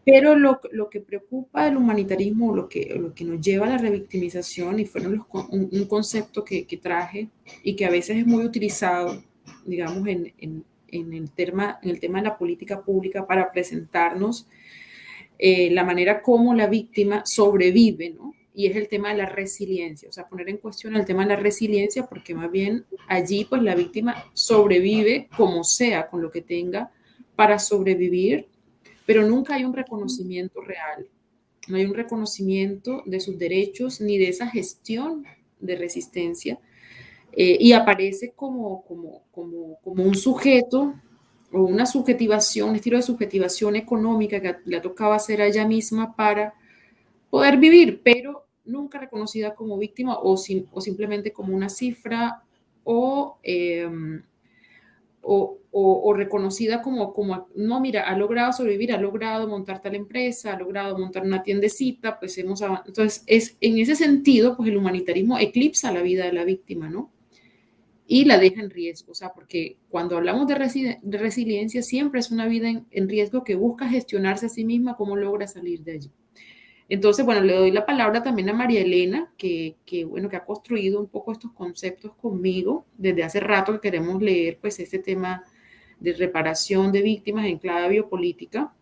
Pero lo que preocupa del humanitarismo, lo que nos lleva a la revictimización, y fueron un concepto que traje y que a veces es muy utilizado, digamos, en el tema de la política pública para presentarnos la manera como la víctima sobrevive, ¿no? Y es el tema de la resiliencia, o sea, poner en cuestión el tema de la resiliencia, porque más bien allí, pues la víctima sobrevive como sea, con lo que tenga para sobrevivir, pero nunca hay un reconocimiento real, no hay un reconocimiento de sus derechos ni de esa gestión de resistencia, y aparece como un sujeto o una subjetivación, un estilo de subjetivación económica que le tocaba hacer a ella misma para poder vivir, pero nunca reconocida como víctima o simplemente como una cifra o reconocida como, no, mira, ha logrado sobrevivir, ha logrado montar tal empresa, ha logrado montar una tiendecita, pues entonces en ese sentido, pues el humanitarismo eclipsa la vida de la víctima, ¿no? Y la deja en riesgo, o sea, porque cuando hablamos de resiliencia, siempre es una vida en riesgo que busca gestionarse a sí misma, cómo logra salir de allí. Entonces, bueno, le doy la palabra también a María Elena, que ha construido un poco estos conceptos conmigo. Desde hace rato que queremos leer, pues, este tema de reparación de víctimas en clave biopolítica,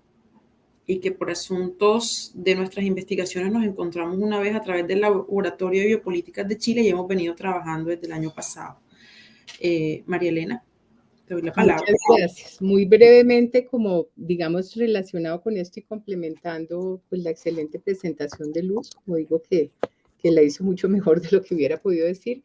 y que por asuntos de nuestras investigaciones nos encontramos una vez a través del Laboratorio de Biopolíticas de Chile y hemos venido trabajando desde el año pasado. María Elena, te doy la palabra. Muchas gracias. Muy brevemente, como digamos relacionado con esto y complementando pues, la excelente presentación de Luz, como digo que la hizo mucho mejor de lo que hubiera podido decir,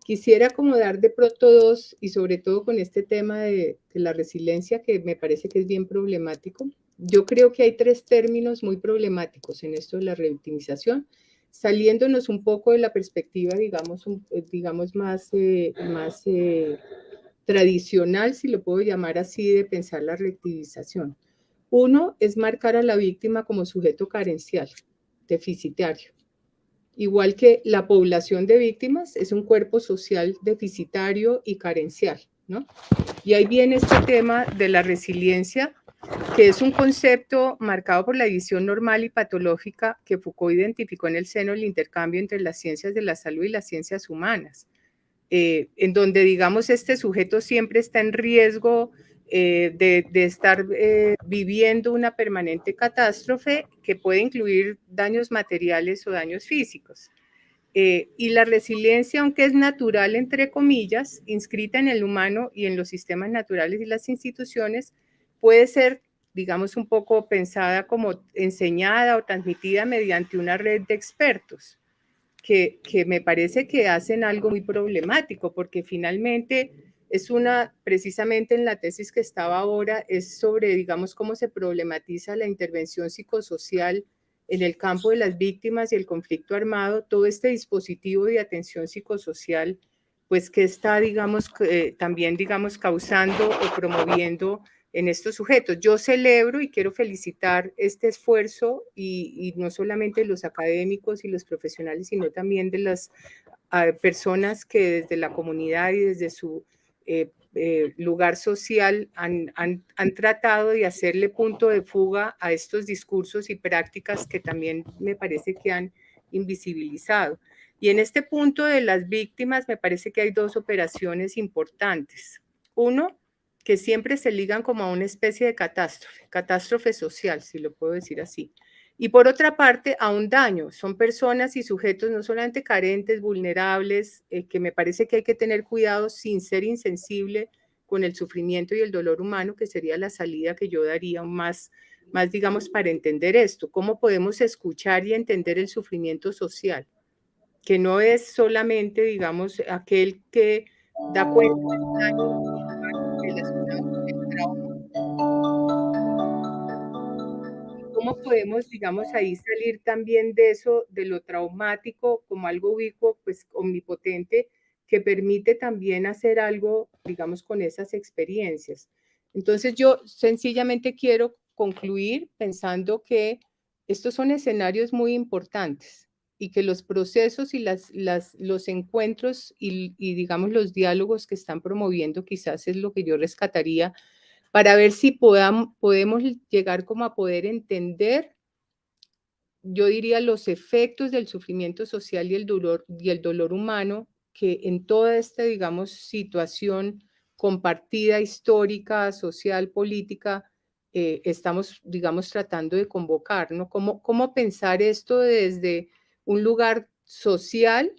quisiera como dar de pronto dos, y sobre todo con este tema de la resiliencia, que me parece que es bien problemático. Yo creo que hay tres términos muy problemáticos en esto de la revictimización, saliéndonos un poco de la perspectiva, digamos más tradicional, si lo puedo llamar así, de pensar la revictimización. Uno es marcar a la víctima como sujeto carencial, deficitario. Igual que la población de víctimas es un cuerpo social deficitario y carencial, ¿no? Y ahí viene este tema de la resiliencia, que es un concepto marcado por la división normal y patológica que Foucault identificó en el seno del intercambio entre las ciencias de la salud y las ciencias humanas, en donde, digamos, este sujeto siempre está en riesgo de estar viviendo una permanente catástrofe que puede incluir daños materiales o daños físicos. Y la resiliencia, aunque es natural, entre comillas, inscrita en el humano y en los sistemas naturales y las instituciones, puede ser, digamos, un poco pensada como enseñada o transmitida mediante una red de expertos, que me parece que hacen algo muy problemático, porque finalmente precisamente en la tesis que estaba ahora, es sobre, digamos, cómo se problematiza la intervención psicosocial en el campo de las víctimas y el conflicto armado, todo este dispositivo de atención psicosocial, pues que está, digamos, también, digamos, causando o promoviendo en estos sujetos. Yo celebro y quiero felicitar este esfuerzo y no solamente los académicos y los profesionales, sino también de las personas que desde la comunidad y desde su lugar social han tratado de hacerle punto de fuga a estos discursos y prácticas que también me parece que han invisibilizado. Y en este punto de las víctimas me parece que hay dos operaciones importantes. Uno, que siempre se ligan como a una especie de catástrofe social, si lo puedo decir así. Y por otra parte, a un daño. Son personas y sujetos no solamente carentes, vulnerables, que me parece que hay que tener cuidado sin ser insensible con el sufrimiento y el dolor humano, que sería la salida que yo daría más, digamos, para entender esto. ¿Cómo podemos escuchar y entender el sufrimiento social? Que no es solamente, digamos, aquel que da cuenta del daño relacionado con el trauma. ¿Cómo podemos, digamos, ahí salir también de eso, de lo traumático, como algo ubicuo, pues omnipotente, que permite también hacer algo, digamos, con esas experiencias? Entonces yo sencillamente quiero concluir pensando que estos son escenarios muy importantes y que los procesos y los encuentros y, digamos, los diálogos que están promoviendo quizás es lo que yo rescataría para ver si podemos llegar como a poder entender, yo diría, los efectos del sufrimiento social y el dolor humano que en toda esta, digamos, situación compartida, histórica, social, política, estamos, digamos, tratando de convocar, ¿no? ¿Cómo pensar esto desde un lugar social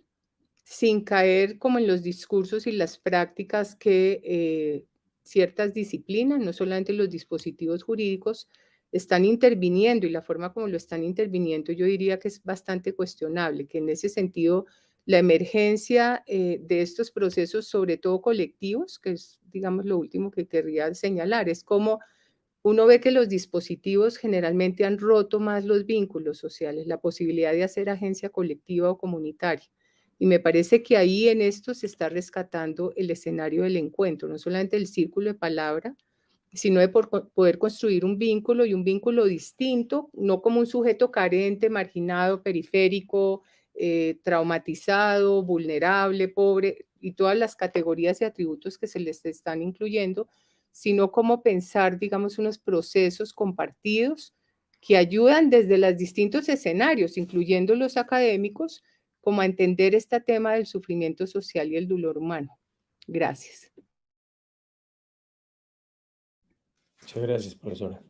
sin caer como en los discursos y las prácticas que ciertas disciplinas, no solamente los dispositivos jurídicos, están interviniendo, y la forma como lo están interviniendo yo diría que es bastante cuestionable, que en ese sentido la emergencia de estos procesos, sobre todo colectivos, que es, digamos, lo último que querría señalar, es como uno ve que los dispositivos generalmente han roto más los vínculos sociales, la posibilidad de hacer agencia colectiva o comunitaria. Y me parece que ahí en esto se está rescatando el escenario del encuentro, no solamente el círculo de palabra, sino de poder construir un vínculo y un vínculo distinto, no como un sujeto carente, marginado, periférico, traumatizado, vulnerable, pobre, y todas las categorías y atributos que se les están incluyendo, sino como pensar, digamos, unos procesos compartidos que ayudan desde los distintos escenarios, incluyendo los académicos, como a entender este tema del sufrimiento social y el dolor humano. Gracias. Muchas gracias, profesora.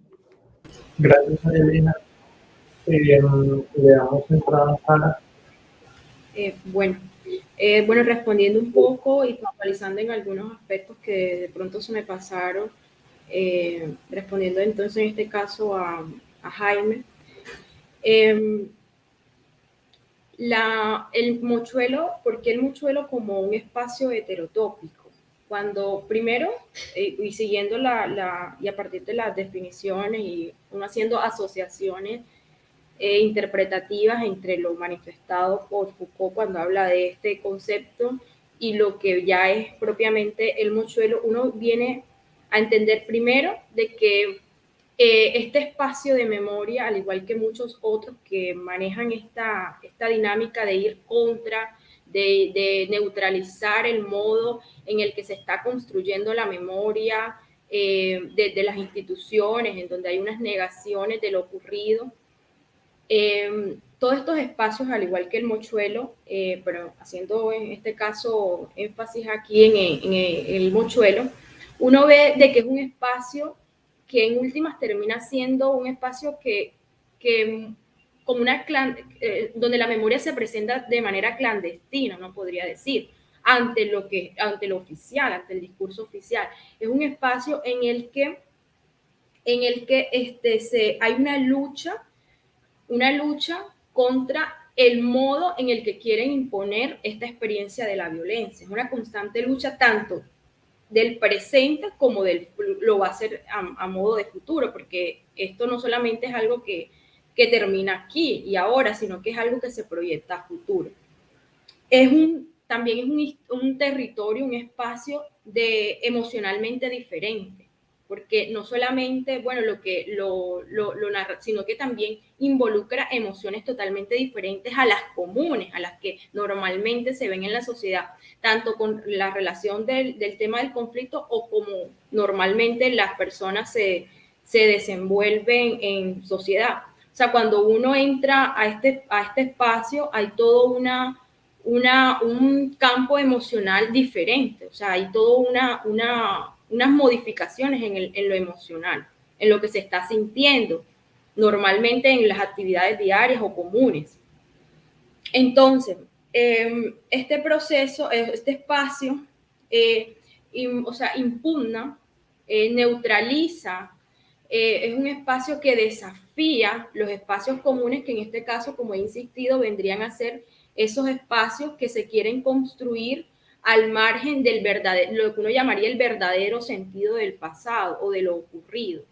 Gracias, Elena. Le damos entrada a Sara. Bueno, respondiendo un poco y puntualizando en algunos aspectos que de pronto se me pasaron, respondiendo entonces en este caso a Jaime. El mochuelo, ¿por qué el mochuelo como un espacio heterotópico? Cuando primero, y siguiendo y a partir de las definiciones y uno haciendo asociaciones interpretativas entre lo manifestado por Foucault cuando habla de este concepto y lo que ya es propiamente el mochuelo, uno viene a entender primero de que este espacio de memoria, al igual que muchos otros que manejan esta dinámica de ir contra, de neutralizar el modo en el que se está construyendo la memoria desde las instituciones, en donde hay unas negaciones de lo ocurrido. Todos estos espacios, al igual que el mochuelo, pero haciendo en este caso énfasis aquí en el mochuelo, uno ve de que es un espacio que en últimas termina siendo un espacio que como donde la memoria se presenta de manera clandestina, no podría decir, ante lo oficial, ante el discurso oficial. Es un espacio en el que hay una lucha contra el modo en el que quieren imponer esta experiencia de la violencia. Es una constante lucha tanto del presente como lo va a ser a modo de futuro, porque esto no solamente es algo que termina aquí y ahora, sino que es algo que se proyecta a futuro. También es un territorio, un espacio emocionalmente diferente, porque no solamente, bueno, lo narra, sino que también involucra emociones totalmente diferentes a las comunes, a las que normalmente se ven en la sociedad, tanto con la relación del tema del conflicto o como normalmente las personas se desenvuelven en sociedad. O sea, cuando uno entra a este espacio, hay todo un campo emocional diferente, o sea, hay todo unas modificaciones en lo emocional, en lo que se está sintiendo, normalmente en las actividades diarias o comunes. Entonces, este proceso, este espacio, impugna, neutraliza, es un espacio que desafía los espacios comunes, que en este caso, como he insistido, vendrían a ser esos espacios que se quieren construir al margen del verdadero, lo que uno llamaría el verdadero sentido del pasado o de lo ocurrido.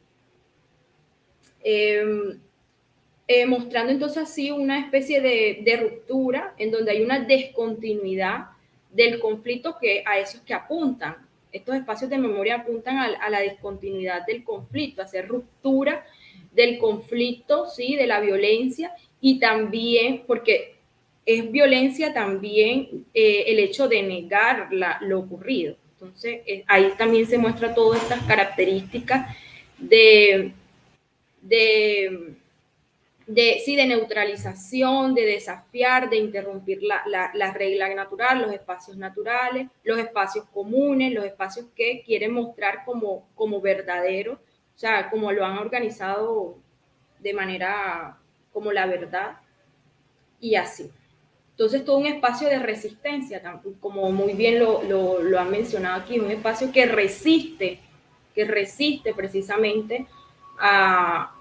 Mostrando entonces así una especie de ruptura en donde hay una descontinuidad del conflicto, que a esos que apuntan. Estos espacios de memoria apuntan a la discontinuidad del conflicto, a hacer ruptura del conflicto, ¿sí? De la violencia, y también, porque es violencia también el hecho de negar lo ocurrido. Entonces, ahí también se muestra todas estas características de neutralización, de desafiar, de interrumpir la regla natural, los espacios naturales, los espacios comunes, los espacios que quieren mostrar como verdaderos, o sea, como lo han organizado de manera como la verdad, y así. Entonces, todo un espacio de resistencia, como muy bien lo han mencionado aquí, un espacio que resiste precisamente a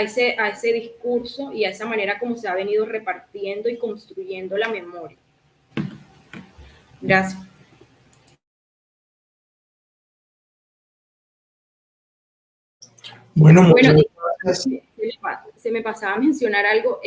ese discurso y a esa manera como se ha venido repartiendo y construyendo la memoria. Gracias. Bueno, se me pasaba a mencionar algo.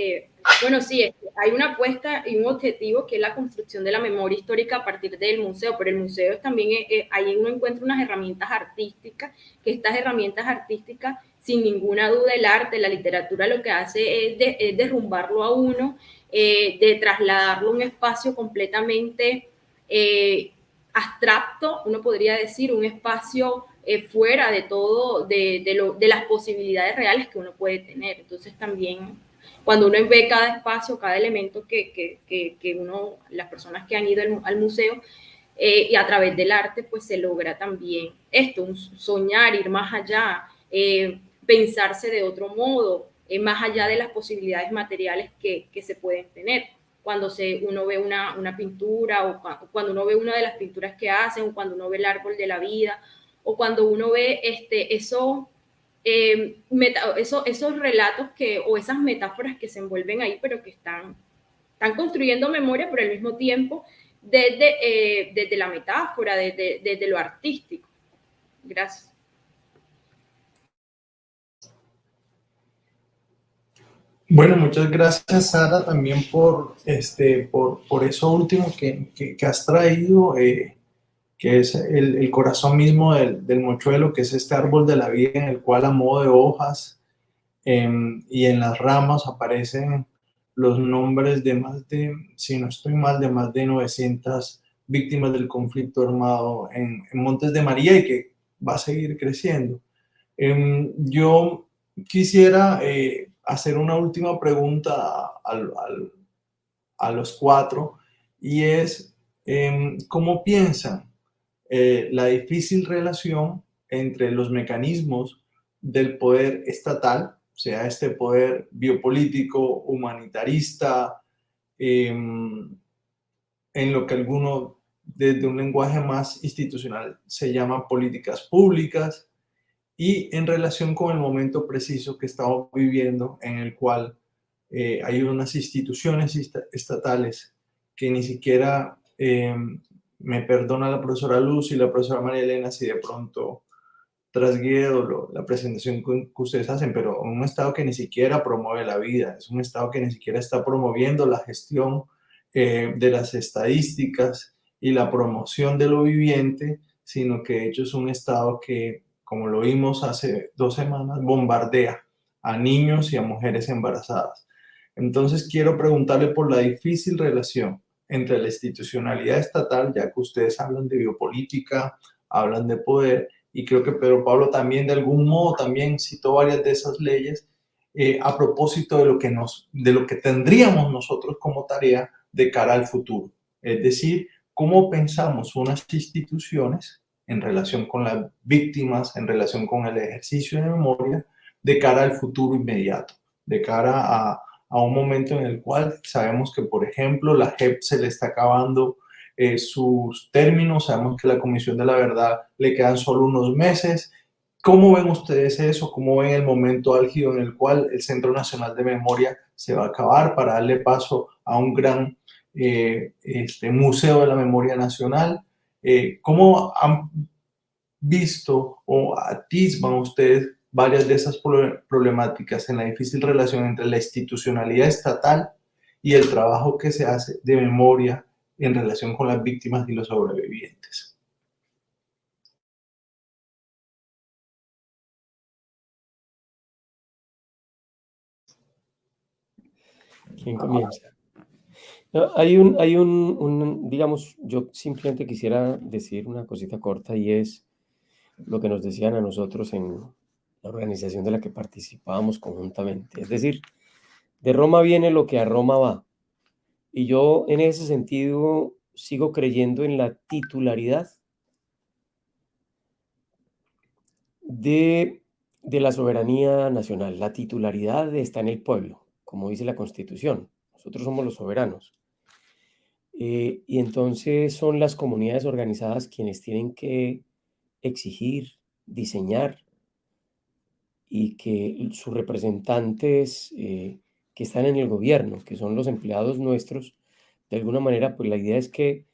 Bueno, sí, hay una apuesta y un objetivo que es la construcción de la memoria histórica a partir del museo, pero el museo también, ahí uno encuentra unas herramientas artísticas, que estas herramientas artísticas, sin ninguna duda, el arte, la literatura, lo que hace es derrumbarlo a uno, de trasladarlo a un espacio completamente abstracto, uno podría decir, un espacio fuera de todo, de las posibilidades reales que uno puede tener. Entonces también, cuando uno ve cada espacio, cada elemento que las personas que han ido al museo, y a través del arte, pues se logra también esto, un soñar, ir más allá, pensarse de otro modo, más allá de las posibilidades materiales que se pueden tener. Cuando uno ve una pintura, o cuando uno ve una de las pinturas que hacen, o cuando uno ve el árbol de la vida, o cuando uno ve esos relatos o esas metáforas que se envuelven ahí, pero que están construyendo memoria, pero al mismo tiempo desde la metáfora, desde lo artístico. Gracias. Bueno, muchas gracias, Sara, también por eso último que has traído, que es el corazón mismo del mochuelo, que es este árbol de la vida en el cual, a modo de hojas y en las ramas, aparecen los nombres de si no estoy mal, de más de 900 víctimas del conflicto armado en Montes de María, y que va a seguir creciendo. Yo quisiera hacer una última pregunta a los cuatro, y es, ¿cómo piensan la difícil relación entre los mecanismos del poder estatal, o sea, este poder biopolítico, humanitarista, en lo que alguno desde un lenguaje más institucional se llama políticas públicas, y en relación con el momento preciso que estamos viviendo, en el cual hay unas instituciones estatales que ni siquiera, me perdona la profesora Luz y la profesora María Elena si de pronto trasguedo la presentación que ustedes hacen, pero un Estado que ni siquiera promueve la vida, es un Estado que ni siquiera está promoviendo la gestión de las estadísticas y la promoción de lo viviente, sino que de hecho es un Estado que, como lo vimos hace 2 semanas, bombardea a niños y a mujeres embarazadas. Entonces quiero preguntarle por la difícil relación entre la institucionalidad estatal, ya que ustedes hablan de biopolítica, hablan de poder, y creo que Pedro Pablo también de algún modo también citó varias de esas leyes, a propósito de lo que tendríamos nosotros como tarea de cara al futuro. Es decir, cómo pensamos unas instituciones en relación con las víctimas, en relación con el ejercicio de memoria, de cara al futuro inmediato, de cara a un momento en el cual sabemos que, por ejemplo, la JEP se le está acabando sus términos, sabemos que la Comisión de la Verdad le quedan solo unos meses. ¿Cómo ven ustedes eso? ¿Cómo ven el momento álgido en el cual el Centro Nacional de Memoria se va a acabar para darle paso a un gran Museo de la Memoria Nacional? ¿Cómo han visto o atisban ustedes varias de esas problemáticas en la difícil relación entre la institucionalidad estatal y el trabajo que se hace de memoria en relación con las víctimas y los sobrevivientes? ¿Quién comienza? No, digamos, yo simplemente quisiera decir una cosita corta y es lo que nos decían a nosotros en la organización de la que participábamos conjuntamente. Es decir, de Roma viene lo que a Roma va. Y yo en ese sentido sigo creyendo en la titularidad de la soberanía nacional. La titularidad está en el pueblo, como dice la Constitución. Nosotros somos los soberanos. Y entonces son las comunidades organizadas quienes tienen que exigir, diseñar y que sus representantes que están en el gobierno, que son los empleados nuestros, de alguna manera, pues la idea es que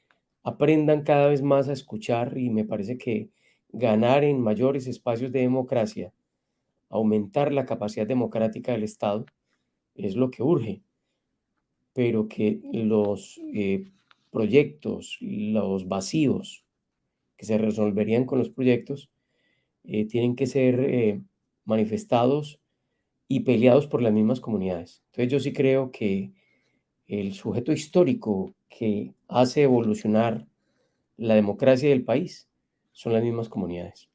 aprendan cada vez más a escuchar y me parece que ganar en mayores espacios de democracia, aumentar la capacidad democrática del Estado, es lo que urge, pero que los proyectos, los vacíos que se resolverían con los proyectos, tienen que ser manifestados y peleados por las mismas comunidades. Entonces yo sí creo que el sujeto histórico que hace evolucionar la democracia del país son las mismas comunidades.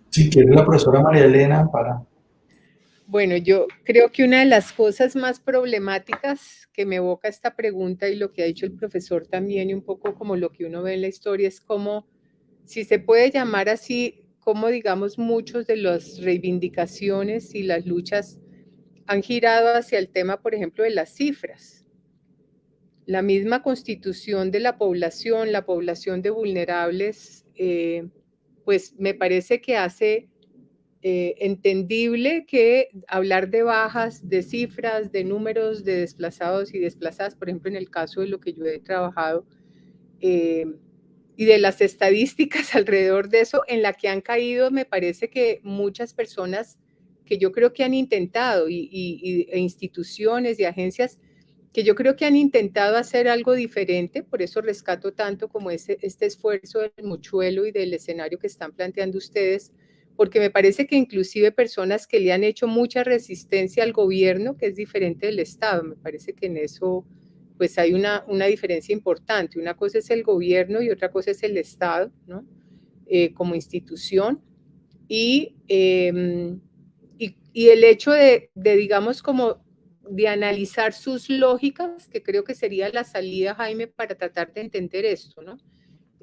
Si quiere la profesora María Elena para... Bueno, yo creo que una de las cosas más problemáticas que me evoca esta pregunta y lo que ha dicho el profesor también y un poco como lo que uno ve en la historia es como, si se puede llamar así, como digamos muchos de las reivindicaciones y las luchas han girado hacia el tema, por ejemplo, de las cifras. La misma constitución de la población de vulnerables, pues me parece que hace entendible que hablar de bajas, de cifras, de números de desplazados y desplazadas, por ejemplo, en el caso de lo que yo he trabajado, y de las estadísticas alrededor de eso, en la que han caído, me parece que muchas personas que yo creo que han intentado, e instituciones y agencias que yo creo que han intentado hacer algo diferente, por eso rescato tanto como este esfuerzo del mochuelo y del escenario que están planteando ustedes, porque me parece que inclusive personas que le han hecho mucha resistencia al gobierno, que es diferente del Estado, me parece que en eso pues hay una diferencia importante. Una cosa es el gobierno y otra cosa es el Estado, ¿no? Como institución. Y el hecho de, digamos, como de analizar sus lógicas, que creo que sería la salida, Jaime, para tratar de entender esto, ¿no?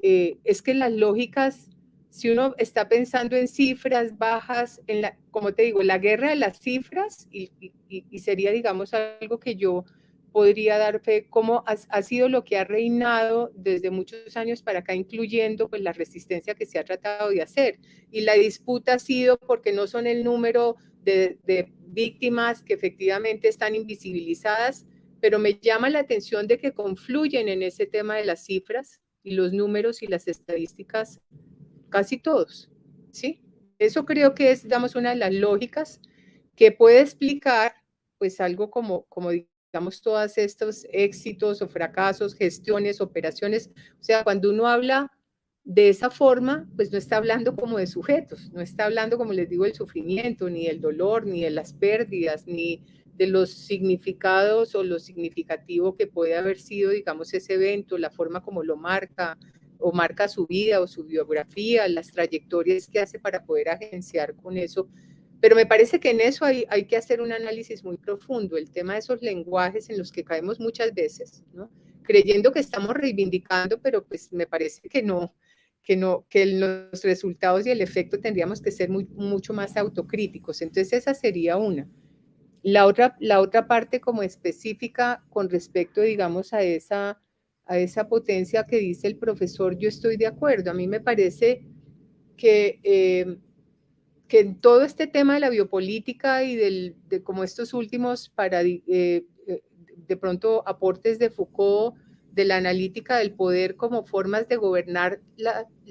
Es que las lógicas, si uno está pensando en cifras bajas, como te digo, la guerra de las cifras, y sería, digamos, algo que yo podría dar fe, cómo ha sido lo que ha reinado desde muchos años para acá, incluyendo pues la resistencia que se ha tratado de hacer. Y la disputa ha sido porque no son el número de víctimas que efectivamente están invisibilizadas, pero me llama la atención de que confluyen en ese tema de las cifras y los números y las estadísticas casi todos, ¿sí? Eso creo que es, digamos, una de las lógicas que puede explicar pues algo como digamos, todos estos éxitos o fracasos, gestiones, operaciones. O sea, cuando uno habla de esa forma, pues no está hablando como de sujetos, no está hablando, como les digo, del sufrimiento, ni del dolor, ni de las pérdidas, ni de los significados o lo significativo que puede haber sido, digamos, ese evento, la forma como lo marca, o marca su vida o su biografía, las trayectorias que hace para poder agenciar con eso. Pero me parece que en eso hay que hacer un análisis muy profundo, el tema de esos lenguajes en los que caemos muchas veces, ¿no? Creyendo que estamos reivindicando, pero pues me parece que no, que los resultados y el efecto tendríamos que ser mucho más autocríticos. Entonces esa sería una. La otra parte como específica con respecto, digamos, a esa potencia que dice el profesor, yo estoy de acuerdo. A mí me parece que en todo este tema de la biopolítica y de como estos últimos de pronto aportes de Foucault, de la analítica del poder como formas de gobernar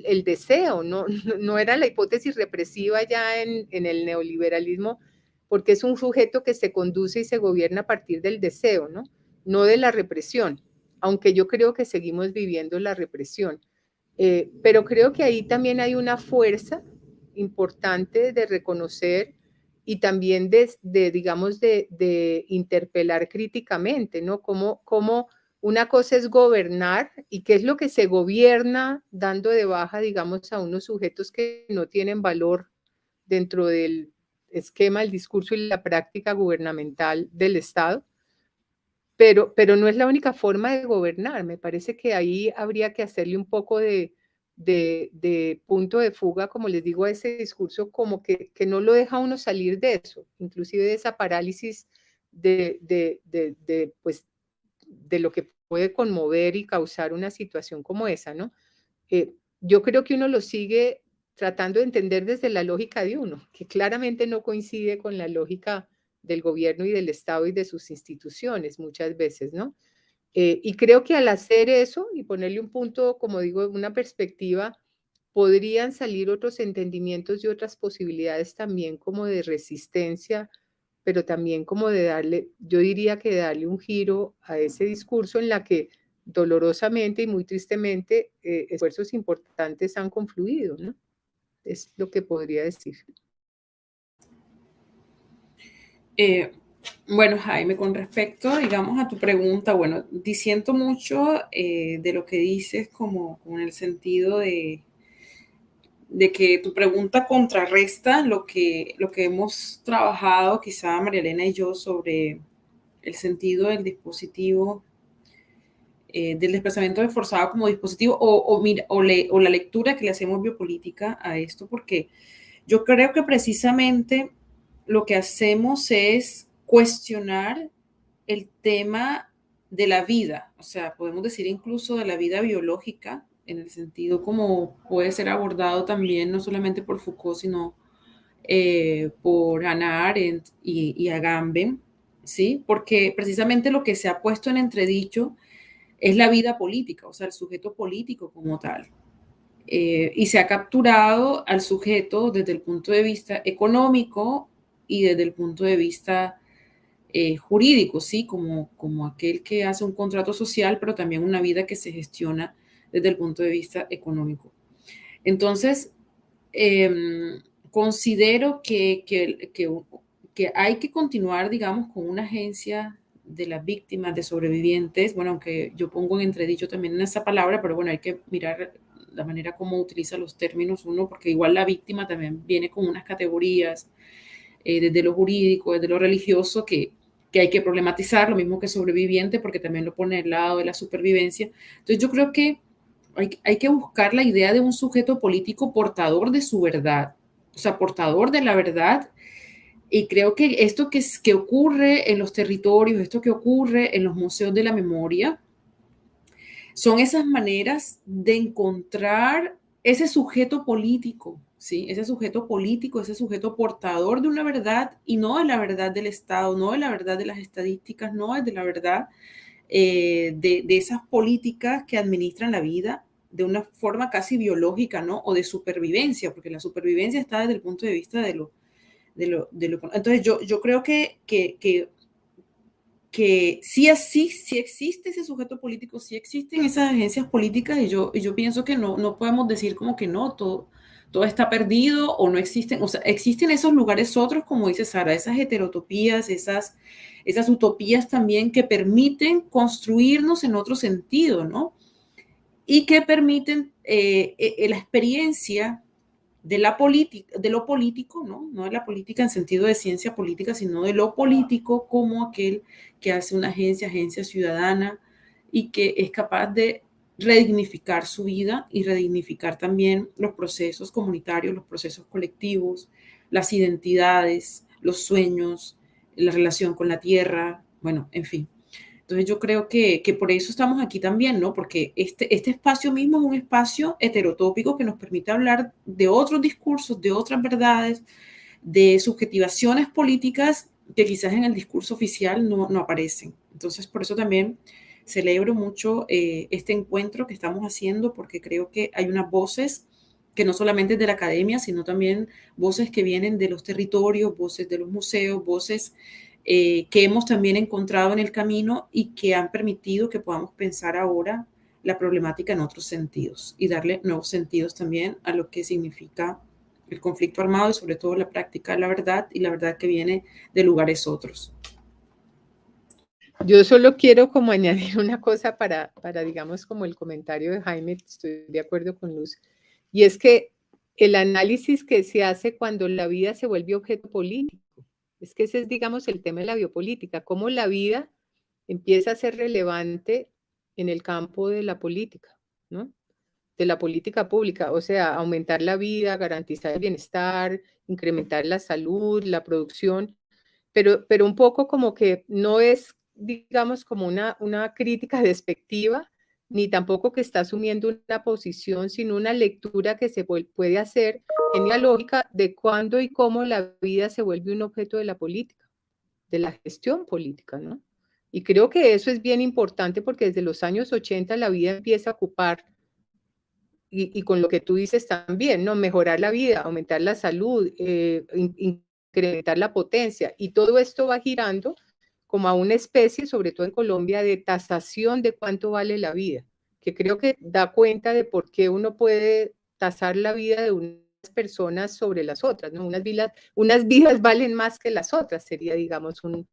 el deseo, no era la hipótesis represiva ya en el neoliberalismo, porque es un sujeto que se conduce y se gobierna a partir del deseo, no de la represión, aunque yo creo que seguimos viviendo la represión. Pero creo que ahí también hay una fuerza importante de reconocer y también digamos, de interpelar críticamente, ¿no? Cómo una cosa es gobernar y qué es lo que se gobierna dando de baja, digamos, a unos sujetos que no tienen valor dentro del esquema, el discurso y la práctica gubernamental del Estado. Pero no es la única forma de gobernar. Me parece que ahí habría que hacerle un poco de punto de fuga, como les digo, a ese discurso, como que no lo deja uno salir de eso, inclusive de esa parálisis pues, de lo que puede conmover y causar una situación como esa, ¿no? Yo creo que uno lo sigue tratando de entender desde la lógica de uno, que claramente no coincide con la lógica del gobierno y del Estado y de sus instituciones muchas veces, ¿no? Y creo que al hacer eso y ponerle un punto, como digo, una perspectiva, podrían salir otros entendimientos y otras posibilidades también como de resistencia, pero también como de darle, yo diría que darle un giro a ese discurso en la que dolorosamente y muy tristemente esfuerzos importantes han confluido, ¿no? Es lo que podría decir. Bueno, Jaime, con respecto, digamos, a tu pregunta, bueno, disiento mucho de lo que dices como en el sentido de que tu pregunta contrarresta lo que hemos trabajado, quizá María Elena y yo, sobre el sentido del dispositivo, del desplazamiento forzado como dispositivo, o la lectura que le hacemos biopolítica a esto, porque yo creo que precisamente lo que hacemos es cuestionar el tema de la vida, o sea, podemos decir incluso de la vida biológica, en el sentido como puede ser abordado también no solamente por Foucault, sino por Hannah Arendt y Agamben, ¿sí? Porque precisamente lo que se ha puesto en entredicho es la vida política, o sea, el sujeto político como tal. Y se ha capturado al sujeto desde el punto de vista económico y desde el punto de vista jurídico, ¿sí? Como aquel que hace un contrato social, pero también una vida que se gestiona desde el punto de vista económico. Entonces, considero que hay que continuar, digamos, con una agencia de las víctimas, de sobrevivientes, bueno, aunque yo pongo en entredicho también en esa palabra, pero bueno, hay que mirar la manera como utiliza los términos uno, porque igual la víctima también viene con unas categorías desde lo jurídico, desde lo religioso, que hay que problematizar, lo mismo que sobreviviente, porque también lo pone al lado de la supervivencia. Entonces yo creo que hay que buscar la idea de un sujeto político portador de su verdad, o sea, portador de la verdad. Y creo que esto que ocurre en los territorios, esto que ocurre en los museos de la memoria, son esas maneras de encontrar ese sujeto político, ¿sí? Ese sujeto político, ese sujeto portador de una verdad, y no de la verdad del Estado, no de la verdad de las estadísticas, no es de la verdad de esas políticas que administran la vida de una forma casi biológica, ¿no? O de supervivencia, porque la supervivencia está desde el punto de vista de lo. Entonces yo creo que sí existe ese sujeto político, sí existen esas agencias políticas, y yo pienso que no podemos decir como que no, todo está perdido o no existen, o sea, existen esos lugares otros, como dice Sara, esas heterotopías, esas utopías también que permiten construirnos en otro sentido, ¿no? Y que permiten la experiencia de la política, de lo político, ¿no? No de la política en sentido de ciencia política, sino de lo político como aquel que hace una agencia ciudadana y que es capaz de redignificar su vida y redignificar también los procesos comunitarios, los procesos colectivos, las identidades, los sueños, la relación con la tierra, bueno, en fin. Entonces yo creo que por eso estamos aquí también, ¿no? Porque este espacio mismo es un espacio heterotópico que nos permite hablar de otros discursos, de otras verdades, de subjetivaciones políticas que quizás en el discurso oficial no aparecen. Entonces por eso también celebro mucho este encuentro que estamos haciendo, porque creo que hay unas voces que no solamente es de la academia, sino también voces que vienen de los territorios, voces de los museos, voces que hemos también encontrado en el camino y que han permitido que podamos pensar ahora la problemática en otros sentidos y darle nuevos sentidos también a lo que significa el conflicto armado y sobre todo la práctica de la verdad y la verdad que viene de lugares otros. Yo solo quiero como añadir una cosa para digamos, como el comentario de Jaime, estoy de acuerdo con Luz, y es que el análisis que se hace cuando la vida se vuelve objeto político, es que ese es, digamos, el tema de la biopolítica, cómo la vida empieza a ser relevante en el campo de la política, ¿no? De la política pública, o sea, aumentar la vida, garantizar el bienestar, incrementar la salud, la producción, pero un poco como que no es, digamos, como una crítica despectiva, ni tampoco que está asumiendo una posición, sino una lectura que se puede hacer en la lógica de cuándo y cómo la vida se vuelve un objeto de la política, de la gestión política, ¿no? Y creo que eso es bien importante porque desde los años 80 la vida empieza a ocupar, y con lo que tú dices también, ¿no? Mejorar la vida, aumentar la salud, incrementar la potencia, y todo esto va girando como a una especie, sobre todo en Colombia, de tasación de cuánto vale la vida, que creo que da cuenta de por qué uno puede tasar la vida de unas personas sobre las otras, ¿no? Unas vidas valen más que las otras, sería, digamos, como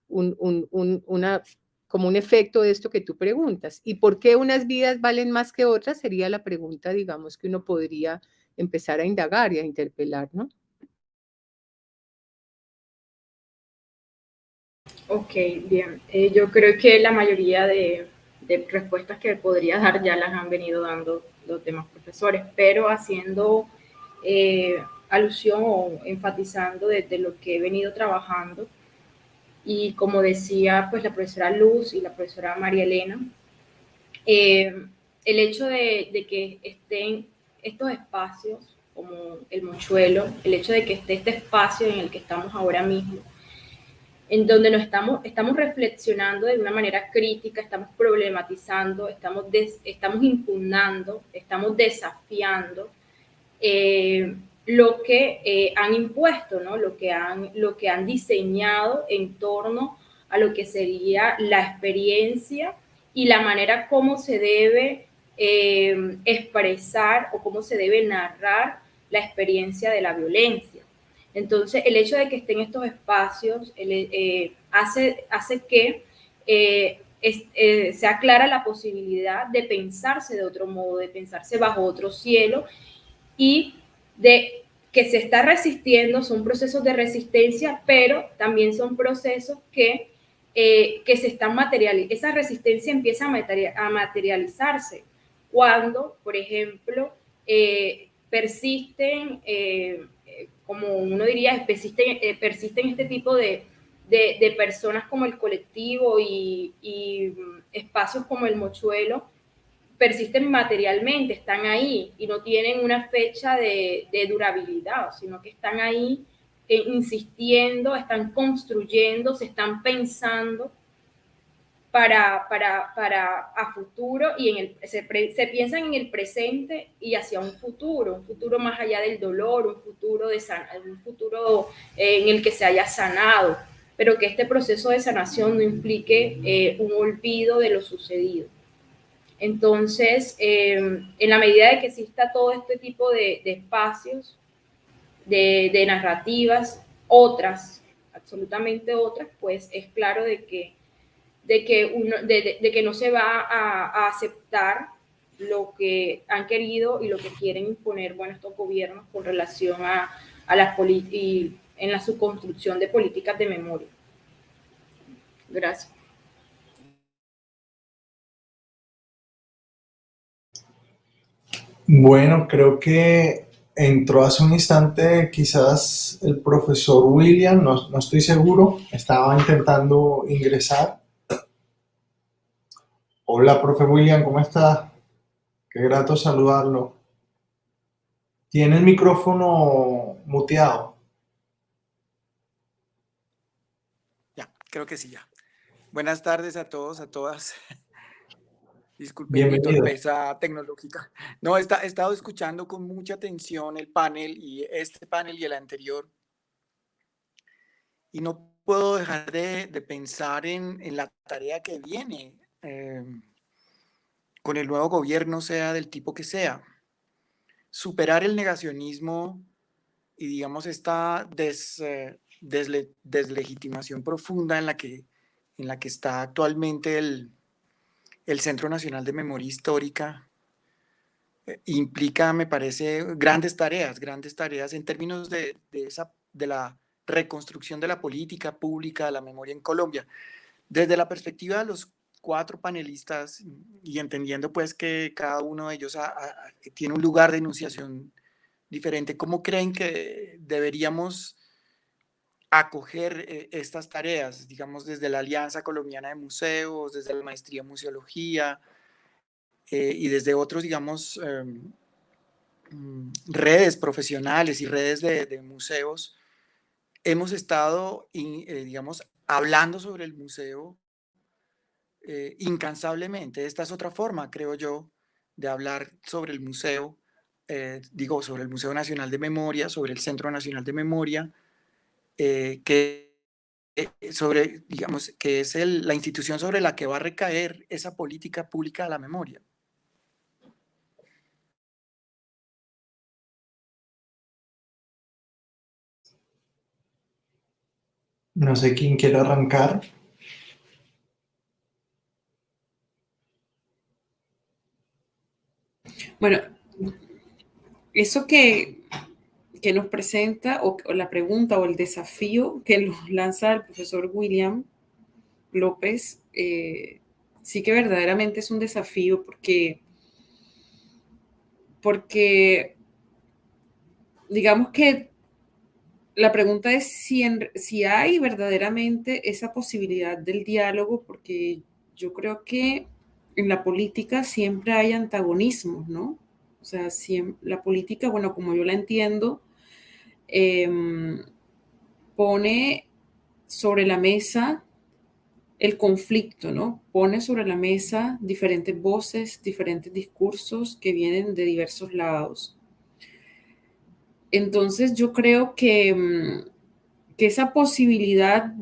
un efecto de esto que tú preguntas. ¿Y por qué unas vidas valen más que otras? Sería la pregunta, digamos, que uno podría empezar a indagar y a interpelar, ¿no? Ok, bien. Yo creo que la mayoría de respuestas que podría dar ya las han venido dando los demás profesores, pero haciendo alusión o enfatizando desde lo que he venido trabajando, y como decía pues la profesora Luz y la profesora María Elena, el hecho de que estén estos espacios como el Mochuelo, el hecho de que esté este espacio en el que estamos ahora mismo, en donde nos estamos reflexionando de una manera crítica, estamos problematizando, estamos impugnando, estamos desafiando lo que han impuesto, ¿no? Lo que han diseñado en torno a lo que sería la experiencia y la manera como se debe expresar o cómo se debe narrar la experiencia de la violencia. Entonces, el hecho de que estén estos espacios hace que se aclara la posibilidad de pensarse de otro modo, de pensarse bajo otro cielo, y de que se está resistiendo, son procesos de resistencia, pero también son procesos que se están materializando. Esa resistencia empieza a materializarse cuando, por ejemplo, persisten, como uno diría, persisten este tipo de personas como el colectivo y espacios como el Mochuelo, persisten materialmente, están ahí y no tienen una fecha de durabilidad, sino que están ahí insistiendo, están construyendo, se están pensando para a futuro, y se piensan en el presente y hacia un futuro más allá del dolor, un futuro en el que se haya sanado, pero que este proceso de sanación no implique un olvido de lo sucedido. Entonces, en la medida de que exista todo este tipo de espacios, de narrativas, absolutamente otras, pues es claro de que no se va a aceptar lo que han querido y lo que quieren imponer, bueno, estos gobiernos con relación a las y en la subconstrucción de políticas de memoria. Gracias. Bueno, creo que entró hace un instante quizás el profesor William, no estoy seguro, estaba intentando ingresar. Hola, profe William, ¿cómo está? Qué grato saludarlo. Tiene el micrófono muteado. Ya, creo que sí, ya. Buenas tardes a todos, a todas. Disculpen mi Bienvenido. torpeza tecnológica. No, he estado escuchando con mucha atención el panel y este panel y el anterior. Y no puedo dejar de pensar en la tarea que viene con el nuevo gobierno, sea del tipo que sea. Superar el negacionismo y, digamos, esta deslegitimación profunda en la que está actualmente el Centro Nacional de Memoria Histórica, implica, me parece, grandes tareas en términos de la reconstrucción de la política pública de la memoria en Colombia. Desde la perspectiva de los 4 panelistas y entendiendo pues que cada uno de ellos tiene un lugar de enunciación diferente, ¿cómo creen que deberíamos acoger estas tareas, digamos, desde la Alianza Colombiana de Museos, desde la Maestría en Museología y desde otros, digamos, redes profesionales y redes de museos? Hemos estado, digamos, hablando sobre el museo incansablemente. Esta es otra forma, creo yo, de hablar sobre el museo, sobre el Museo Nacional de Memoria, sobre el Centro Nacional de Memoria, sobre, digamos, que es la institución sobre la que va a recaer esa política pública de la memoria. No sé quién quiere arrancar. Bueno, eso que nos presenta, o la pregunta o el desafío que nos lanza el profesor William López, sí que verdaderamente es un desafío porque digamos que la pregunta es si hay verdaderamente esa posibilidad del diálogo, porque yo creo que en la política siempre hay antagonismos, ¿no? O sea, la política, bueno, como yo la entiendo, pone sobre la mesa el conflicto, ¿no? Pone sobre la mesa diferentes voces, diferentes discursos que vienen de diversos lados. Entonces yo creo que esa posibilidad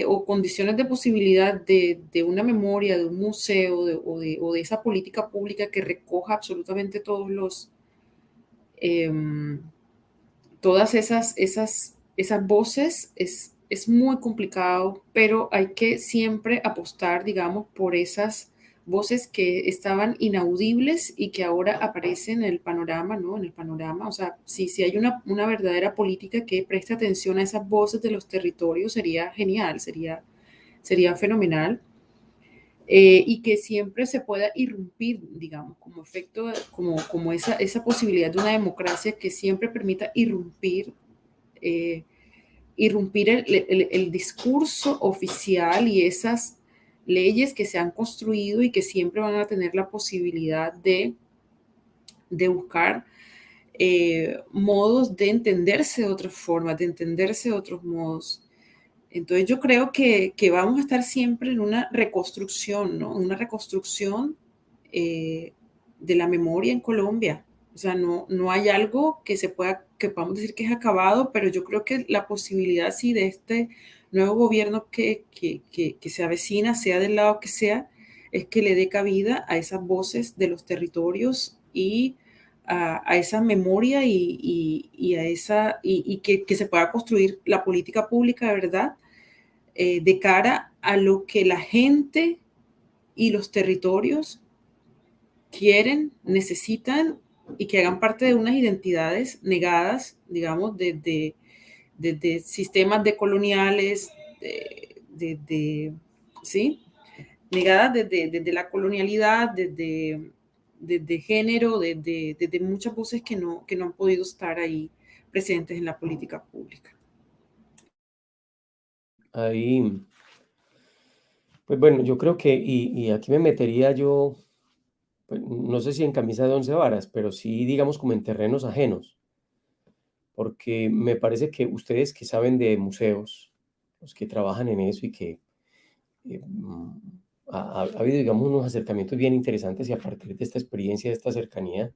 o condiciones de posibilidad de una memoria, de un museo o de esa política pública que recoja absolutamente todas esas voces es muy complicado, pero hay que siempre apostar, digamos, por esas voces que estaban inaudibles y que ahora aparecen en el panorama, ¿no? En el panorama, o sea, si hay una verdadera política que preste atención a esas voces de los territorios, sería genial, sería fenomenal. Y que siempre se pueda irrumpir, digamos, como efecto, como esa posibilidad de una democracia que siempre permita irrumpir el discurso oficial y esas leyes que se han construido y que siempre van a tener la posibilidad de buscar modos de entenderse de otras formas, de entenderse de otros modos. Entonces yo creo que vamos a estar siempre en una reconstrucción, ¿no? Una reconstrucción de la memoria en Colombia. O sea, no hay algo que podamos decir que es acabado, pero yo creo que la posibilidad, sí, de este nuevo gobierno que se avecina, sea del lado que sea, es que le dé cabida a esas voces de los territorios y a esa memoria y a esa, y que se pueda construir la política pública de verdad de cara a lo que la gente y los territorios quieren, necesitan y que hagan parte de unas identidades negadas, digamos, desde sistemas decoloniales, ¿sí? Negadas desde la colonialidad, desde género, desde muchas voces que no han podido estar ahí presentes en la política pública. Ahí, pues bueno, yo creo que, y aquí me metería yo, pues, no sé si en camisa de 11 varas, pero sí, digamos, como en terrenos ajenos, porque me parece que ustedes que saben de museos, los que trabajan en eso y que ha habido, digamos, unos acercamientos bien interesantes y a partir de esta experiencia, de esta cercanía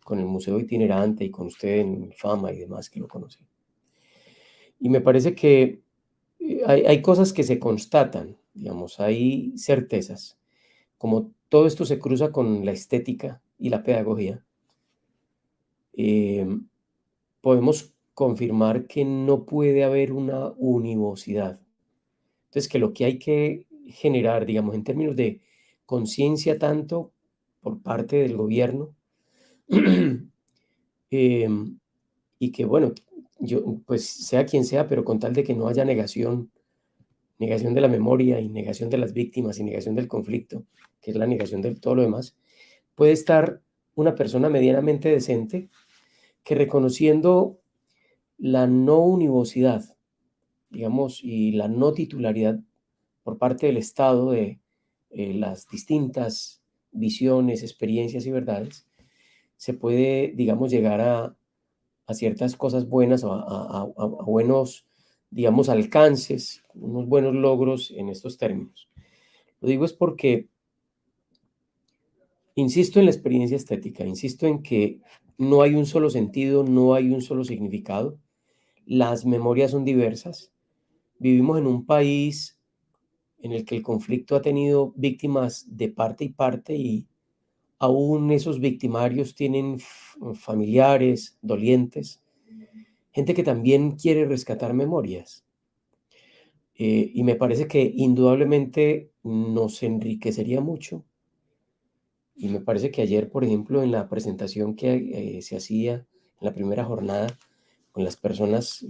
con el museo itinerante y con usted en Fama y demás que lo conocen. Y me parece que hay cosas que se constatan, digamos, hay certezas. Como todo esto se cruza con la estética y la pedagogía, podemos confirmar que no puede haber una univocidad. Entonces, que lo que hay que generar, digamos, en términos de conciencia tanto por parte del gobierno, y que, bueno, yo, pues sea quien sea, pero con tal de que no haya negación de la memoria y negación de las víctimas y negación del conflicto, que es la negación de todo lo demás, puede estar una persona medianamente decente que reconociendo la no univocidad, digamos, y la no titularidad por parte del Estado de las distintas visiones, experiencias y verdades, se puede, digamos, llegar a ciertas cosas buenas, a buenos, digamos, alcances, unos buenos logros en estos términos. Lo digo es porque insisto en la experiencia estética, insisto en que no hay un solo sentido, no hay un solo significado, las memorias son diversas, vivimos en un país en el que el conflicto ha tenido víctimas de parte y parte y aún esos victimarios tienen familiares, dolientes, gente que también quiere rescatar memorias. Y me parece que indudablemente nos enriquecería mucho. Y me parece que ayer, por ejemplo, en la presentación que se hacía en la primera jornada con las personas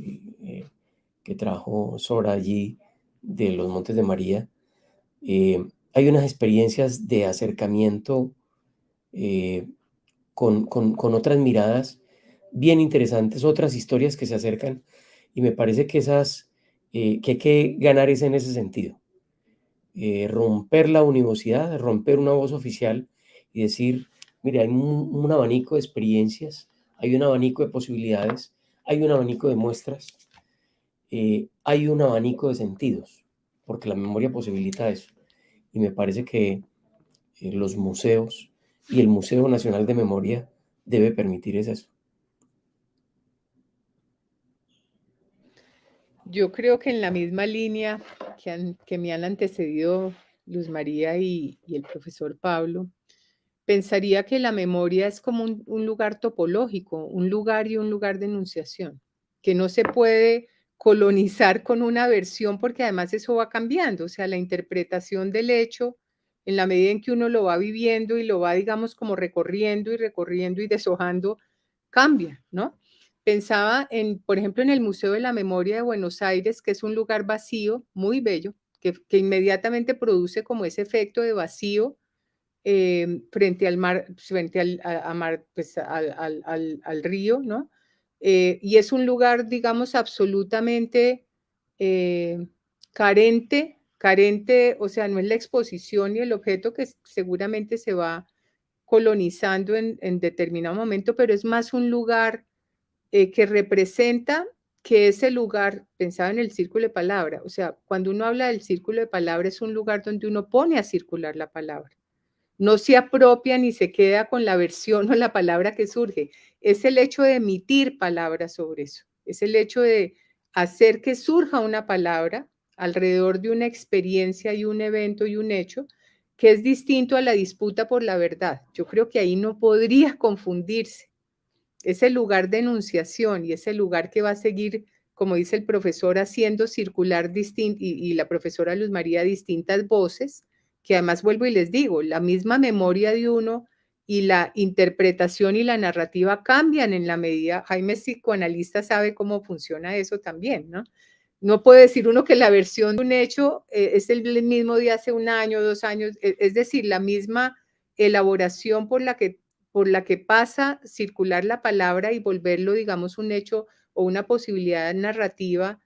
que trabajó Sora allí de los Montes de María, hay unas experiencias de acercamiento con otras miradas bien interesantes, otras historias que se acercan y me parece que que hay que ganar es en ese sentido. Romper la univocidad, romper una voz oficial y decir, mire, hay un abanico de experiencias, hay un abanico de posibilidades, hay un abanico de muestras, hay un abanico de sentidos, porque la memoria posibilita eso. Y me parece que los museos y el Museo Nacional de Memoria debe permitir eso. Yo creo que en la misma línea que me han antecedido Luz María y el profesor Pablo, pensaría que la memoria es como un lugar topológico, un lugar y un lugar de enunciación, que no se puede colonizar con una versión porque además eso va cambiando, o sea, la interpretación del hecho en la medida en que uno lo va viviendo y lo va, digamos, como recorriendo y deshojando, cambia, ¿no? Pensaba por ejemplo, en el Museo de la Memoria de Buenos Aires, que es un lugar vacío, muy bello, que inmediatamente produce como ese efecto de vacío frente al mar, frente mar, pues, al río, ¿no? Y es un lugar, digamos, absolutamente carente, o sea, no es la exposición y el objeto que seguramente se va colonizando en determinado momento, pero es más un lugar que representa que ese lugar, pensaba en el círculo de palabra, o sea, cuando uno habla del círculo de palabra es un lugar donde uno pone a circular la palabra. No se apropia ni se queda con la versión o la palabra que surge. Es el hecho de emitir palabras sobre eso. Es el hecho de hacer que surja una palabra alrededor de una experiencia y un evento y un hecho que es distinto a la disputa por la verdad. Yo creo que ahí no podría confundirse. Es el lugar de enunciación y es el lugar que va a seguir, como dice el profesor, haciendo circular y la profesora Luz María distintas voces, que además vuelvo y les digo, la misma memoria de uno y la interpretación y la narrativa cambian en la medida, Jaime es psicoanalista, sabe cómo funciona eso también, ¿no? No puede decir uno que la versión de un hecho es el mismo de hace un año, 2 años, es decir, la misma elaboración por la que pasa circular la palabra y volverlo, digamos, un hecho o una posibilidad narrativa,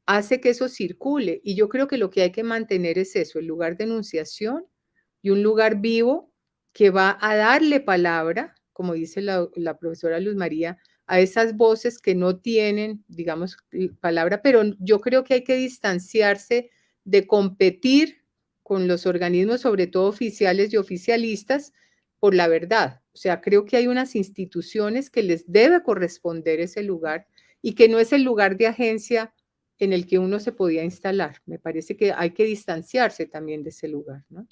hace que eso circule. Y yo creo que lo que hay que mantener es eso, el lugar de enunciación y un lugar vivo que va a darle palabra, como dice la profesora Luz María, a esas voces que no tienen, digamos, palabra, pero yo creo que hay que distanciarse de competir con los organismos, sobre todo oficiales y oficialistas, por la verdad. O sea, creo que hay unas instituciones que les debe corresponder ese lugar y que no es el lugar de agencia en el que uno se podía instalar. Me parece que hay que distanciarse también de ese lugar, ¿no?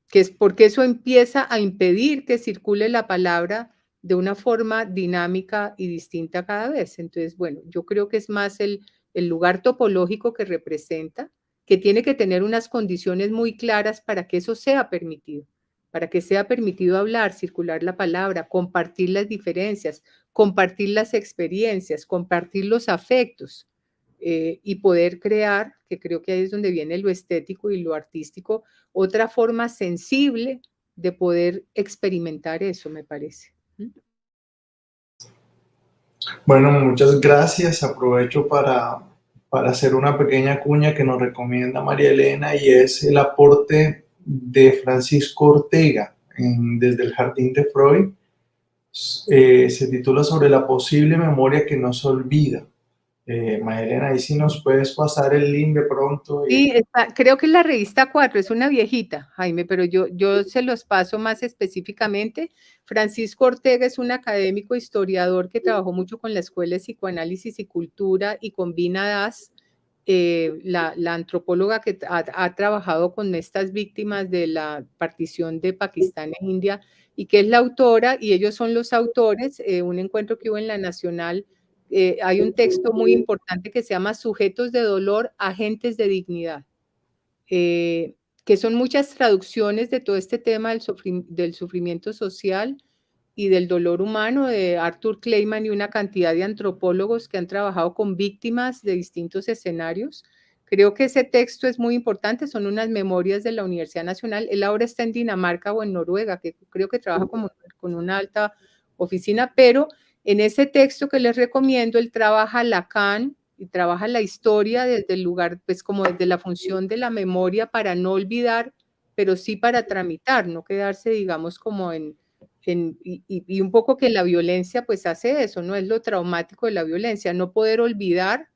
Que es porque eso empieza a impedir que circule la palabra de una forma dinámica y distinta cada vez. Entonces, bueno, yo creo que es más el lugar topológico que representa, que tiene que tener unas condiciones muy claras para que eso sea permitido, para que sea permitido hablar, circular la palabra, compartir las diferencias, compartir las experiencias, compartir los afectos, y poder crear, que creo que ahí es donde viene lo estético y lo artístico, otra forma sensible de poder experimentar eso, me parece. Bueno, muchas gracias. Aprovecho para hacer una pequeña cuña que nos recomienda María Elena, y es el aporte de Francisco Ortega desde el Jardín de Freud. Se titula Sobre la posible memoria que no se olvida. María Elena, ahí sí nos puedes pasar el link de pronto. Sí, creo que es la revista 4, es una viejita, Jaime, pero yo se los paso más específicamente. Francisco Ortega es un académico historiador que trabajó mucho con la Escuela de Psicoanálisis y Cultura y con Vina Das, la antropóloga que ha trabajado con estas víctimas de la partición de Pakistán e India, y que es la autora, y ellos son los autores, un encuentro que hubo en la Nacional. Hay un texto muy importante que se llama Sujetos de dolor, agentes de dignidad, que son muchas traducciones de todo este tema del sufrimiento social y del dolor humano, de Arthur Kleinman y una cantidad de antropólogos que han trabajado con víctimas de distintos escenarios. Creo que ese texto es muy importante, son unas memorias de la Universidad Nacional. Él ahora está en Dinamarca o en Noruega, que creo que trabaja con una alta oficina, pero en ese texto que les recomiendo, él trabaja Lacan y trabaja la historia desde el lugar, pues como desde la función de la memoria para no olvidar, pero sí para tramitar, no quedarse, digamos, como y un poco que la violencia pues hace eso, no es lo traumático de la violencia, no poder olvidar,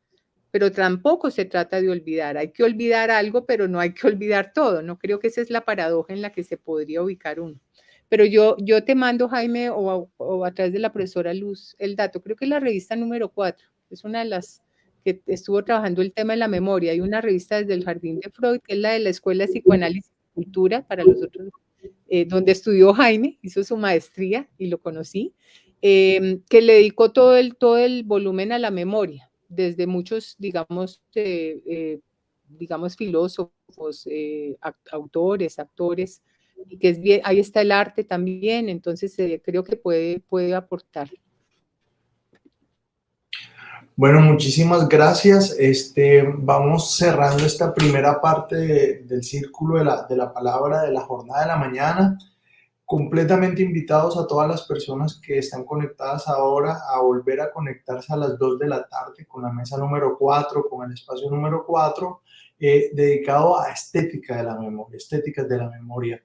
pero tampoco se trata de olvidar, hay que olvidar algo, pero no hay que olvidar todo, no creo que esa es la paradoja en la que se podría ubicar uno. Pero yo te mando, Jaime, o a través de la profesora Luz, el dato. Creo que es la revista número 4. Es una de las que estuvo trabajando el tema de la memoria. Hay una revista desde el Jardín de Freud, que es la de la Escuela de Psicoanálisis y Cultura, para los otros, donde estudió Jaime, hizo su maestría y lo conocí, que le dedicó todo el volumen a la memoria, desde muchos, digamos, filósofos, autores, actores, y que es bien, ahí está el arte también, entonces creo que puede aportar. Bueno, muchísimas gracias. Vamos cerrando esta primera parte del círculo de la palabra de la jornada de la mañana. Completamente invitados a todas las personas que están conectadas ahora a volver a conectarse a las 2 de la tarde con la mesa número 4, con el espacio número 4, dedicado a estética de la memoria, estéticas de la memoria.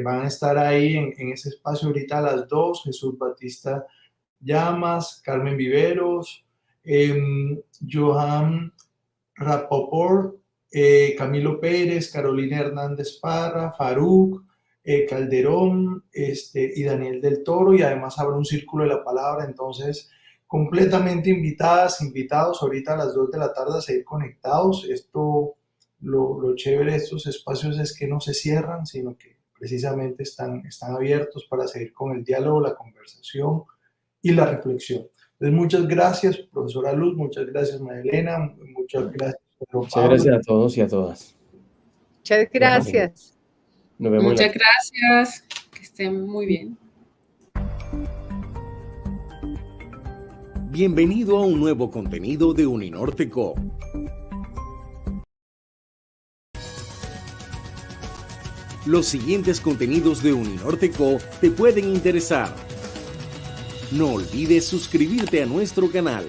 Van a estar ahí en ese espacio ahorita a las 2, Jesús Batista Llamas, Carmen Viveros, Johan Rapoport, Camilo Pérez, Carolina Hernández Parra, Faruk, Calderón, y Daniel del Toro, y además habrá un círculo de la palabra. Entonces, completamente invitados ahorita a las 2 de la tarde a seguir conectados. Lo chévere de estos espacios es que no se cierran, sino que precisamente están abiertos para seguir con el diálogo, la conversación y la reflexión. Entonces, muchas gracias, profesora Luz, muchas gracias, María Elena, muchas gracias, Pedro Muchas Pablo. gracias a todos y a todas. Muchas gracias. Nos vemos. Muchas gracias. Que estén muy bien. Bienvenido a un nuevo contenido de Uninorte Co. Los siguientes contenidos de Uninorte Co te pueden interesar. No olvides suscribirte a nuestro canal.